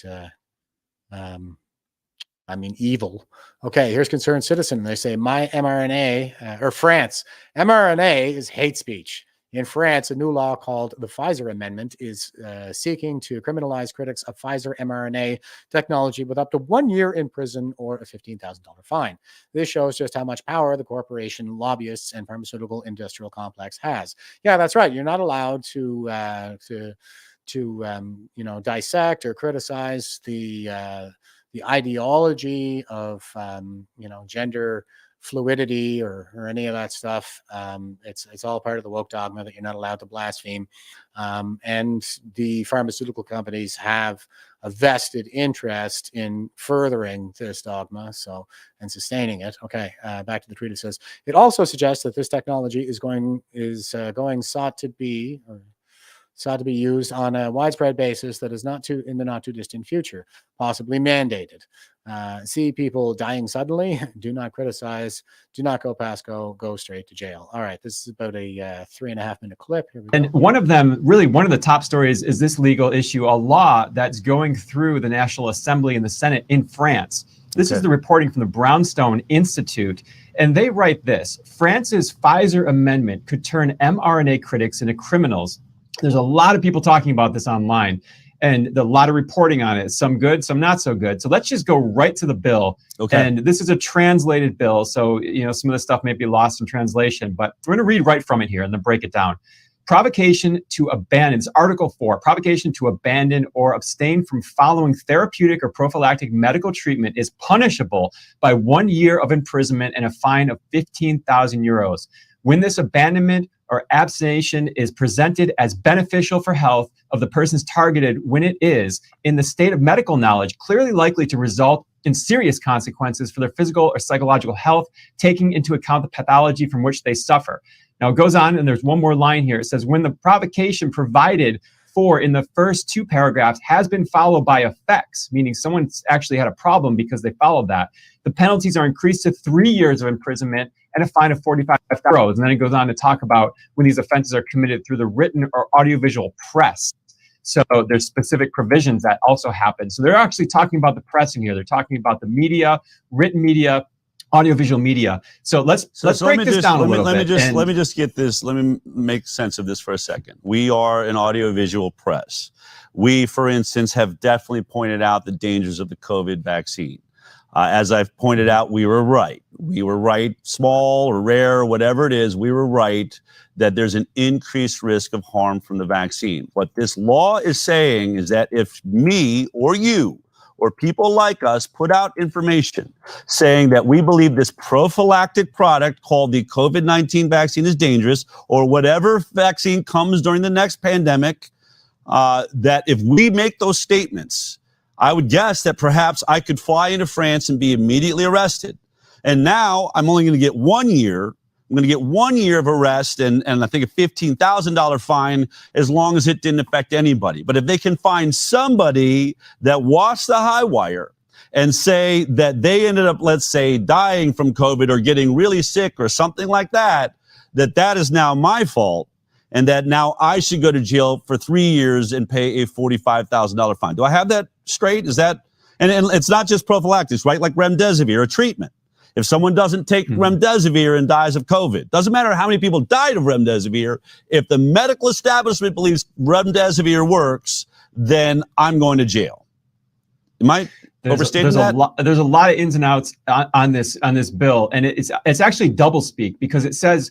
B: evil. Okay, here's Concerned Citizen. They say my mRNA, or France, mRNA is hate speech. In France, a new law called the Pfizer Amendment is seeking to criminalize critics of Pfizer mRNA technology with up to 1 year in prison or a $15,000 fine. This shows just how much power the corporation, lobbyists, and pharmaceutical industrial complex has. Yeah, that's right. You're not allowed to dissect or criticize the ideology of gender fluidity or any of that stuff. It's all part of the woke dogma that you're not allowed to blaspheme. And the pharmaceutical companies have a vested interest in furthering this dogma, and sustaining it. Okay, back to the tweet. It says it also suggests that this technology is sought to be used on a widespread basis that is in the not too distant future, possibly mandated. See people dying suddenly. Do not criticize. Do not go past go. Go straight to jail. All right, this is about a 3.5 minute clip. Here we go.
M: And one of the top stories is this legal issue, a law that's going through the National Assembly and the Senate in France. This is the reporting from the Brownstone Institute, and they write this: France's Pfizer amendment could turn mRNA critics into criminals. There's a lot of people talking about this online, and a lot of reporting on it. Some good, some not so good. So let's just go right to the bill. Okay. And this is a translated bill, so some of the stuff may be lost in translation, but we're going to read right from it here and then break it down. Provocation to abandon, it's Article 4, provocation to abandon or abstain from following therapeutic or prophylactic medical treatment is punishable by 1 year of imprisonment and a fine of 15,000 euros. When this abandonment or abstination is presented as beneficial for health of the persons targeted, when it is, in the state of medical knowledge, clearly likely to result in serious consequences for their physical or psychological health, taking into account the pathology from which they suffer. Now it goes on, and there's one more line here. It says, when the provocation provided for in the first two paragraphs has been followed by effects, meaning someone's actually had a problem because they followed that, the penalties are increased to 3 years of imprisonment and a fine of 45,000 euros. And then it goes on to talk about when these offenses are committed through the written or audiovisual press. So there's specific provisions that also happen. So they're actually talking about the press in here. They're talking about the media, written media, audiovisual media. So let's break this down a little bit.
N: Let me just get this. Let me make sense of this for a second. We are an audiovisual press. We, for instance, have definitely pointed out the dangers of the COVID vaccine. As I've pointed out, we were right. We were right, small or rare, whatever it is, we were right that there's an increased risk of harm from the vaccine. What this law is saying is that if me or you or people like us put out information saying that we believe this prophylactic product called the COVID-19 vaccine is dangerous, or whatever vaccine comes during the next pandemic, that if we make those statements, I would guess that perhaps I could fly into France and be immediately arrested. And now I'm only going to get 1 year. I'm going to get 1 year of arrest and I think a $15,000 fine as long as it didn't affect anybody. But if they can find somebody that watched the high wire and say that they ended up, let's say, dying from COVID or getting really sick or something like that, that is now my fault and that now I should go to jail for 3 years and pay a $45,000 fine. Do I have that straight? Is that, and it's not just prophylactics, right? Like remdesivir, a treatment. If someone doesn't take remdesivir and dies of COVID, doesn't matter how many people died of remdesivir. If the medical establishment believes remdesivir works, then I'm going to jail. Am I overstating that?
M: There's a lot of ins and outs on this bill, and it's actually doublespeak because it says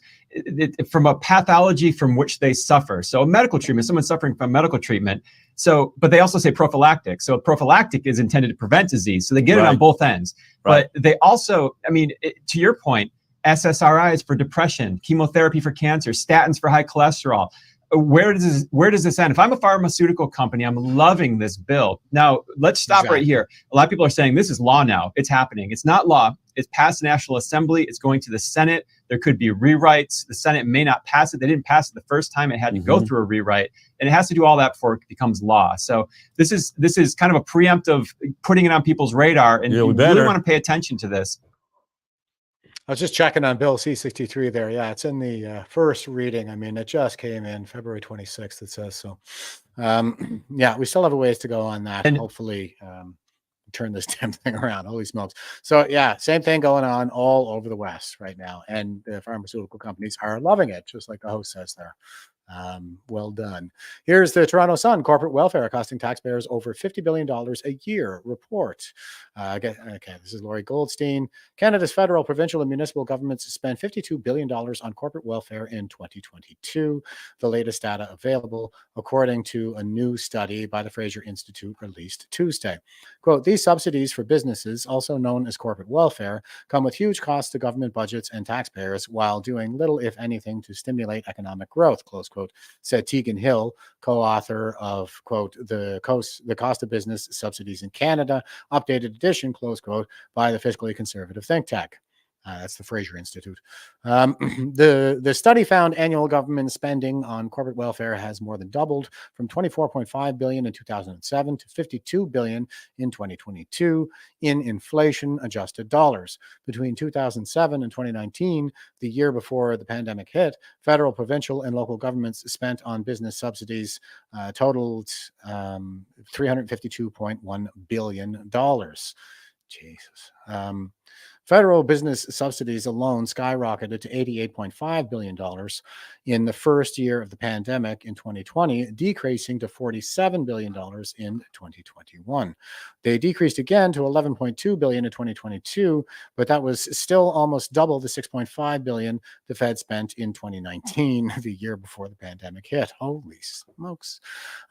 M: from a pathology from which they suffer. So a medical treatment, someone suffering from medical treatment. So, but they also say prophylactic. So prophylactic is intended to prevent disease. So they get it on both ends. Right. But they also, I mean, to your point, SSRIs for depression, chemotherapy for cancer, statins for high cholesterol. Where does this end? If I'm a pharmaceutical company, I'm loving this bill. Now, let's stop right here. A lot of people are saying this is law now. It's happening. It's not law. It's passed the National Assembly. It's going to the Senate. There could be rewrites. The Senate may not pass it. They didn't pass it the first time. It had to go through a rewrite. And it has to do all that before it becomes law. So this is kind of a preemptive putting it on people's radar. And you really want to pay attention to this.
B: I was just checking on Bill C-63 there. Yeah, it's in the first reading. I mean, it just came in February 26th, it says. So, yeah, we still have a ways to go on that. And hopefully turn this damn thing around. Holy smokes. So, yeah, same thing going on all over the West right now. And the pharmaceutical companies are loving it, just like the host says there. Well done. Here's the Toronto Sun. Corporate welfare costing taxpayers over $50 billion a year report. Okay, this is Laurie Goldstein. Canada's federal, provincial, and municipal governments spent $52 billion on corporate welfare in 2022. The latest data available, according to a new study by the Fraser Institute released Tuesday. Quote, these subsidies for businesses, also known as corporate welfare, come with huge costs to government budgets and taxpayers while doing little, if anything, to stimulate economic growth, close quote, said Tegan Hill, co-author of, quote, the cost of business subsidies in Canada, updated edition, close quote, by the fiscally conservative think tank. That's the Fraser Institute. The study found annual government spending on corporate welfare has more than doubled from $24.5 billion in 2007 to $52 billion in 2022 in inflation-adjusted dollars. Between 2007 and 2019, the year before the pandemic hit, federal, provincial, and local governments spent on business subsidies totaled $352.1 billion. Jesus. Federal business subsidies alone skyrocketed to $88.5 billion in the first year of the pandemic in 2020, decreasing to $47 billion in 2021. They decreased again to $11.2 billion in 2022, but that was still almost double the $6.5 billion the Fed spent in 2019, the year before the pandemic hit. Holy smokes.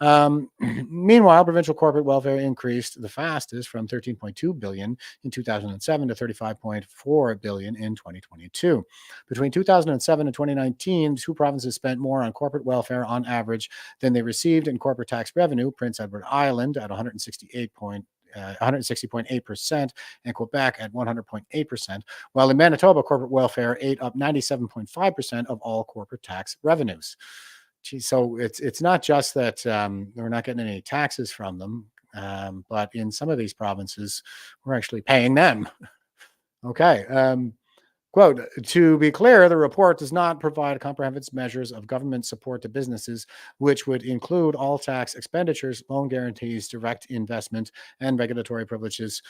B: Meanwhile, provincial corporate welfare increased the fastest from $13.2 billion in 2007 to $35.4 billion in 2022. Between 2007 and 2019, two provinces spent more on corporate welfare on average than they received in corporate tax revenue. Prince Edward Island at 160.8% and Quebec at 100.8%, while in Manitoba, corporate welfare ate up 97.5% of all corporate tax revenues. Geez, so it's not just that we're not getting any taxes from them, but in some of these provinces, we're actually paying them. Okay. Quote, to be clear, the report does not provide comprehensive measures of government support to businesses, which would include all tax expenditures, loan guarantees, direct investment, and regulatory privileges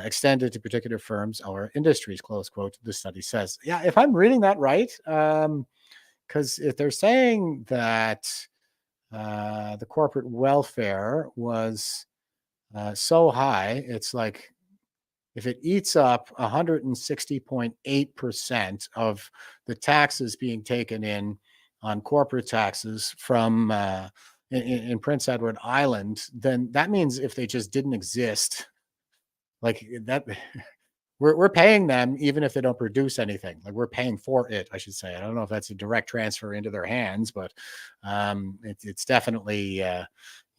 B: extended to particular firms or industries, close quote, the study says. Yeah, if I'm reading that right, because if they're saying that the corporate welfare was so high, it's like, if it eats up 160.8% of the taxes being taken in on corporate taxes from in Prince Edward Island, then that means if they just didn't exist, like that, we're paying them even if they don't produce anything. Like we're paying for it, I should say. I don't know if that's a direct transfer into their hands, but it's definitely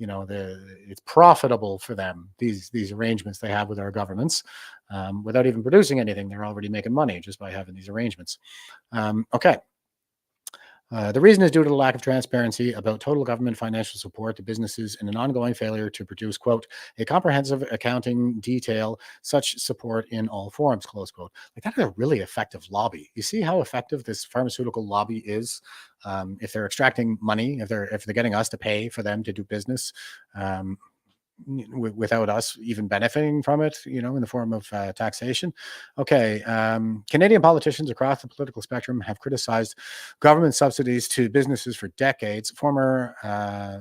B: it's profitable for them, these arrangements they have with our governments, without even producing anything. They're already making money just by having these arrangements. Okay. The reason is due to the lack of transparency about total government financial support to businesses and an ongoing failure to produce, quote, a comprehensive accounting detail such support in all forms, close quote. Like, that is a really effective lobby. You see how effective this pharmaceutical lobby is? If they're extracting money, if they're getting us to pay for them to do business, without us even benefiting from it, in the form of taxation. Okay. Canadian politicians across the political spectrum have criticized government subsidies to businesses for decades. Former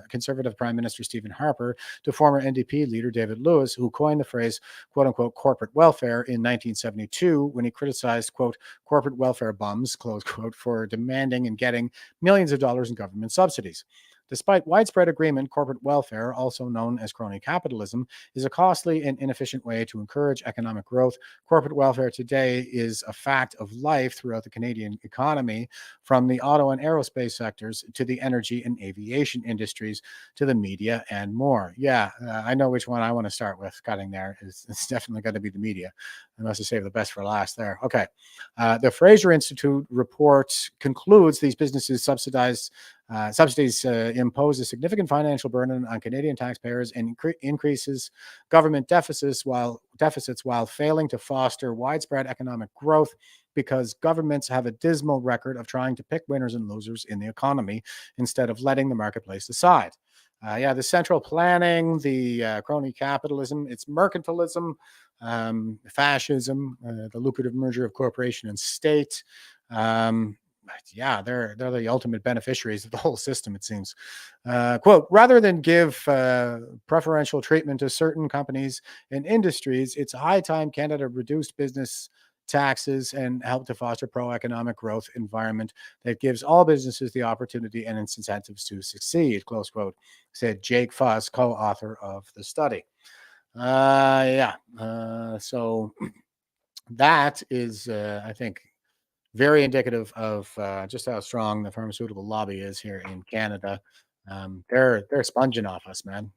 B: Conservative Prime Minister Stephen Harper to former NDP leader David Lewis, who coined the phrase, quote unquote, corporate welfare in 1972 when he criticized, quote, corporate welfare bums, close quote, for demanding and getting millions of dollars in government subsidies. Despite widespread agreement, corporate welfare, also known as crony capitalism, is a costly and inefficient way to encourage economic growth. Corporate welfare today is a fact of life throughout the Canadian economy, from the auto and aerospace sectors to the energy and aviation industries to the media and more. Yeah, I know which one I want to start with cutting there. It's definitely going to be the media. I must have saved the best for last there. Okay. The Fraser Institute report concludes these businesses subsidies impose a significant financial burden on Canadian taxpayers and increases government deficits while failing to foster widespread economic growth, because governments have a dismal record of trying to pick winners and losers in the economy instead of letting the marketplace decide. The central planning, the crony capitalism, it's mercantilism, fascism, the lucrative merger of corporation and state. They're the ultimate beneficiaries of the whole system, it seems. Quote, rather than give preferential treatment to certain companies and industries, it's high time Canada reduced business taxes and help to foster pro-economic growth environment that gives all businesses the opportunity and incentives to succeed, close quote, said Jake Fuss, co-author of the study. So that is, I think, very indicative of just how strong the pharmaceutical lobby is here in Canada. They're sponging off us, man.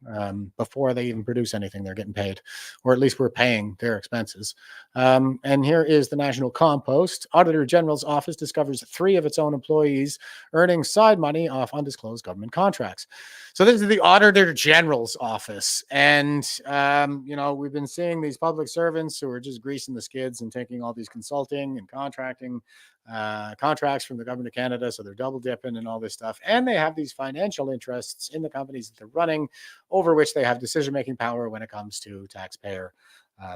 B: Before they even produce anything, they're getting paid, or at least we're paying their expenses. And here is the National Compost. Auditor General's office discovers 3 of its own employees earning side money off undisclosed government contracts. So this is the Auditor General's office, and we've been seeing these public servants who are just greasing the skids and taking all these consulting and contracting contracts from the government of Canada, so they're double dipping and all this stuff, and they have these financial interests in the companies that they're running, over which they have decision-making power when it comes to taxpayer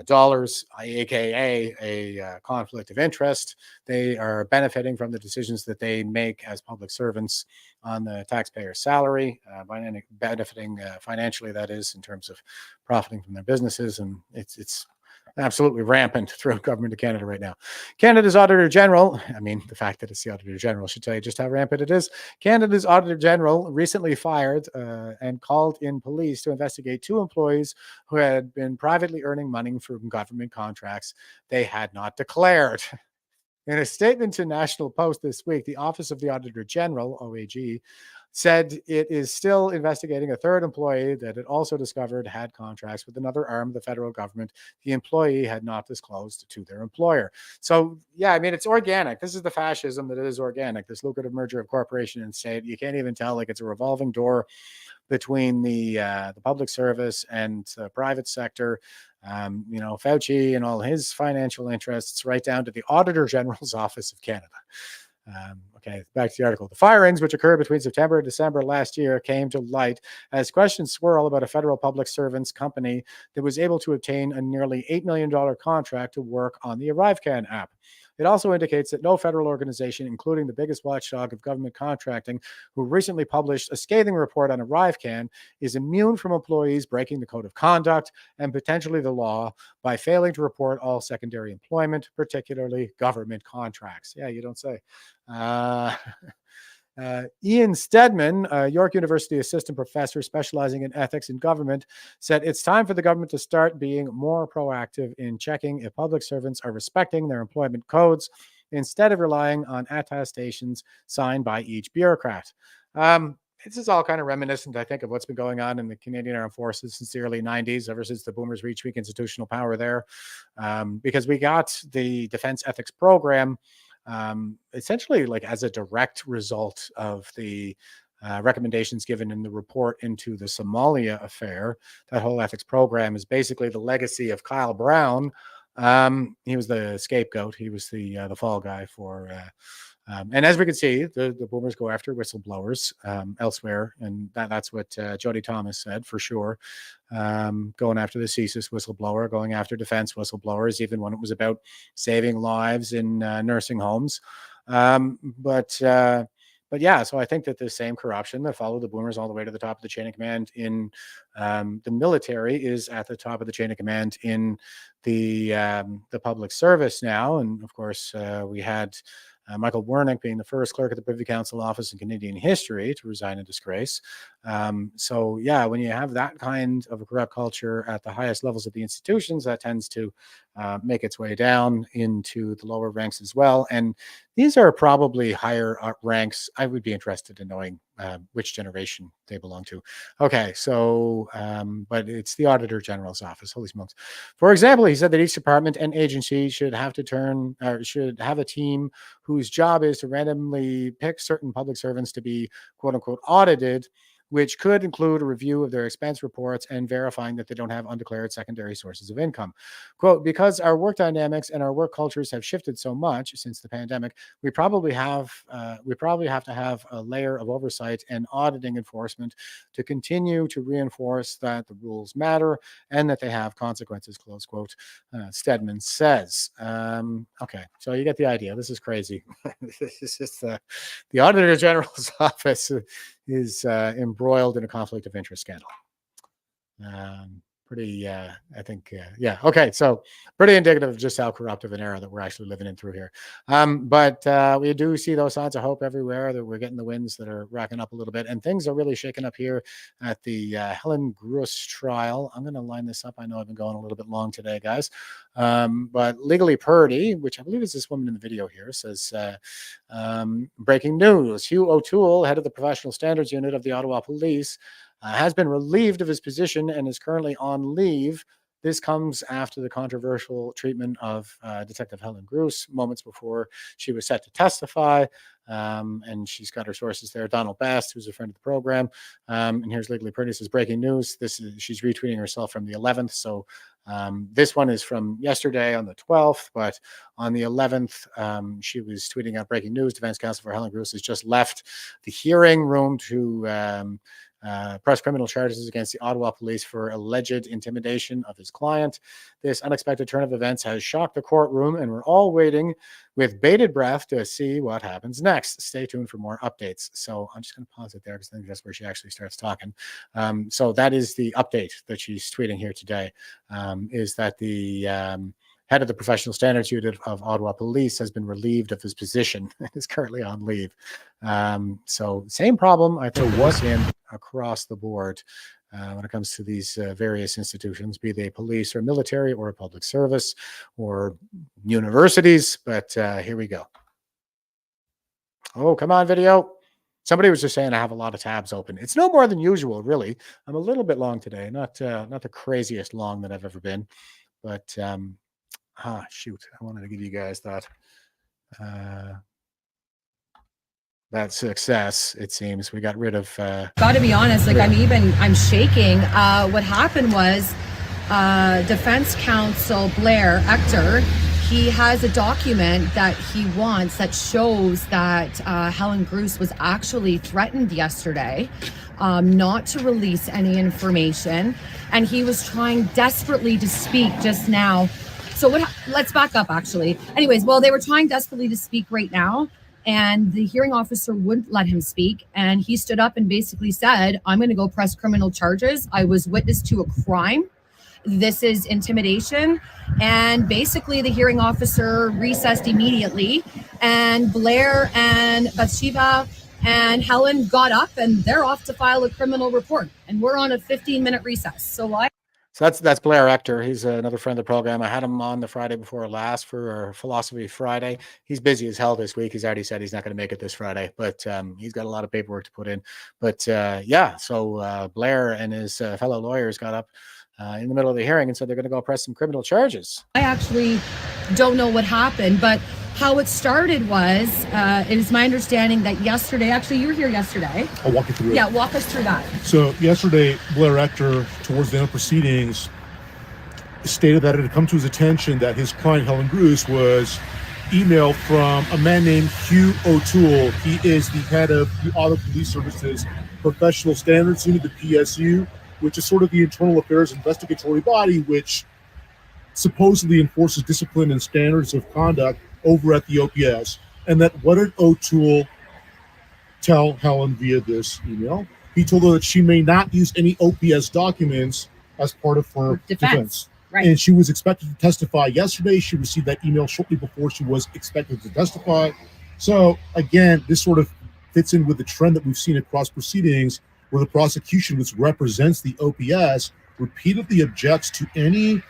B: dollars, aka a conflict of interest. They are benefiting from the decisions that they make as public servants on the taxpayer salary, benefiting financially, that is, in terms of profiting from their businesses, and it's absolutely rampant throughout government of Canada right now. Canada's Auditor General, the fact that it's the Auditor General should tell you just how rampant it is. Canada's Auditor General recently fired and called in police to investigate 2 employees who had been privately earning money from government contracts they had not declared. In a statement to National Post this week, the Office of the Auditor General, OAG, said it is still investigating a 3rd employee that it also discovered had contracts with another arm of the federal government the employee had not disclosed to their employer. So, it's organic. This is the fascism that is organic, this lucrative merger of corporation and state. You can't even tell, like, it's a revolving door between the public service and the private sector. Fauci and all his financial interests, right down to the Auditor General's Office of Canada. Okay, back to the article. The firings, which occurred between September and December last year, came to light as questions swirl about a federal public servants company that was able to obtain a nearly $8 million contract to work on the ArriveCan app. It also indicates that no federal organization, including the biggest watchdog of government contracting, who recently published a scathing report on ArriveCan, is immune from employees breaking the code of conduct and potentially the law by failing to report all secondary employment, particularly government contracts. Yeah, you don't say. Ian Stedman, a York University assistant professor specializing in ethics in government, said it's time for the government to start being more proactive in checking if public servants are respecting their employment codes instead of relying on attestations signed by each bureaucrat. this is all kind of reminiscent, I think, of what's been going on in the Canadian Armed Forces since the early 90s, ever since the boomers reached weak institutional power there, because we got the Defense Ethics Program essentially like as a direct result of the recommendations given in the report into the Somalia affair. That whole ethics program is basically the legacy of Kyle Brown. He was the scapegoat. He was the fall guy for... and as we can see, the boomers go after whistleblowers elsewhere, and that's what Jody Thomas said for sure. Going after the CSIS whistleblower, going after defense whistleblowers, even when it was about saving lives in nursing homes. But yeah, so I think that the same corruption that followed the boomers all the way to the top of the chain of command in the military is at the top of the chain of command in the public service now. And of course, we had Michael Wernick being the first clerk of the Privy Council office in Canadian history to resign in disgrace. So yeah, when you have that kind of a corrupt culture at the highest levels of the institutions, that tends to make its way down into the lower ranks as well. And these are probably higher up ranks. I would be interested in knowing which generation they belong to. Okay, so, but it's the Auditor General's office, holy smokes. For example, he said that each department and agency should have a team whose job is to randomly pick certain public servants to be quote unquote audited, which could include a review of their expense reports and verifying that they don't have undeclared secondary sources of income. Quote, because our work dynamics and our work cultures have shifted so much since the pandemic, we probably have to have a layer of oversight and auditing enforcement to continue to reinforce that the rules matter and that they have consequences, close quote, Stedman says. Okay, so you get the idea. This is crazy. This is just the Auditor General's office is embroiled in a conflict of interest scandal. I think, yeah. Okay, so pretty indicative of just how corrupt of an era that we're actually living in through here. But we do see those signs of hope everywhere, that we're getting the winds that are racking up a little bit, and things are really shaking up here at the Helen Gruss trial. I'm going to line this up. I know I've been going a little bit long today, guys. But Legally Purdy, which I believe is this woman in the video here, says, breaking news, Hugh O'Toole, head of the Professional Standards Unit of the Ottawa Police, has been relieved of his position and is currently on leave. This comes after the controversial treatment of Detective Helen Gruss moments before she was set to testify. And she's got her sources there. Donald Best, who's a friend of the program. And here's Legally Purdy, says breaking news. She's retweeting herself from the 11th. So this one is from yesterday on the 12th, but on the 11th, she was tweeting out breaking news. Defense counsel for Helen Gruss has just left the hearing room to press criminal charges against the Ottawa police for alleged intimidation of his client. This unexpected turn of events has shocked the courtroom, and we're all waiting with bated breath to see what happens next. Stay tuned for more updates. So I'm just going to pause it there because I think that's where she actually starts talking. So that is the update that she's tweeting here today, is that the head of the Professional Standards Unit of Ottawa Police has been relieved of his position and is currently on leave. So same problem, I think, was in across the board when it comes to these various institutions, be they police or military or public service or universities. But here we go. Oh, come on, video. Somebody was just saying I have a lot of tabs open. It's no more than usual, really. I'm a little bit long today, not the craziest long that I've ever been, but shoot, I wanted to give you guys that success. It seems we got rid of
O: gotta be honest, like I'm shaking. What happened was defense counsel Blair Ector, he has a document that he wants that shows that Helen Gruss was actually threatened yesterday not to release any information, and he was trying desperately to speak just now. So let's back up actually. Anyways, well, they were trying desperately to speak right now, and the hearing officer wouldn't let him speak. And he stood up and basically said, I'm going to go press criminal charges. I was witness to a crime. This is intimidation. And basically the hearing officer recessed immediately, and Blair and Bathsheba and Helen got up and they're off to file a criminal report. And we're on a 15-minute recess. So
B: So that's Blair Ector. He's another friend of the program. I had him on the Friday before last for our Philosophy Friday. He's busy as hell this week. He's already said he's not going to make it this Friday, but he's got a lot of paperwork to put in. But so Blair and his fellow lawyers got up in the middle of the hearing and said they're going to go press some criminal charges.
O: I actually don't know what happened, but how it started was, it is my understanding that yesterday, actually you were here yesterday.
P: I'll walk you through it.
O: Yeah, walk us through that.
P: So yesterday, Blair Ector, towards the end of proceedings, stated that it had come to his attention that his client, Helen Bruce, was emailed from a man named Hugh O'Toole. He is the head of the Auto Police Services Professional Standards Unit, the PSU, which is sort of the internal affairs investigatory body, which supposedly enforces discipline and standards of conduct over at the OPS. And that what did O'Toole tell Helen via this email? He told her that she may not use any OPS documents as part of her defense.
O: Right.
P: And she was expected to testify yesterday. She received that email shortly before she was expected to testify. So again, this sort of fits in with the trend that we've seen across proceedings, where the prosecution, which represents the OPS, repeatedly objects to any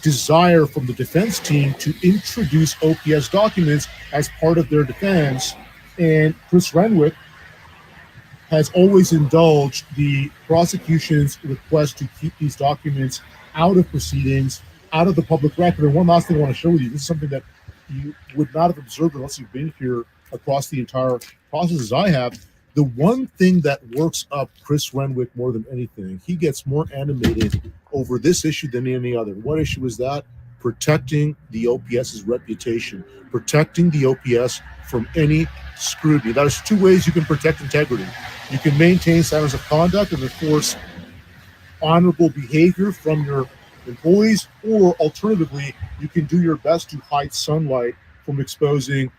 P: desire from the defense team to introduce OPS documents as part of their defense. And Chris Renwick has always indulged the prosecution's request to keep these documents out of proceedings, out of the public record. And one last thing I want to share with you, this is something that you would not have observed unless you've been here across the entire process as I have. The one thing that works up Chris Renwick more than anything, he gets more animated over this issue than any other. What issue is that? Protecting the OPS's reputation, protecting the OPS from any scrutiny. There's two ways you can protect integrity. You can maintain standards of conduct and enforce honorable behavior from your employees, or alternatively, you can do your best to hide sunlight from exposing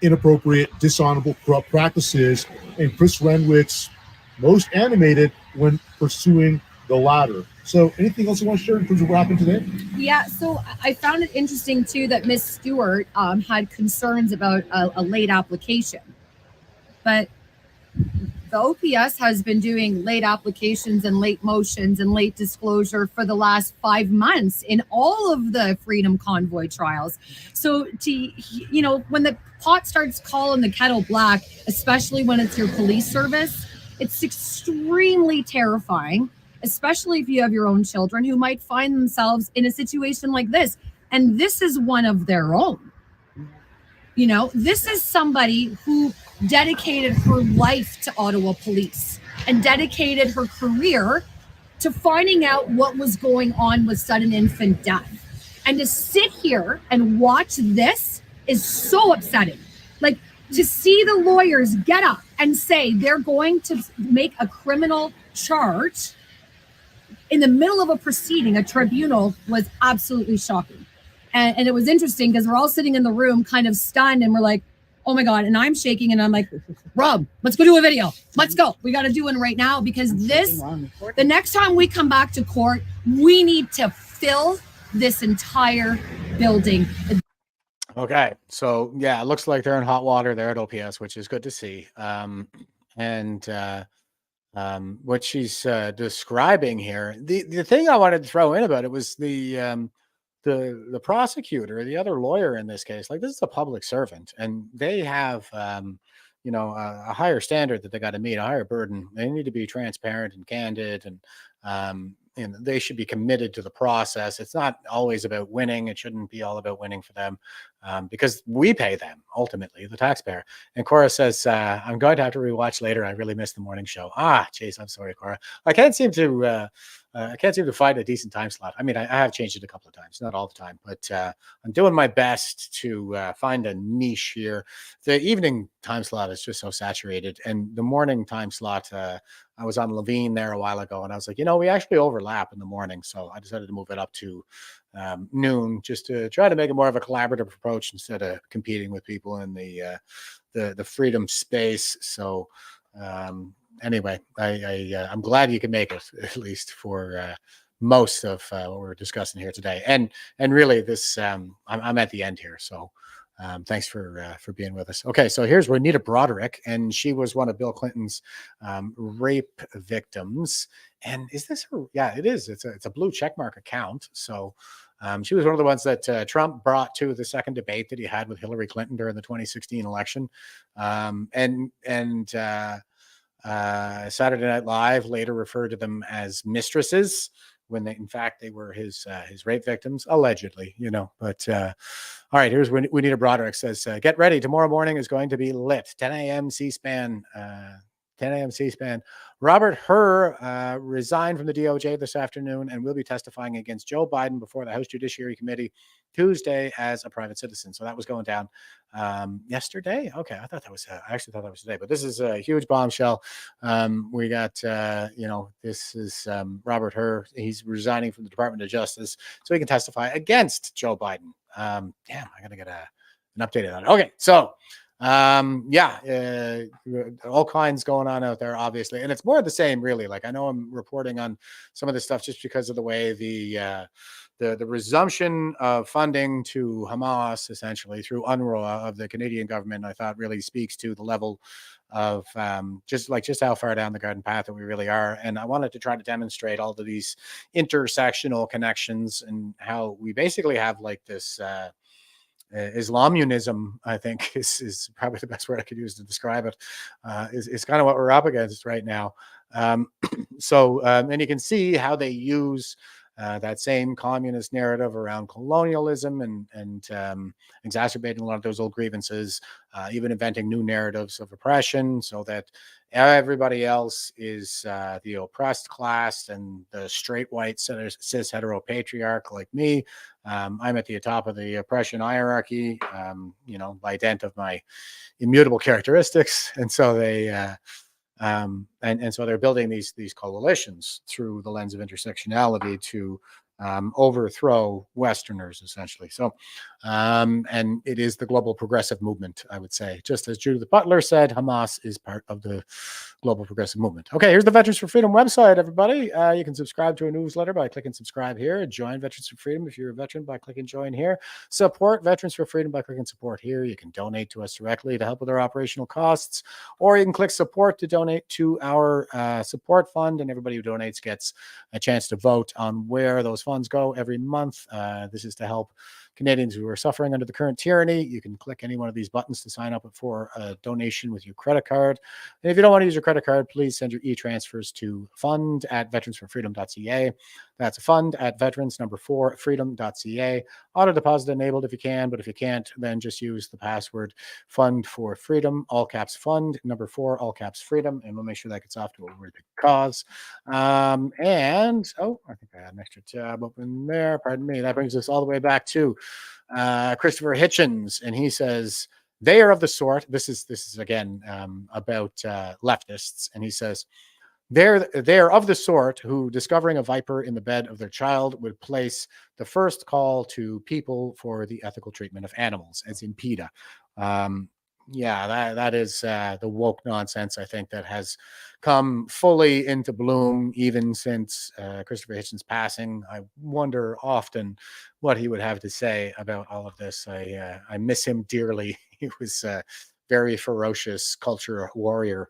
P: inappropriate, dishonorable, corrupt practices. And Chris Renwick's most animated when pursuing the latter. So anything else you want to share in terms of what happened today?
O: Yeah, so I found it interesting too that Ms. Stewart had concerns about a late application. But the OPS has been doing late applications and late motions and late disclosure for the last 5 months in all of the Freedom Convoy trials. So when the pot starts calling the kettle black, especially when it's your police service, it's extremely terrifying, especially if you have your own children who might find themselves in a situation like this. And this is one of their own. This is somebody who dedicated her life to Ottawa Police and dedicated her career to finding out what was going on with sudden infant death. And to sit here and watch this is so upsetting. Like, to see the lawyers get up and say they're going to make a criminal charge in the middle of a proceeding, a tribunal, was absolutely shocking. And it was interesting because we're all sitting in the room kind of stunned, and we're like, oh my God. And I'm shaking and I'm like, Rob, let's go do a video. Let's go. We got to do one right now, because the next time we come back to court, we need to fill this entire building.
B: Okay. So yeah, it looks like they're in hot water there at OPS, which is good to see. What she's describing here, the thing I wanted to throw in about it was the prosecutor, the other lawyer in this case. Like, this is a public servant, and they have a higher standard that they got to meet, a higher burden. They need to be transparent and candid, and they should be committed to the process. It's not always about winning. It shouldn't be all about winning for them, because we pay them, ultimately, the taxpayer. And Cora says, I'm going to have to rewatch later. I really missed the morning show. Jeez, I'm sorry, Cora. I can't seem to find a decent time slot. I mean, I have changed it a couple of times, not all the time, but I'm doing my best to find a niche here. The evening time slot is just so saturated, and the morning time slot, I was on Levine there a while ago, and I was like, we actually overlap in the morning, so I decided to move it up to noon, just to try to make it more of a collaborative approach instead of competing with people in the freedom space. So anyway, I'm glad you can make it, at least for most of what we're discussing here today. And really, this I'm at the end here, so Thanks for being with us. Okay, so here's Renita Broderick, and she was one of Bill Clinton's rape victims. And is this her? Yeah, it is. It's a blue checkmark account. So she was one of the ones that Trump brought to the second debate that he had with Hillary Clinton during the 2016 election. And Saturday Night Live later referred to them as mistresses when in fact they were his rape victims, allegedly, But all right, here's Renita Broderick says, "Get ready. Tomorrow morning is going to be lit. 10 a.m. C-SPAN. 10 a.m. C-SPAN. Robert Hur resigned from the DOJ this afternoon and will be testifying against Joe Biden before the House Judiciary Committee Tuesday as a private citizen." So that was going down yesterday. Okay, I actually thought that was today, but this is a huge bombshell. We got, this is Robert Hur. He's resigning from the Department of Justice so he can testify against Joe Biden. Damn, I got to get an update on it. Okay, so all kinds going on out there, obviously, and it's more of the same, really. Like, I know I'm reporting on some of this stuff just because of the way the resumption of funding to Hamas, essentially through UNRWA of the Canadian government, I thought really speaks to the level of just how far down the garden path that we really are. And I wanted to try to demonstrate all of these intersectional connections and how we basically have like this Islamunism, I think is probably the best word I could use to describe it, is kind of what we're up against right now. And you can see how they use that same communist narrative around colonialism and exacerbating a lot of those old grievances, even inventing new narratives of oppression so that everybody else is the oppressed class and the straight white cis hetero patriarch like me. I'm at the top of the oppression hierarchy, by dint of my immutable characteristics. And so they and so they're building these coalitions through the lens of intersectionality to overthrow Westerners, essentially. So, and it is the global progressive movement, I would say. Just as Judith Butler said, Hamas is part of the global progressive movement. Okay, here's the Veterans for Freedom website, everybody. You can subscribe to a newsletter by clicking subscribe here. Join Veterans for Freedom if you're a veteran by clicking join here. Support Veterans for Freedom by clicking support here. You can donate to us directly to help with our operational costs, or you can click support to donate to our support fund, and everybody who donates gets a chance to vote on where those funds go every month. This is to help Canadians who are suffering under the current tyranny. You can click any one of these buttons to sign up for a donation with your credit card. And if you don't want to use your credit card, please send your e-transfers to fund@veteransforfreedom.ca. That's fund@veterans4freedom.ca. Auto deposit enabled if you can, but if you can't, then just use the password fund for freedom, all caps fund, 4, all caps freedom, and we'll make sure that gets off to a really big cause. I think I had an extra tab open there. Pardon me. That brings us all the way back to Christopher Hitchens, and he says they are of the sort. This is again about leftists, and he says they're of the sort who, discovering a viper in the bed of their child, would place the first call to people for the ethical treatment of animals, as in PETA. That is the woke nonsense, I think, that has come fully into bloom even since Christopher Hitchens' passing. I wonder often what he would have to say about all of this. I miss him dearly. He was a very ferocious culture warrior.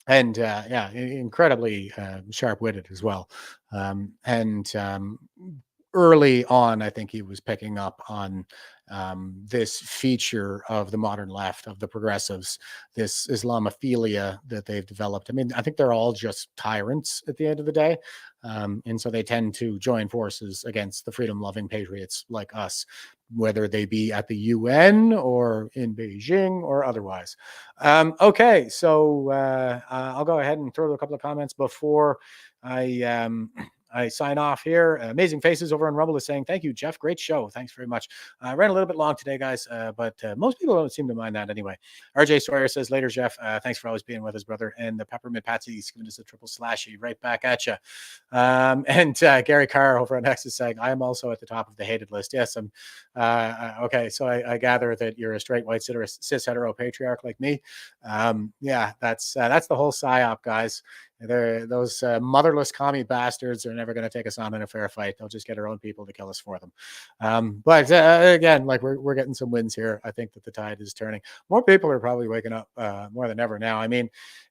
B: And incredibly sharp-witted as well. Early on, I think he was picking up on this feature of the modern left, of the progressives, this Islamophilia that they've developed. I mean, I think they're all just tyrants at the end of the day. And so they tend to join forces against the freedom-loving patriots like us, whether they be at the UN or in Beijing or otherwise. Okay, so I'll go ahead and throw a couple of comments before I sign off here. Amazing Faces over on Rumble is saying, thank you, Jeff. Great show. Thanks very much. I ran a little bit long today, guys, but most people don't seem to mind that anyway. RJ Sawyer says, later, Jeff. Thanks for always being with us, brother. And the Peppermint Patsy's giving us a triple slashy right back at you. And Gary Carr over on X is saying, I am also at the top of the hated list. Yes, I'm. Okay, so I gather that you're a straight white cis hetero patriarch like me. That's the whole psyop, guys. Those motherless commie bastards are never going to take us on in a fair fight. They'll just get our own people to kill us for them. But again, like we're getting some wins here. I think that the tide is turning. More people are probably waking up more than ever now. I mean,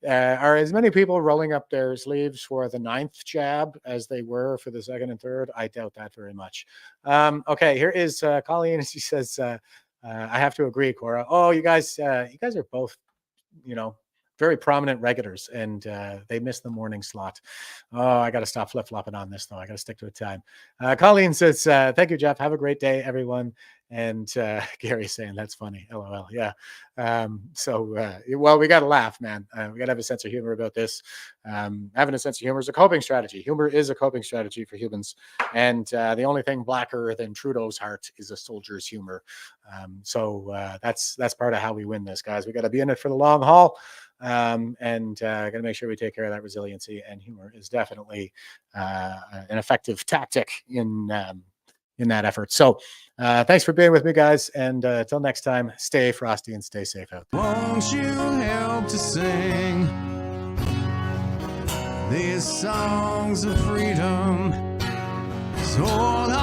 B: are as many people rolling up their sleeves for the 9th jab as they were for the 2nd and 3rd? I doubt that very much. Okay, here is Colleen. She says, I have to agree, Cora. Oh, you guys are both, very prominent regulars, and they missed the morning slot. Oh, I got to stop flip-flopping on this, though. I got to stick to a time. Colleen says, thank you, Jeff. Have a great day, everyone. And Gary's saying, that's funny. LOL. Yeah. Well, we got to laugh, man. We got to have a sense of humor about this. Having a sense of humor is a coping strategy. Humor is a coping strategy for humans. And the only thing blacker than Trudeau's heart is a soldier's humor. That's part of how we win this, guys. We got to be in it for the long haul. And got to make sure we take care of that resiliency, and humor is definitely an effective tactic in that effort. So thanks for being with me, guys, and until next time, stay frosty and stay safe out there.
A: Won't you help to sing these songs of freedom? So